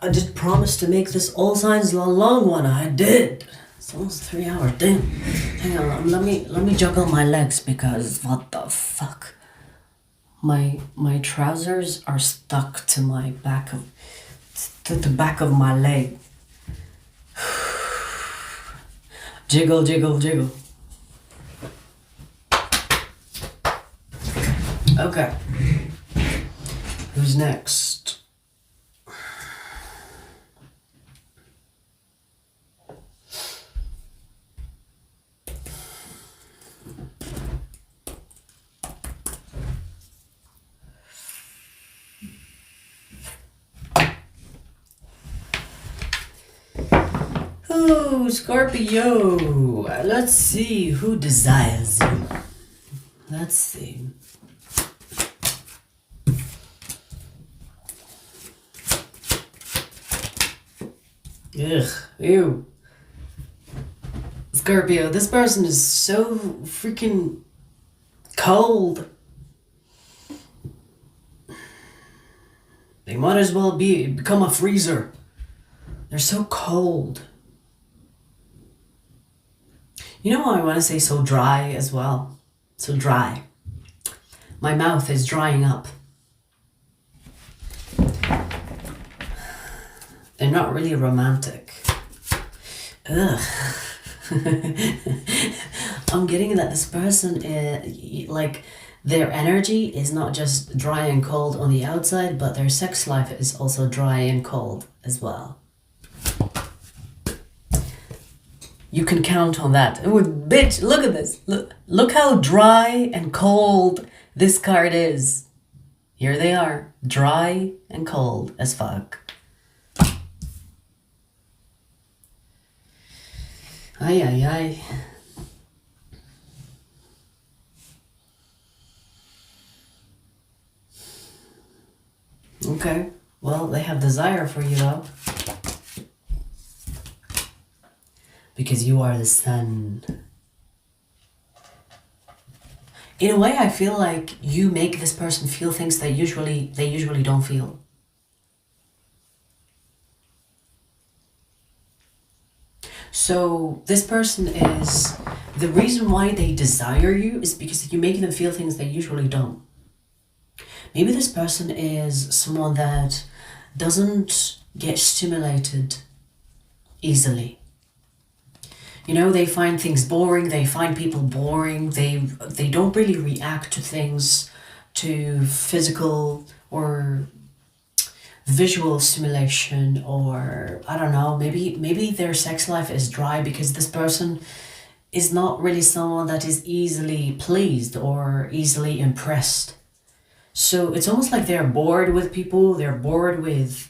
I did promise to make this all signs a long one. I did. It's almost 3 hours. Damn. Hang on. Let me juggle my legs because what the fuck. My trousers are stuck to my back of the back of my leg. Jiggle, jiggle, jiggle. Okay. Who's next? Oh, Scorpio. Let's see who desires you. Let's see. Ugh, ew. Scorpio, this person is so freaking cold. They might as well become a freezer. They're so cold. You know what I want to say? So dry as well. So dry. My mouth is drying up. They're not really romantic. Ugh. I'm getting that this person, like, their energy is not just dry and cold on the outside, but their sex life is also dry and cold as well. You can count on that. Oh, bitch, look at this. Look how dry and cold this card is. Here they are, dry and cold as fuck. Ay, ay, ay. Okay, well, they have desire for you though. Because you are the sun. In a way, I feel like you make this person feel things that they usually don't feel. So this person is, the reason why they desire you is because you make them feel things they usually don't. Maybe this person is someone that doesn't get stimulated easily. You know, they find things boring, they find people boring, they don't really react to things, to physical or visual stimulation, or I don't know, maybe their sex life is dry because this person is not really someone that is easily pleased or easily impressed. So it's almost like they're bored with people, they're bored with,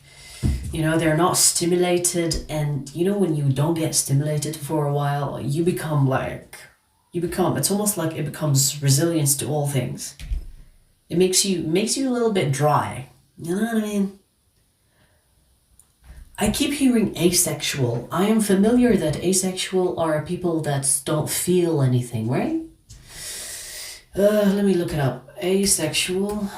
you know, they're not stimulated. And you know, when you don't get stimulated for a while, it's almost like it becomes resilience to all things. It makes you a little bit dry. You know what I mean? I keep hearing asexual. I am familiar that asexual are people that don't feel anything, right? Let me look it up. Asexual.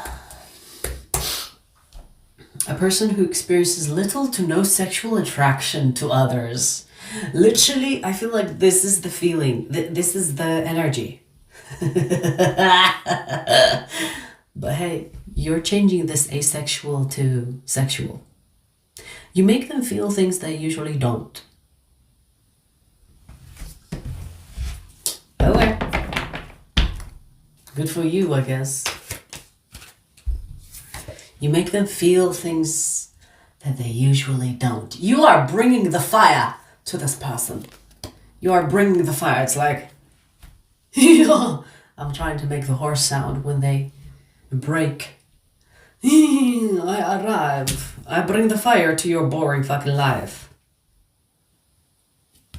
A person who experiences little to no sexual attraction to others. Literally, I feel like this is the feeling. This is the energy. But hey, you're changing this asexual to sexual. You make them feel things they usually don't. Okay. Good for you, I guess. You make them feel things that they usually don't. You are bringing the fire to this person. You are bringing the fire. It's like, I'm trying to make the horse sound when they break. I arrive. I bring the fire to your boring fucking life.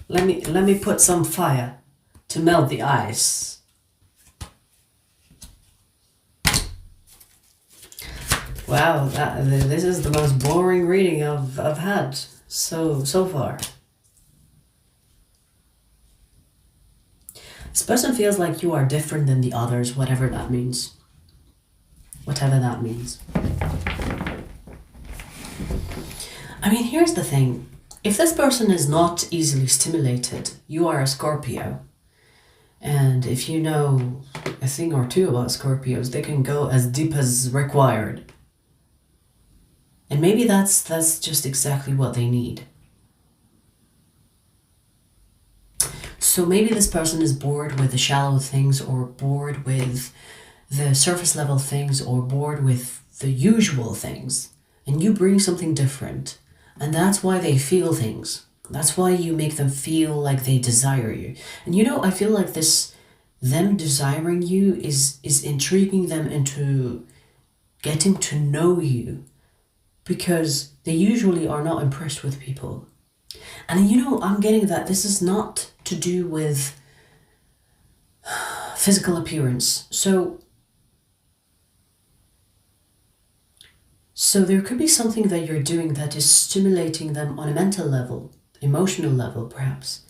Let me put some fire to melt the ice. Wow, this is the most boring reading I've had so far. This person feels like you are different than the others, whatever that means. Whatever that means. I mean, here's the thing. If this person is not easily stimulated, you are a Scorpio. And if you know a thing or two about Scorpios, they can go as deep as required. And maybe that's just exactly what they need. So maybe this person is bored with the shallow things, or bored with the surface level things, or bored with the usual things. And you bring something different. And that's why they feel things. That's why you make them feel like they desire you. And you know, I feel like them desiring you is intriguing them into getting to know you. Because they usually are not impressed with people. And you know, I'm getting that this is not to do with physical appearance. So there could be something that you're doing that is stimulating them on a mental level, emotional level perhaps.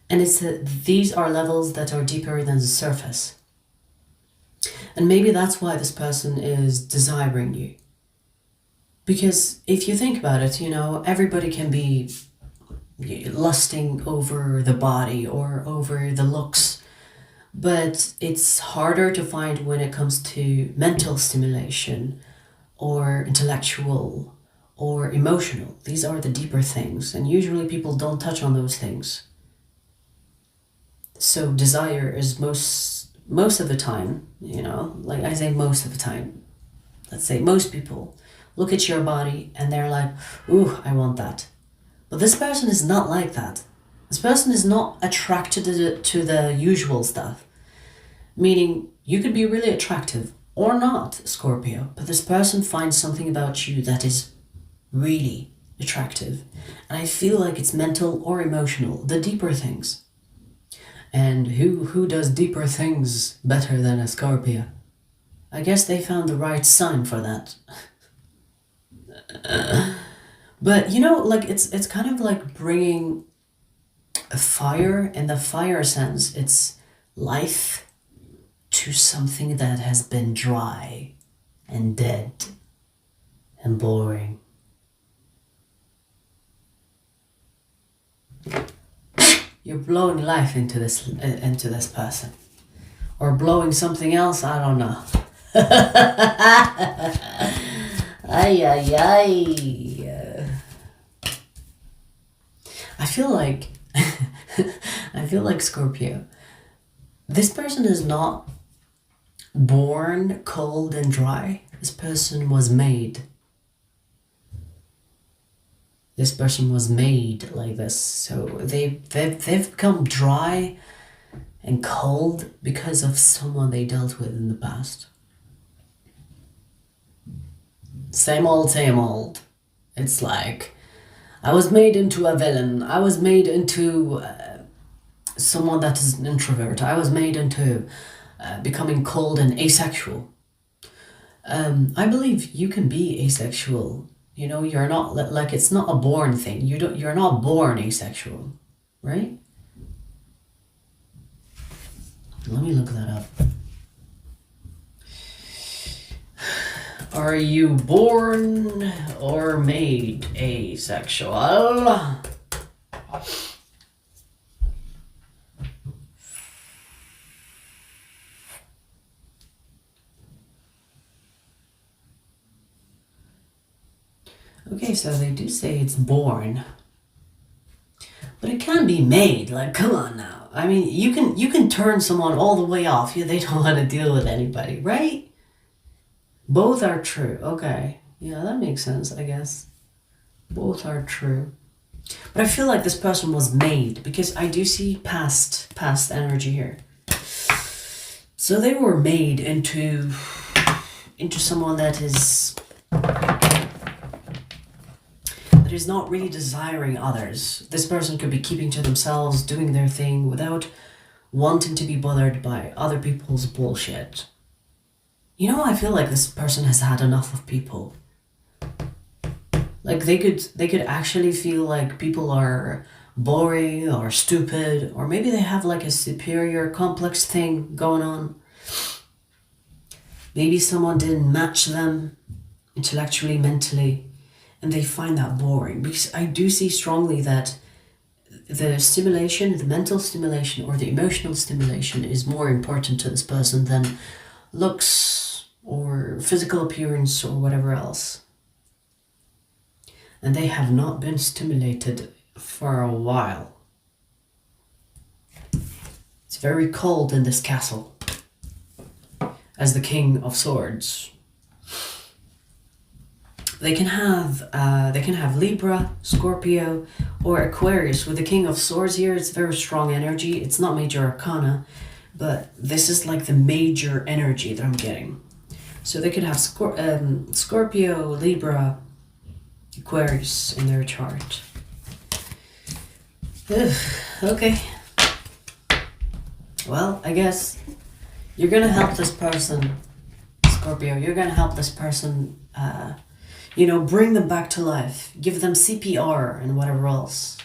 And it's that these are levels that are deeper than the surface. And maybe that's why this person is desiring you. Because if you think about it, you know, everybody can be lusting over the body or over the looks. But it's harder to find when it comes to mental stimulation or intellectual or emotional. These are the deeper things. And usually people don't touch on those things. So desire is most of the time, you know, like I say most of the time. Let's say most people look at your body and they're like, ooh, I want that. But this person is not like that. This person is not attracted to the usual stuff. Meaning, you could be really attractive or not, Scorpio, but this person finds something about you that is really attractive. And I feel like it's mental or emotional, the deeper things. And who does deeper things better than a Scorpio? I guess they found the right sign for that. But you know, like it's kind of like bringing a fire. In the fire sense, it's life to something that has been dry and dead and boring. You're blowing life into this person, or blowing something else. I don't know. Ay, ay, ay. I feel like Scorpio. This person is not born cold and dry. This person was made. This person was made like this. So they've become dry and cold because of someone they dealt with in the past. Same old, same old. It's like, I was made into a villain. I was made into someone that is an introvert. I was made into becoming cold and asexual. I believe you can be asexual. You know, you're not, like, it's not a born thing. You're not born asexual, right? Let me look that up. Are you born or made asexual? Okay, so they do say it's born. But it can be made, like, come on now. I mean, you can turn someone all the way off. They don't want to deal with anybody, right? Both are true. Okay. Yeah, that makes sense, I guess. Both are true. But I feel like this person was made, because I do see past energy here. So they were made into is not really desiring others. This person could be keeping to themselves, doing their thing without wanting to be bothered by other people's bullshit. You know, I feel like this person has had enough of people. Like they could actually feel like people are boring or stupid, or maybe they have like a superior complex thing going on. Maybe someone didn't match them intellectually, mentally, and they find that boring. Because I do see strongly that the stimulation, the mental stimulation or the emotional stimulation is more important to this person than looks or physical appearance or whatever else. And they have not been stimulated for a while. It's very cold in this castle as the King of Swords. They can have Libra, Scorpio, or Aquarius. With the King of Swords here, it's very strong energy. It's not major arcana, but this is like the major energy that I'm getting. So they could have Scorpio, Libra, Aquarius in their chart. Ugh, okay. Well, I guess you're gonna help this person, Scorpio. You're gonna help this person, bring them back to life. Give them CPR and whatever else.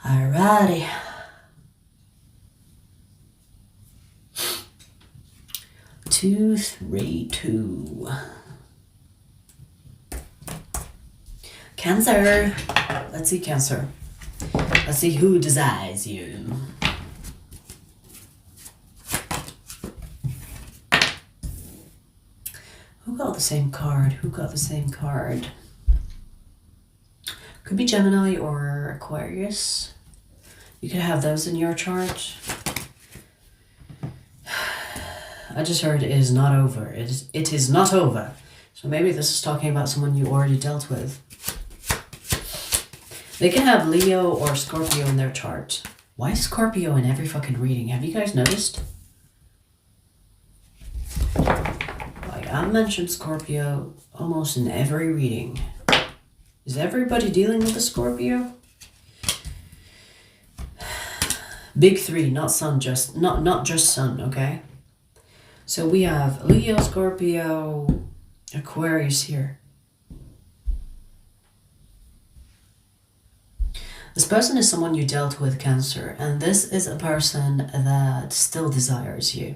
Alrighty. Two, 3, 2. Cancer. Let's see, Cancer. Let's see who desires you. Who got the same card? Who got the same card? Could be Gemini or Aquarius. You could have those in your chart. I just heard it is not over. It is not over. So maybe this is talking about someone you already dealt with. They can have Leo or Scorpio in their chart. Why is Scorpio in every fucking reading? Have you guys noticed? Like, I mentioned Scorpio almost in every reading. Is everybody dealing with a Scorpio? Big 3, not sun, not just sun, okay? So we have Leo, Scorpio, Aquarius here. This person is someone you dealt with, Cancer, and this is a person that still desires you.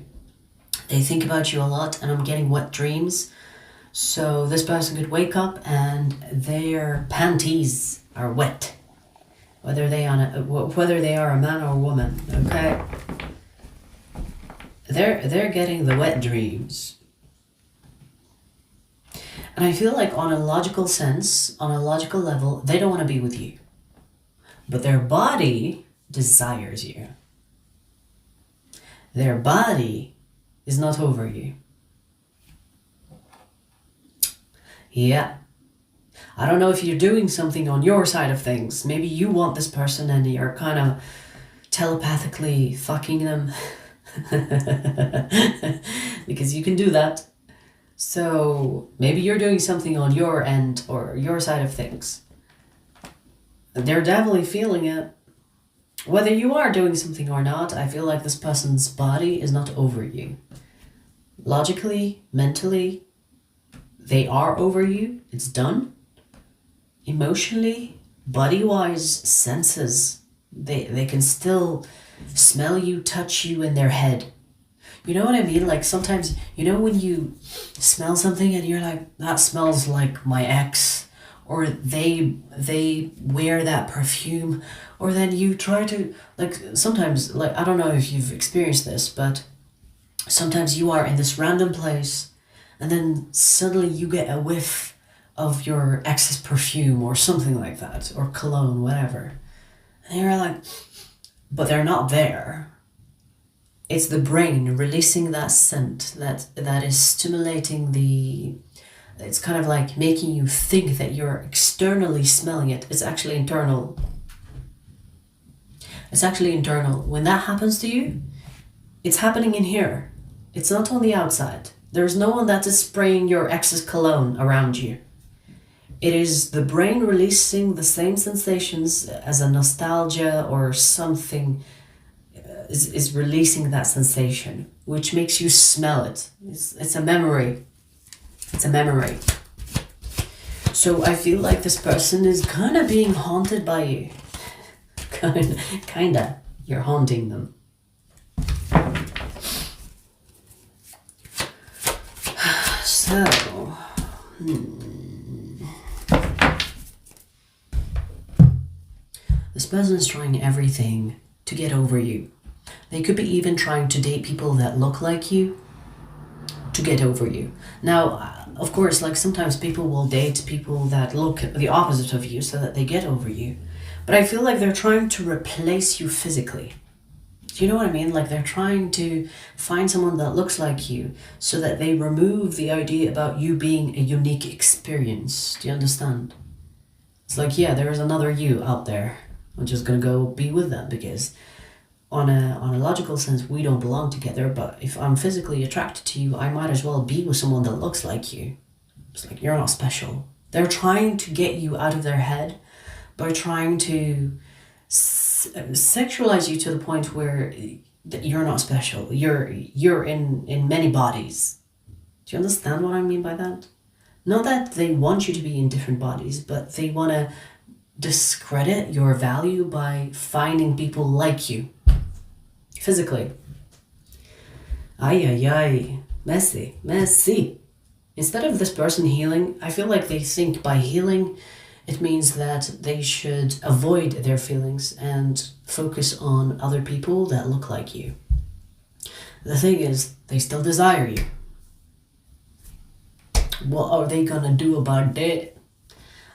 They think about you a lot, and I'm getting wet dreams. So this person could wake up and their panties are wet, whether they are a man or a woman. Okay, they're getting the wet dreams, and I feel like on a logical sense, on a logical level, they don't want to be with you, but their body desires you. Their body is not over you. Yeah. I don't know if you're doing something on your side of things. Maybe you want this person and you're kind of telepathically fucking them. Because you can do that. So maybe you're doing something on your end or your side of things. They're definitely feeling it. Whether you are doing something or not, I feel like this person's body is not over you. Logically, mentally, they are over you. It's done. Emotionally, body-wise, senses, they can still smell you, touch you in their head. You know what I mean? Like sometimes, you know when you smell something and you're like, that smells like my ex, or they wear that perfume, or then you try to, like sometimes, like I don't know if you've experienced this, but sometimes you are in this random place and then suddenly you get a whiff of your ex's perfume or something like that, or cologne, whatever. And you're like, but they're not there. It's the brain releasing that scent that is stimulating the It's kind of like making you think that you're externally smelling it. It's actually internal. It's actually internal. When that happens to you, it's happening in here. It's not on the outside. There's no one that is spraying your ex's cologne around you. It is the brain releasing the same sensations as a nostalgia or something is releasing that sensation, which makes you smell it. It's a memory. It's a memory. So I feel like this person is kind of being haunted by you. Kinda. You're haunting them. So, this person is trying everything to get over you. They could be even trying to date people that look like you to get over you. Now, of course, like sometimes people will date people that look the opposite of you so that they get over you. But I feel like they're trying to replace you physically. Do you know what I mean? Like they're trying to find someone that looks like you so that they remove the idea about you being a unique experience. Do you understand? It's like, yeah, there is another you out there. I'm just gonna go be with them because on a logical sense, we don't belong together. But if I'm physically attracted to you, I might as well be with someone that looks like you. It's like, you're not special. They're trying to get you out of their head by trying to sexualize you to the point where you're not special. You're in many bodies. Do you understand what I mean by that? Not that they want you to be in different bodies, but they want to discredit your value by finding people like you physically. Ay, ay, ay. Messy. Messy. Instead of this person healing, I feel like they think by healing, it means that they should avoid their feelings and focus on other people that look like you. The thing is, they still desire you. What are they gonna do about that?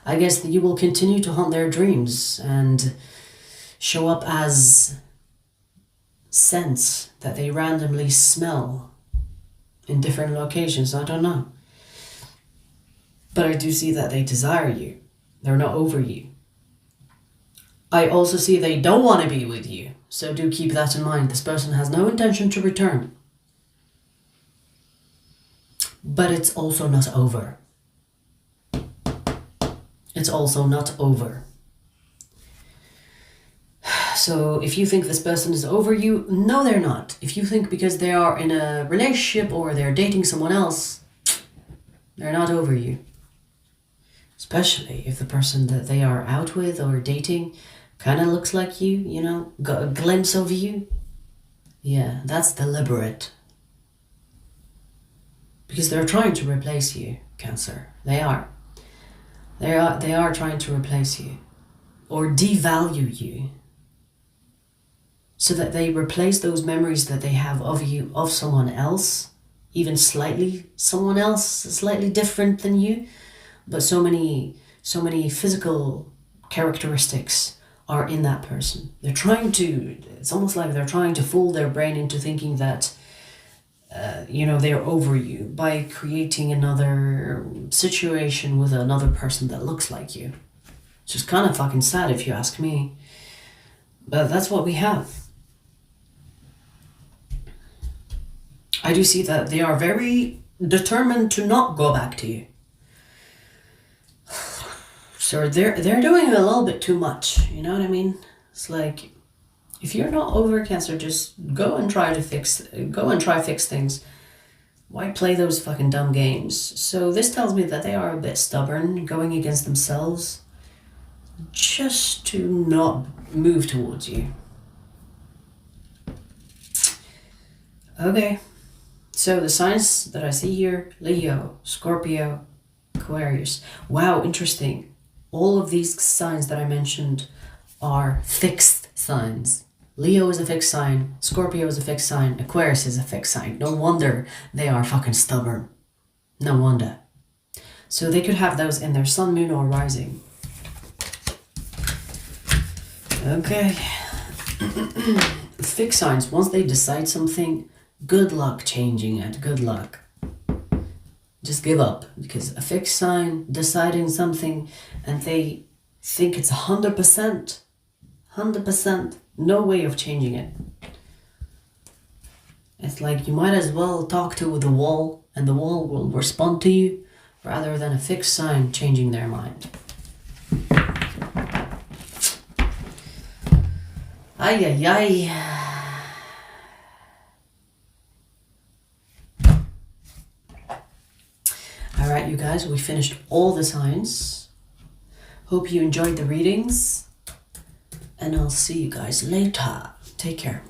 I guess that you will continue to haunt their dreams and show up as scents that they randomly smell in different locations. I don't know. But I do see that they desire you. They're not over you. I also see they don't want to be with you. So do keep that in mind. This person has no intention to return. But it's also not over. It's also not over. So if you think this person is over you, no, they're not. If you think because they are in a relationship or they're dating someone else, they're not over you. Especially if the person that they are out with or dating kind of looks like you, you know, got a glimpse of you. Yeah, that's deliberate. Because they're trying to replace you, Cancer. They are. They are trying to replace you or devalue you so that they replace those memories that they have of you, of someone else, even slightly someone else, slightly different than you. But so many physical characteristics are in that person. They're trying to, it's almost like they're trying to fool their brain into thinking that, they're over you by creating another situation with another person that looks like you. It's just kind of fucking sad if you ask me. But that's what we have. I do see that they are very determined to not go back to you. So they're doing a little bit too much, you know what I mean? It's like, if you're not over Cancer, just go and try fix things. Why play those fucking dumb games? So this tells me that they are a bit stubborn, going against themselves, just to not move towards you. Okay, so the signs that I see here, Leo, Scorpio, Aquarius. Wow, interesting. All of these signs that I mentioned are fixed signs. Leo is a fixed sign, Scorpio is a fixed sign, Aquarius is a fixed sign. No wonder they are fucking stubborn. No wonder. So they could have those in their sun, moon, or rising. Okay. Fixed signs, once they decide something, good luck changing it. Good luck. just give up, because a fixed sign deciding something and they think it's 100%, no way of changing it. It's like you might as well talk to the wall and the wall will respond to you rather than a fixed sign changing their mind. Ay, ay, ay. Alright, you guys, we finished all the signs. Hope you enjoyed the readings. And I'll see you guys later. Take care.